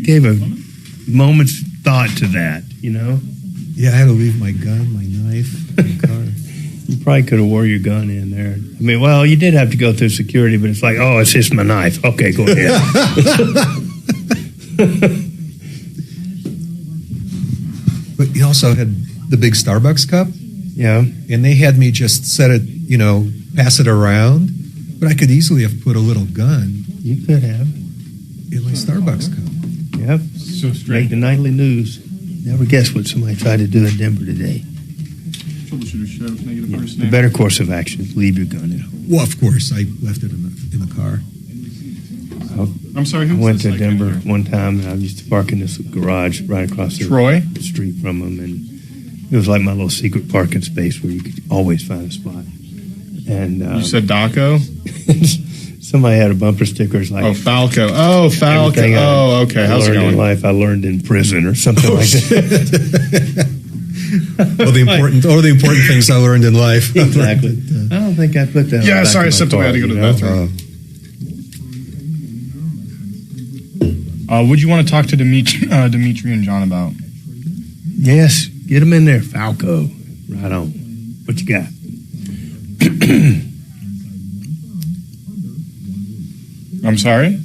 gave a moment's thought to that. You know. Yeah, I had to leave my gun, my knife, in the car. You probably could have wore your gun in there. I mean, well, you did have to go through security, but it's like, oh, it's just my knife. Okay, go ahead. But you also had the big Starbucks cup. Yeah. And they had me just set it, pass it around. But I could easily have put a little gun. You could have. In my Starbucks cup. Yep. So straight. Make the nightly news. Never guess what somebody tried to do in Denver today. Troubleshooter Show. Can I get a first The name? better course of action is leave your gun at home. Well, of course, I left it in the car. I'm sorry, I who's went this? to Denver one time, and I used to park in this garage right across the street from them, and it was like my little secret parking space where you could always find a spot. And you said Daco? Somebody had a bumper sticker like, oh, Falco. Oh, Falco. Oh, okay. How's it going? In life I learned in prison or something like that. Well, the important things I learned in life. Exactly. I don't think I put that. Yeah, sorry, I stepped away. I had to go to the bathroom. What'd you want to talk to Dimitri and John about? Yes, get them in there, Falco. Right on. What you got? I'm sorry?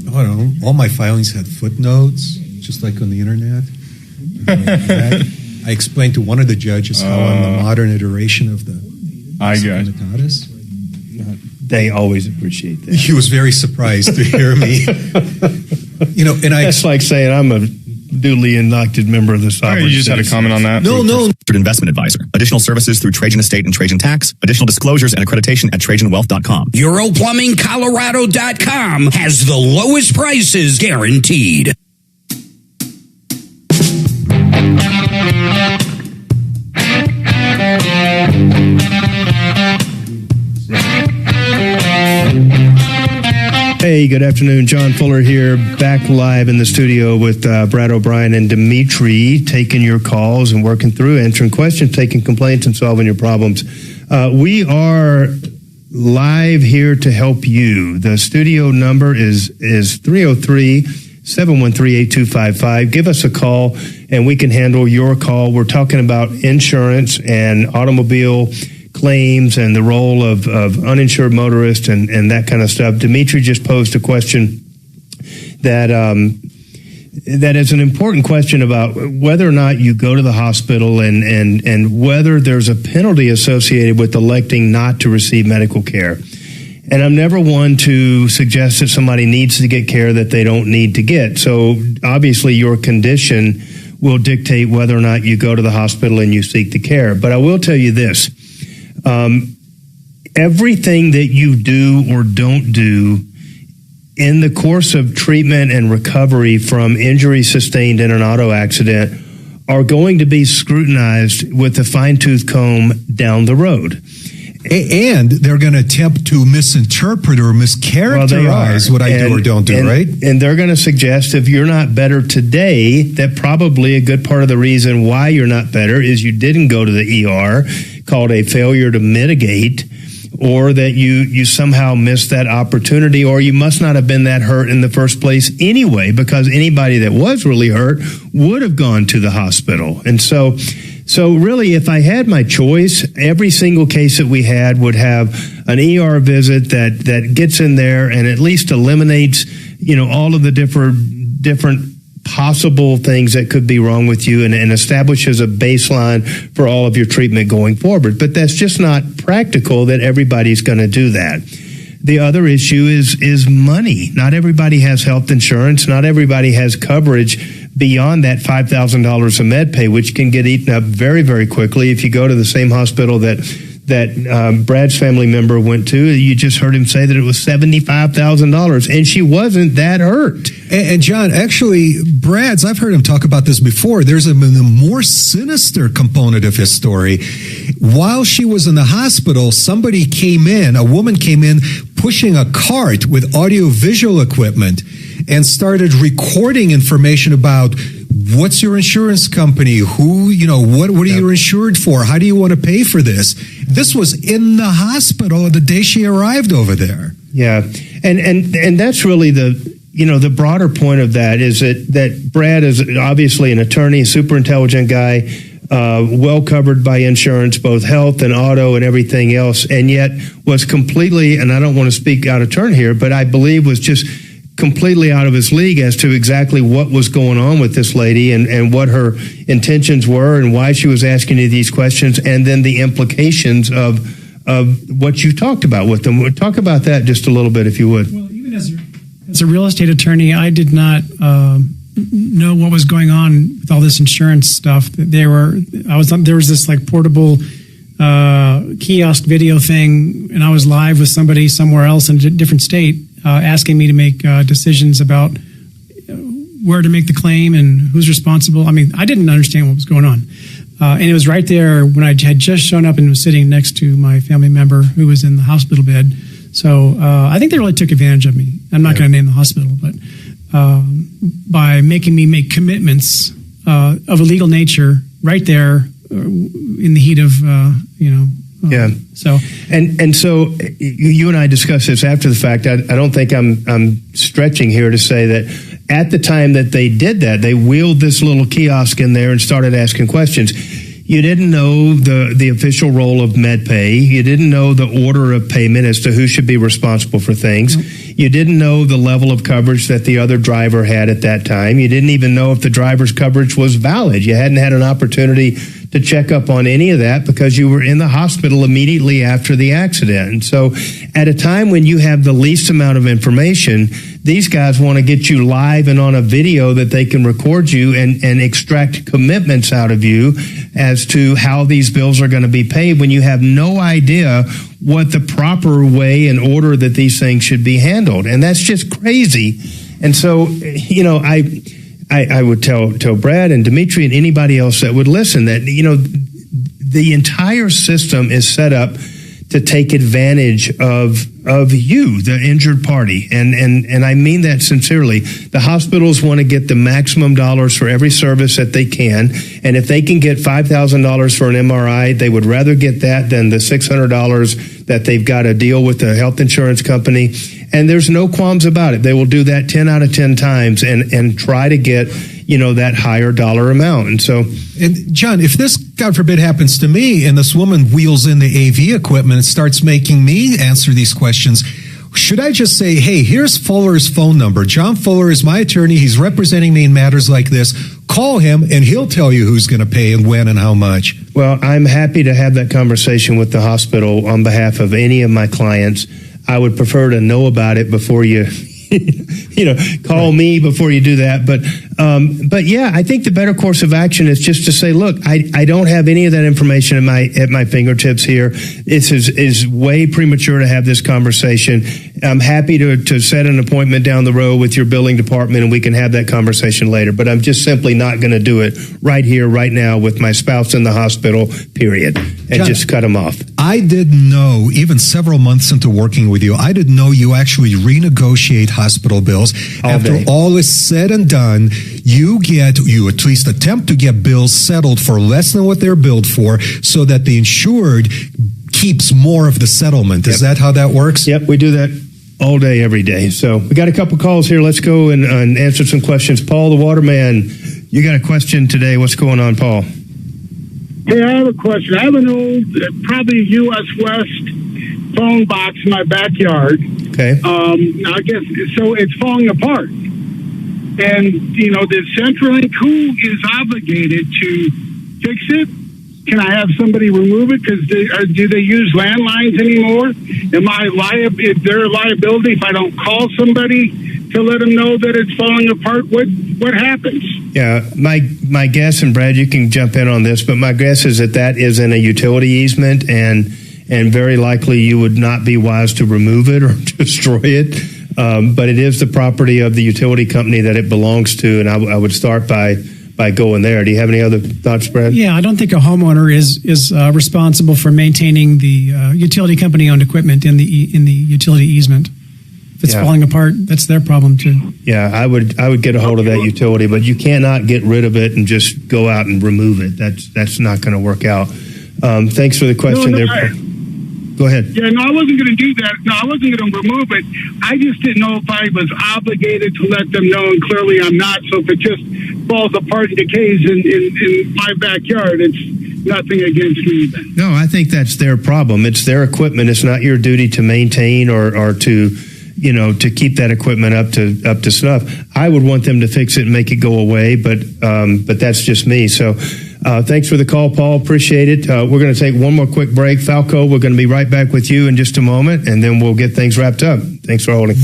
I don't know. All my filings had footnotes, just like on the internet. I explained to one of the judges how I'm the modern iteration of the Mutatis. They always appreciate that. He was very surprised to hear me. And That's like saying I'm a duly elected member of the sovereign. You just had a comment on that? No. Investment advisor. Additional services through Trajan Estate and Trajan Tax. Additional disclosures and accreditation at TrajanWealth.com. EuroPlumbingColorado.com has the lowest prices guaranteed. Hey, good afternoon. John Fuller here, back live in the studio with Brad O'Brien and Dimitri, taking your calls and working through, answering questions, taking complaints, and solving your problems. We are live here to help you. The studio number is 303-713-8255. Give us a call, and we can handle your call. We're talking about insurance and automobile claims and the role of uninsured motorists and that kind of stuff. Dimitri just posed a question that is an important question about whether or not you go to the hospital and whether there's a penalty associated with electing not to receive medical care. And I'm never one to suggest that somebody needs to get care that they don't need to get. So obviously your condition will dictate whether or not you go to the hospital and you seek the care. But I will tell you this. Everything that you do or don't do in the course of treatment and recovery from injury sustained in an auto accident are going to be scrutinized with a fine-tooth comb down the road. And they're going to attempt to misinterpret or mischaracterize what I do or don't do, right? And they're going to suggest if you're not better today, that probably a good part of the reason why you're not better is you didn't go to the ER, called a failure to mitigate, or that you somehow missed that opportunity, or you must not have been that hurt in the first place anyway, because anybody that was really hurt would have gone to the hospital. And so really, if I had my choice, every single case that we had would have an ER visit that gets in there and at least eliminates, all of the different possible things that could be wrong with you and establishes a baseline for all of your treatment going forward. But that's just not practical that everybody's going to do that. The other issue is money. Not everybody has health insurance. Not everybody has coverage beyond that $5,000 of med pay, which can get eaten up very, very quickly. If you go to the same hospital that Brad's family member went to, you just heard him say that it was $75,000, and she wasn't that hurt. And John, actually, I've heard him talk about this before. There's a more sinister component of his story. While she was in the hospital, a woman came in pushing a cart with audio-visual equipment and started recording information about what's your insurance company, what are you insured for, how do you want to pay for this. This was in the hospital the day she arrived over there. Yeah, and that's really the broader point of that is that Brad is obviously an attorney, super intelligent guy, well covered by insurance, both health and auto and everything else, and yet was completely, and I don't want to speak out of turn here, but I believe was just completely out of his league as to exactly what was going on with this lady and what her intentions were and why she was asking you these questions, and then the implications of what you talked about with them. We'll talk about that just a little bit, if you would. Well, even as a real estate attorney, I did not know what was going on with all this insurance stuff. There was this like portable kiosk video thing, and I was live with somebody somewhere else in a different state, asking me to make decisions about where to make the claim and who's responsible. I mean, I didn't understand what was going on. And it was right there when I had just shown up and was sitting next to my family member who was in the hospital bed. So I think they really took advantage of me. I'm not going to name the hospital, but by making me make commitments of a legal nature right there in the heat of, yeah. So and so you and I discussed this after the fact. I don't think I'm stretching here to say that at the time that they did that, they wheeled this little kiosk in there and started asking questions. You didn't know the official role of MedPay. You didn't know the order of payment as to who should be responsible for things. You didn't know the level of coverage that the other driver had at that time. You didn't even know if the driver's coverage was valid. You hadn't had an opportunity to check up on any of that because you were in the hospital immediately after the accident. And so at a time when you have the least amount of information, these guys want to get you live and on a video that they can record you and extract commitments out of you as to how these bills are going to be paid when you have no idea what the proper way and order that these things should be handled. And that's just crazy. And so, I would tell Brad and Dimitri and anybody else that would listen that, the entire system is set up to take advantage of you, the injured party. And I mean that sincerely. The hospitals want to get the maximum dollars for every service that they can. And if they can get $5,000 for an MRI, they would rather get that than the $600 that they've got to deal with the health insurance company. And there's no qualms about it. They will do that 10 out of 10 times and try to get, that higher dollar amount. And John, if this, God forbid, happens to me and this woman wheels in the AV equipment and starts making me answer these questions, should I just say, hey, here's Fuller's phone number. John Fuller is my attorney. He's representing me in matters like this. Call him and he'll tell you who's going to pay and when and how much. Well, I'm happy to have that conversation with the hospital on behalf of any of my clients. I would prefer to know about it before you, call me before you do that. But yeah, I think the better course of action is just to say, look, I don't have any of that information at my fingertips here. It is way premature to have this conversation. I'm happy to set an appointment down the road with your billing department and we can have that conversation later. But I'm just simply not going to do it right here, right now with my spouse in the hospital, period. And John, just cut them off. I didn't know, even several months into working with you, I didn't know you actually renegotiate hospital bills. After all is said and done, you at least attempt to get bills settled for less than what they're billed for so that the insured keeps more of the settlement. Is that how that works? Yep, we do that all day, every day. So we got a couple calls here. Let's go and answer some questions. Paul, the Waterman, you got a question today. What's going on, Paul? Hey, I have a question. I have an old, probably U.S. West phone box in my backyard. Okay. I guess, so it's falling apart. And, you know, the CenturyLink, who is obligated to fix it? Can I have somebody remove it? Because do they use landlines anymore? Is there a liability if I don't call somebody to let them know that it's falling apart? What happens? Yeah, my guess, and Brad, you can jump in on this, but my guess is that is in a utility easement, and very likely you would not be wise to remove it or destroy it. But it is the property of the utility company that it belongs to, and I would start by going there. Do you have any other thoughts, Brad? Yeah, I don't think a homeowner is responsible for maintaining the utility company-owned equipment in the utility easement. If it's falling apart, that's their problem too. Yeah, I would get a hold of that utility, but you cannot get rid of it and just go out and remove it. That's not going to work out. Thanks for the question there. Go ahead. Yeah, no, I wasn't going to do that. No, I wasn't going to remove it. I just didn't know if I was obligated to let them know, and clearly I'm not. So if it just falls apart and decays in my backyard, it's nothing against me then. No, I think that's their problem. It's their equipment. It's not your duty to maintain or to, you know, to keep that equipment up to snuff. I would want them to fix it and make it go away, but that's just me. So thanks for the call, Paul. Appreciate it. We're going to take one more quick break. Falco, we're going to be right back with you in just a moment, and then we'll get things wrapped up. Thanks for holding.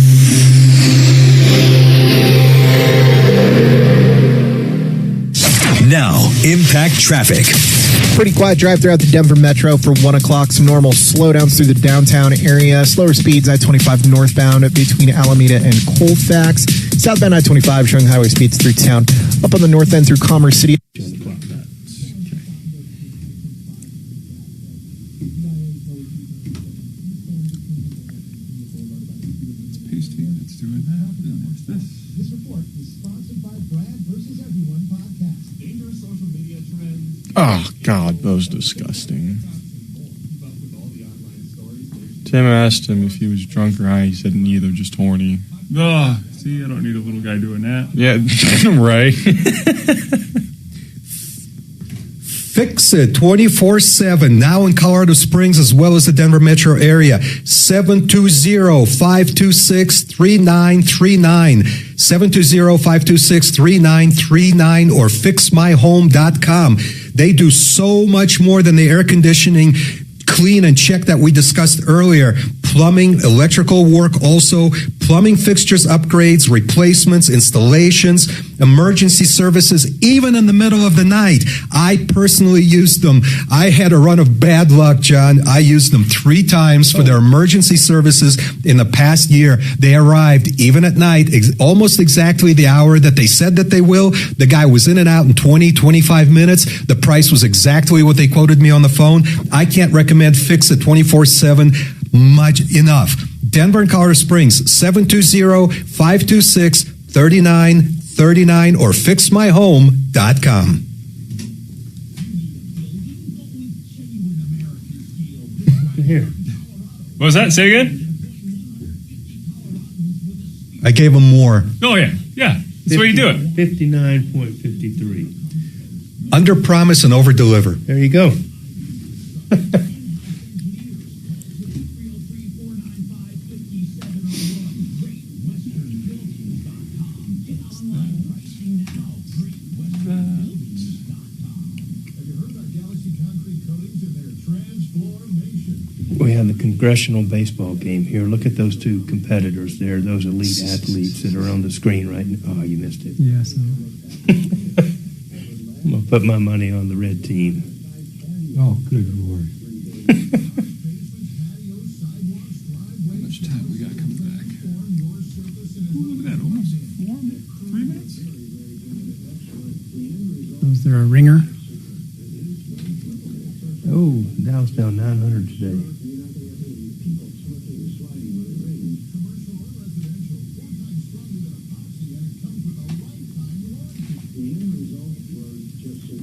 Now, impact traffic. Pretty quiet drive throughout the Denver Metro for 1 o'clock. Some normal slowdowns through the downtown area. Slower speeds, I-25 northbound between Alameda and Colfax. Southbound I-25 showing highway speeds through town. Up on the north end through Commerce City. This report is sponsored by Brad vs. Everyone podcast. Dangerous social media trends. Oh, God, that was disgusting. Tim asked him if he was drunk or high. He said neither, just horny. Oh, see, I don't need a little guy doing that. Yeah, right. Fix it 24/7 now in Colorado Springs as well as the Denver metro area. 720-526-3939. 720-526-3939 or fixmyhome.com. They do so much more than the air conditioning, clean and check that we discussed earlier. Plumbing, electrical work also, plumbing fixtures, upgrades, replacements, installations, emergency services, even in the middle of the night. I personally used them. I had a run of bad luck, John. I used them 3 times for their emergency services in the past year. They arrived even at night, almost exactly the hour that they said that they will. The guy was in and out in 20, 25 minutes. The price was exactly what they quoted me on the phone. I can't recommend Fix It 24/7 much enough. Denver and Colorado Springs, 720-526-3939 or fixmyhome.com. Here. What was that? Say again? I gave them more. Oh, yeah. Yeah. That's where you do it. 59.53. Under promise and over deliver. There you go. We have the congressional baseball game here. Look at those 2 competitors there, those elite athletes that are on the screen right now. Oh, you missed it. Yes. I'm going to put my money on the red team. Oh, good Lord. How much time we got coming back? Look at that, almost 3 minutes. Was there a ringer? Oh, Dow's down 900 today.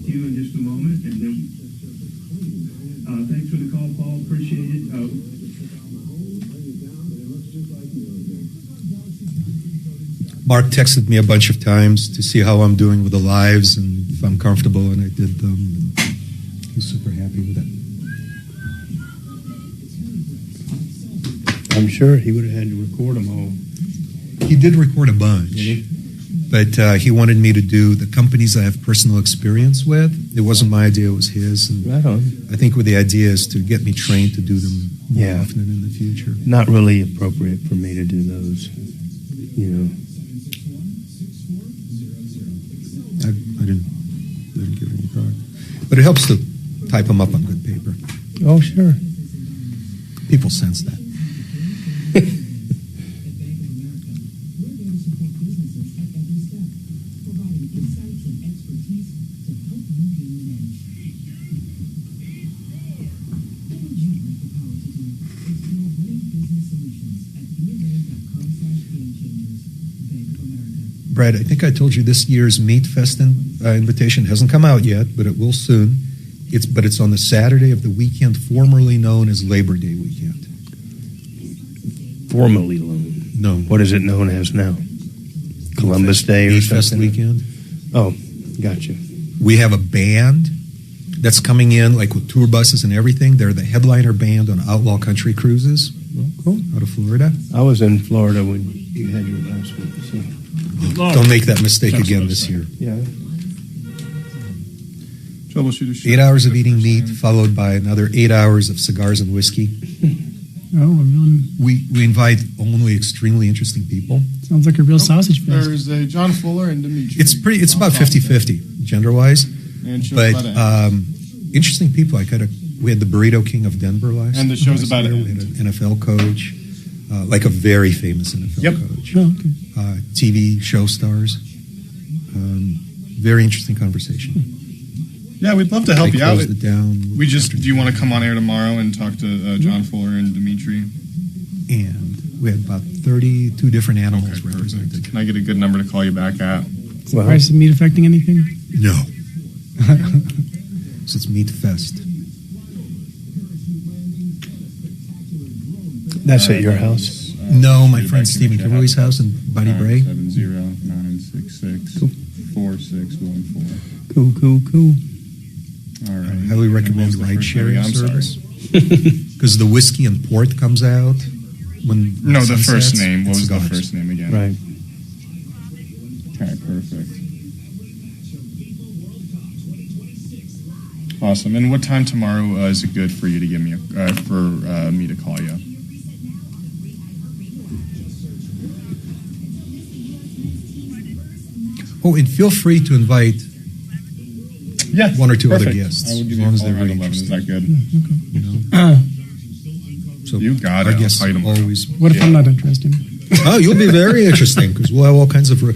You in just a moment, and then thanks for the call, Paul. Appreciate it. Mark texted me a bunch of times to see how I'm doing with the lives and if I'm comfortable, and I did them. He's super happy with it. I'm sure he would have had to record them all. He did record a bunch, but he wanted me to do the companies I have personal experience with. It wasn't my idea; it was his. And right on. I think with the idea is to get me trained to do them more often in the future. Not really appropriate for me to do those, you know. I didn't give it any thought, but it helps to type them up on good paper. Oh, sure. People sense that. Brad, I think I told you this year's Meat Fest invitation hasn't come out yet, but it will soon. It's on the Saturday of the weekend formerly known as Labor Day weekend. Formerly known? What is it known as now? Columbus Day or Meat something? Fest weekend. Oh, gotcha. We have a band that's coming in, like with tour buses and everything. They're the headliner band on Outlaw Country Cruises. Oh, cool. Out of Florida. I was in Florida when you had your last week. So. Don't make that mistake again this year. Yeah. Troubleshooter Show. 8 hours of eating meat, followed by another 8 hours of cigars and whiskey. We invite only extremely interesting people. Sounds like a real sausage fest. There's a John Fuller and Dimitri. It's about 50-50 gender-wise, And shows but about interesting people. We had the Burrito King of Denver last. And the show's last about year. it. We had an NFL coach, like a very famous NFL coach. Oh, okay. TV show stars. Very interesting conversation. Yeah, we'd love to help you out. Closed it down. Do you want to come on air tomorrow and talk to John Fuller and Dimitri? And we had about 32 different animals represented. Can I get a good number to call you back at? Is the price of meat affecting anything? No. So it's Meat Fest. That's at your house? No, my friend Stephen Kimberly's house in Buddy Bray. 709664614. Cool. All right. I highly recommend ride sharing I'm service. Because the whiskey and port comes out when the first sets. name. What It's was the dogs. first name again? Right. Okay, perfect. Awesome. And what time tomorrow is it good for you to give me me to call you? Oh, and feel free to invite one or two other guests. I will give as you long a as call they're at really 11. Is interested. that good? So you got our it. guests I'll call you tomorrow. always. What if I'm not interested? Oh, you'll be very interesting because we'll have all kinds of you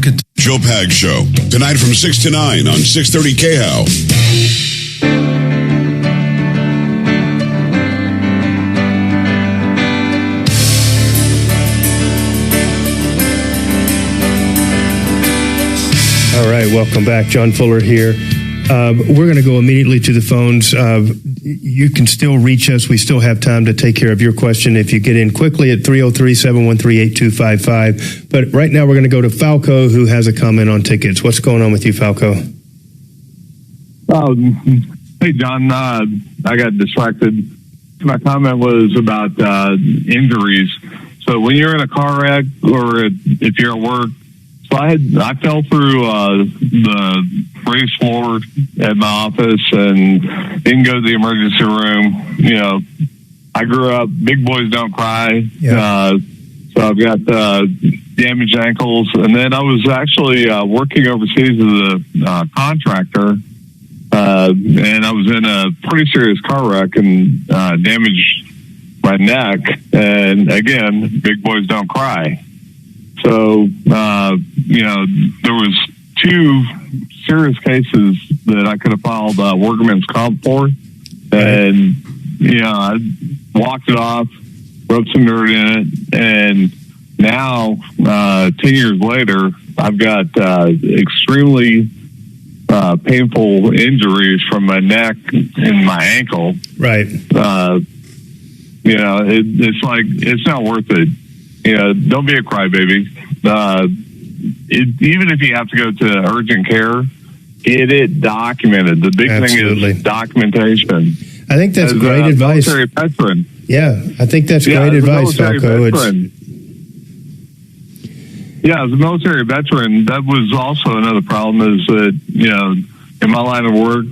can. Joe Pag Show tonight from 6 to 9 on 630 KHOW. All right, welcome back. John Fuller here. We're going to go immediately to the phones. You can still reach us. We still have time to take care of your question if you get in quickly at 303-713-8255. But right now we're going to go to Falco, who has a comment on tickets. What's going on with you, Falco? Hey, John. I got distracted. My comment was about injuries. So when you're in a car wreck or if you're at work, so I fell through the raised floor at my office and didn't go to the emergency room. You know, I grew up, big boys don't cry. Yeah. So I've got damaged ankles. And then I was actually working overseas as a contractor. And I was in a pretty serious car wreck and damaged my neck. And again, big boys don't cry. So, there was 2 serious cases that I could have filed workman's comp for. And, I walked it off, rubbed some dirt in it. And now, 10 years later, I've got extremely painful injuries from my neck and my ankle. Right. It's like, it's not worth it. Don't be a crybaby. even if you have to go to urgent care, get it documented. The big thing is documentation. I think that's great advice. Military veteran. Yeah, I think that's great advice, Falco. As a military veteran, that was also another problem is that, in my line of work,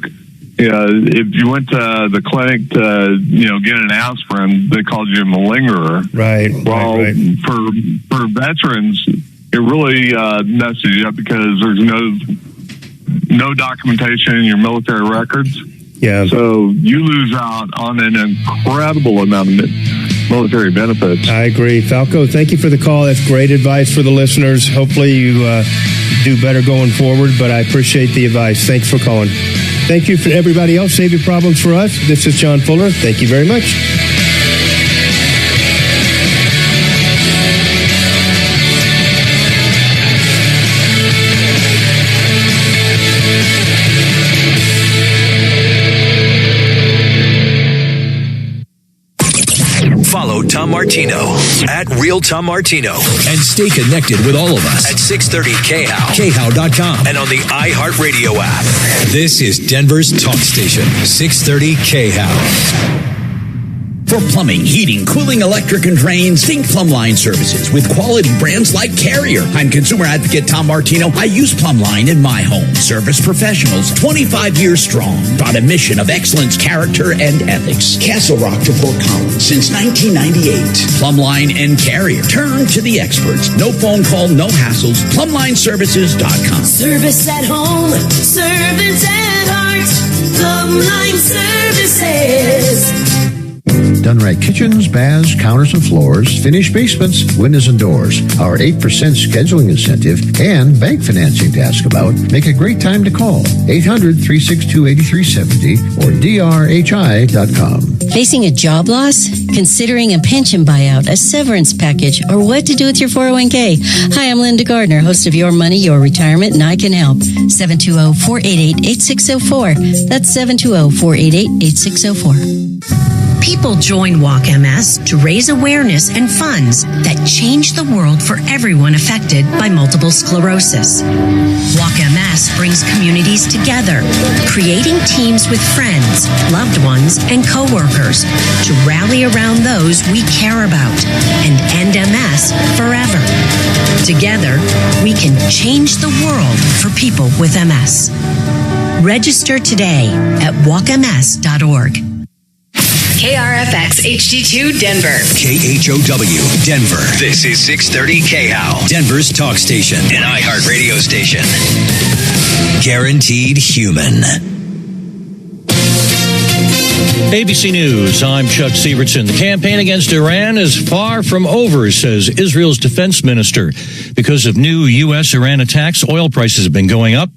if you went to the clinic to, get an aspirin, they called you a malingerer. Right. Well, right. For veterans, it really messes you up because there's no documentation in your military records. Yeah. So you lose out on an incredible amount of military benefits. I agree. Falco, thank you for the call. That's great advice for the listeners. Hopefully you do better going forward, but I appreciate the advice. Thanks for calling. Thank you for everybody else. Save your problems for us. This is John Fuller. Thank you very much. Follow Tom Martino at Real Tom Martino and stay connected with all of us at 630 KHOW, KHOW.com, and on the iHeartRadio app. This is Denver's talk station, 630 KHOW. For plumbing, heating, cooling, electric, and drains, think Plumbline Services with quality brands like Carrier. I'm consumer advocate Tom Martino. I use Plumbline in my home. Service professionals, 25 years strong. Brought a mission of excellence, character, and ethics. Castle Rock to Fort Collins since 1998. Plumbline and Carrier. Turn to the experts. No phone call, no hassles. PlumlineServices.com. Service at home, servants at heart. Plumbline Services. Done right kitchens, baths, counters, and floors, finished basements, windows, and doors. Our 8% scheduling incentive and bank financing to ask about make a great time to call. 800-362-8370 or drhi.com. Facing a job loss? Considering a pension buyout, a severance package, or what to do with your 401k? Hi, I'm Linda Gardner, host of Your Money, Your Retirement, and I Can Help. 720-488-8604. That's 720-488-8604. People join Walk MS to raise awareness and funds that change the world for everyone affected by multiple sclerosis. Walk MS brings communities together, creating teams with friends, loved ones, and coworkers to rally around those we care about and end MS forever. Together, we can change the world for people with MS. Register today at walkms.org. KRFX HD2 Denver. KHOW Denver. This is 630 KHOW, Denver's talk station and iHeart radio station. Guaranteed human. ABC News, I'm Chuck Sievertson. The campaign against Iran is far from over, says Israel's defense minister. Because of new U.S.-Iran attacks, oil prices have been going up,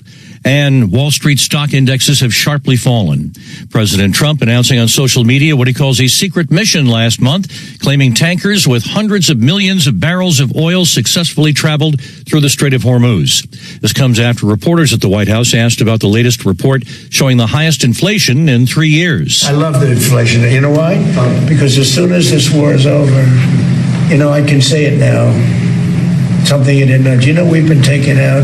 and Wall Street stock indexes have sharply fallen. President Trump announcing on social media what he calls a secret mission last month, claiming tankers with hundreds of millions of barrels of oil successfully traveled through the Strait of Hormuz. This comes after reporters at the White House asked about the latest report showing the highest inflation in 3 years. I love the inflation. You know why? Because as soon as this war is over, I can say it now. Something you didn't know. Do you know we've been taking out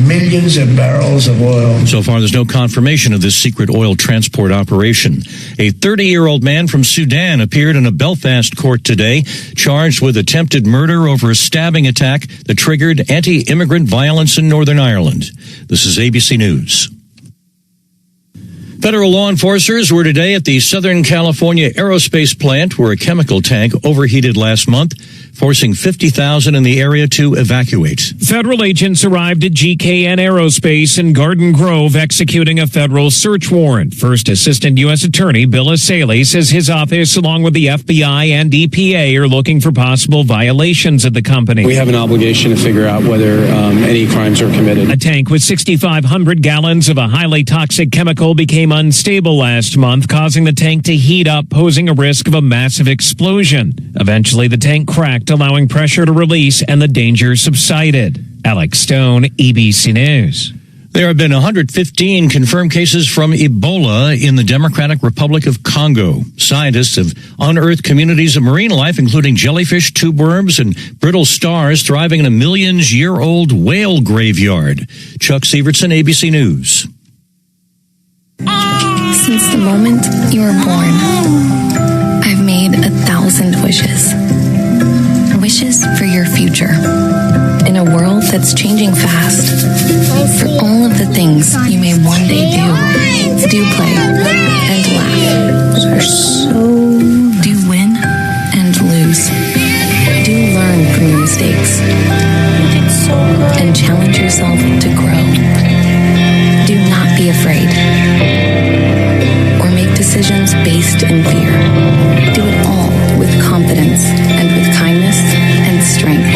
millions of barrels of oil? So far, there's no confirmation of this secret oil transport operation. A 30-year-old man from Sudan appeared in a Belfast court today, charged with attempted murder over a stabbing attack that triggered anti-immigrant violence in Northern Ireland. This is ABC News. Federal law enforcers were today at the Southern California aerospace plant where a chemical tank overheated last month, forcing 50,000 in the area to evacuate. Federal agents arrived at GKN Aerospace in Garden Grove executing a federal search warrant. First Assistant U.S. Attorney Bill Asaley says his office, along with the FBI and EPA, are looking for possible violations at the company. We have an obligation to figure out whether any crimes are committed. A tank with 6,500 gallons of a highly toxic chemical became unstable last month, causing the tank to heat up, posing a risk of a massive explosion. Eventually, the tank cracked, allowing pressure to release, and the danger subsided. Alex Stone, ABC News. There have been 115 confirmed cases from Ebola in the Democratic Republic of Congo. Scientists have unearthed communities of marine life, including jellyfish, tube worms, and brittle stars thriving in a millions-year-old whale graveyard. Chuck Sievertson, ABC News. Since the moment you were born, I've made 1,000 wishes. Wishes for your future. In a world that's changing fast. For all of the things you may one day do play and laugh. Do win and lose. Do learn from your mistakes. And challenge yourself to grow. Do not be afraid. Or make decisions based in fear. Do it all with confidence and with kindness and strength.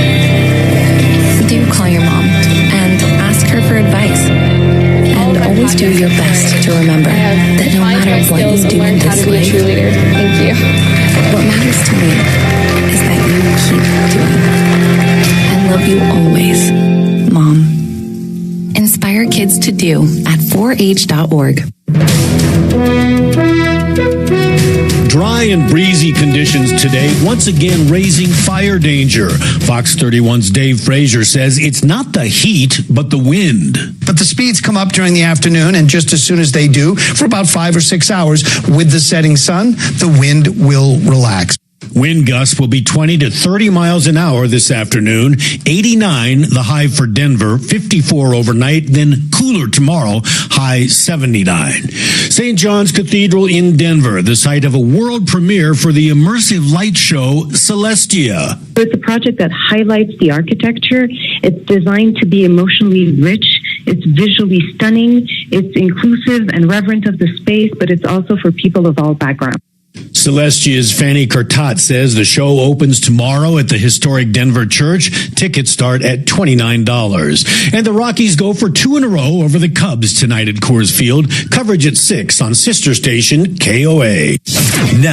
Do call your mom and ask her for advice. And always do your best to remember that no matter what you do in this life, thank you. What matters to me is that you keep doing. I love you always, Mom. Inspire kids to do at 4h.org. Dry and breezy conditions today, once again raising fire danger. Fox 31's Dave Frazier says it's not the heat, but the wind. But the speeds come up during the afternoon, and just as soon as they do, for about 5 or 6 hours, with the setting sun, the wind will relax. Wind gusts will be 20 to 30 miles an hour this afternoon. 89, the high for Denver. 54 overnight, then cooler tomorrow, high 79. St. John's Cathedral in Denver, the site of a world premiere for the immersive light show Celestia. It's a project that highlights the architecture. It's designed to be emotionally rich. It's visually stunning. It's inclusive and reverent of the space, but it's also for people of all backgrounds. Celestia's Fanny Curtat says the show opens tomorrow at the historic Denver Church. Tickets start at $29. And the Rockies go for 2 in a row over the Cubs tonight at Coors Field. Coverage at 6 on sister station KOA. Now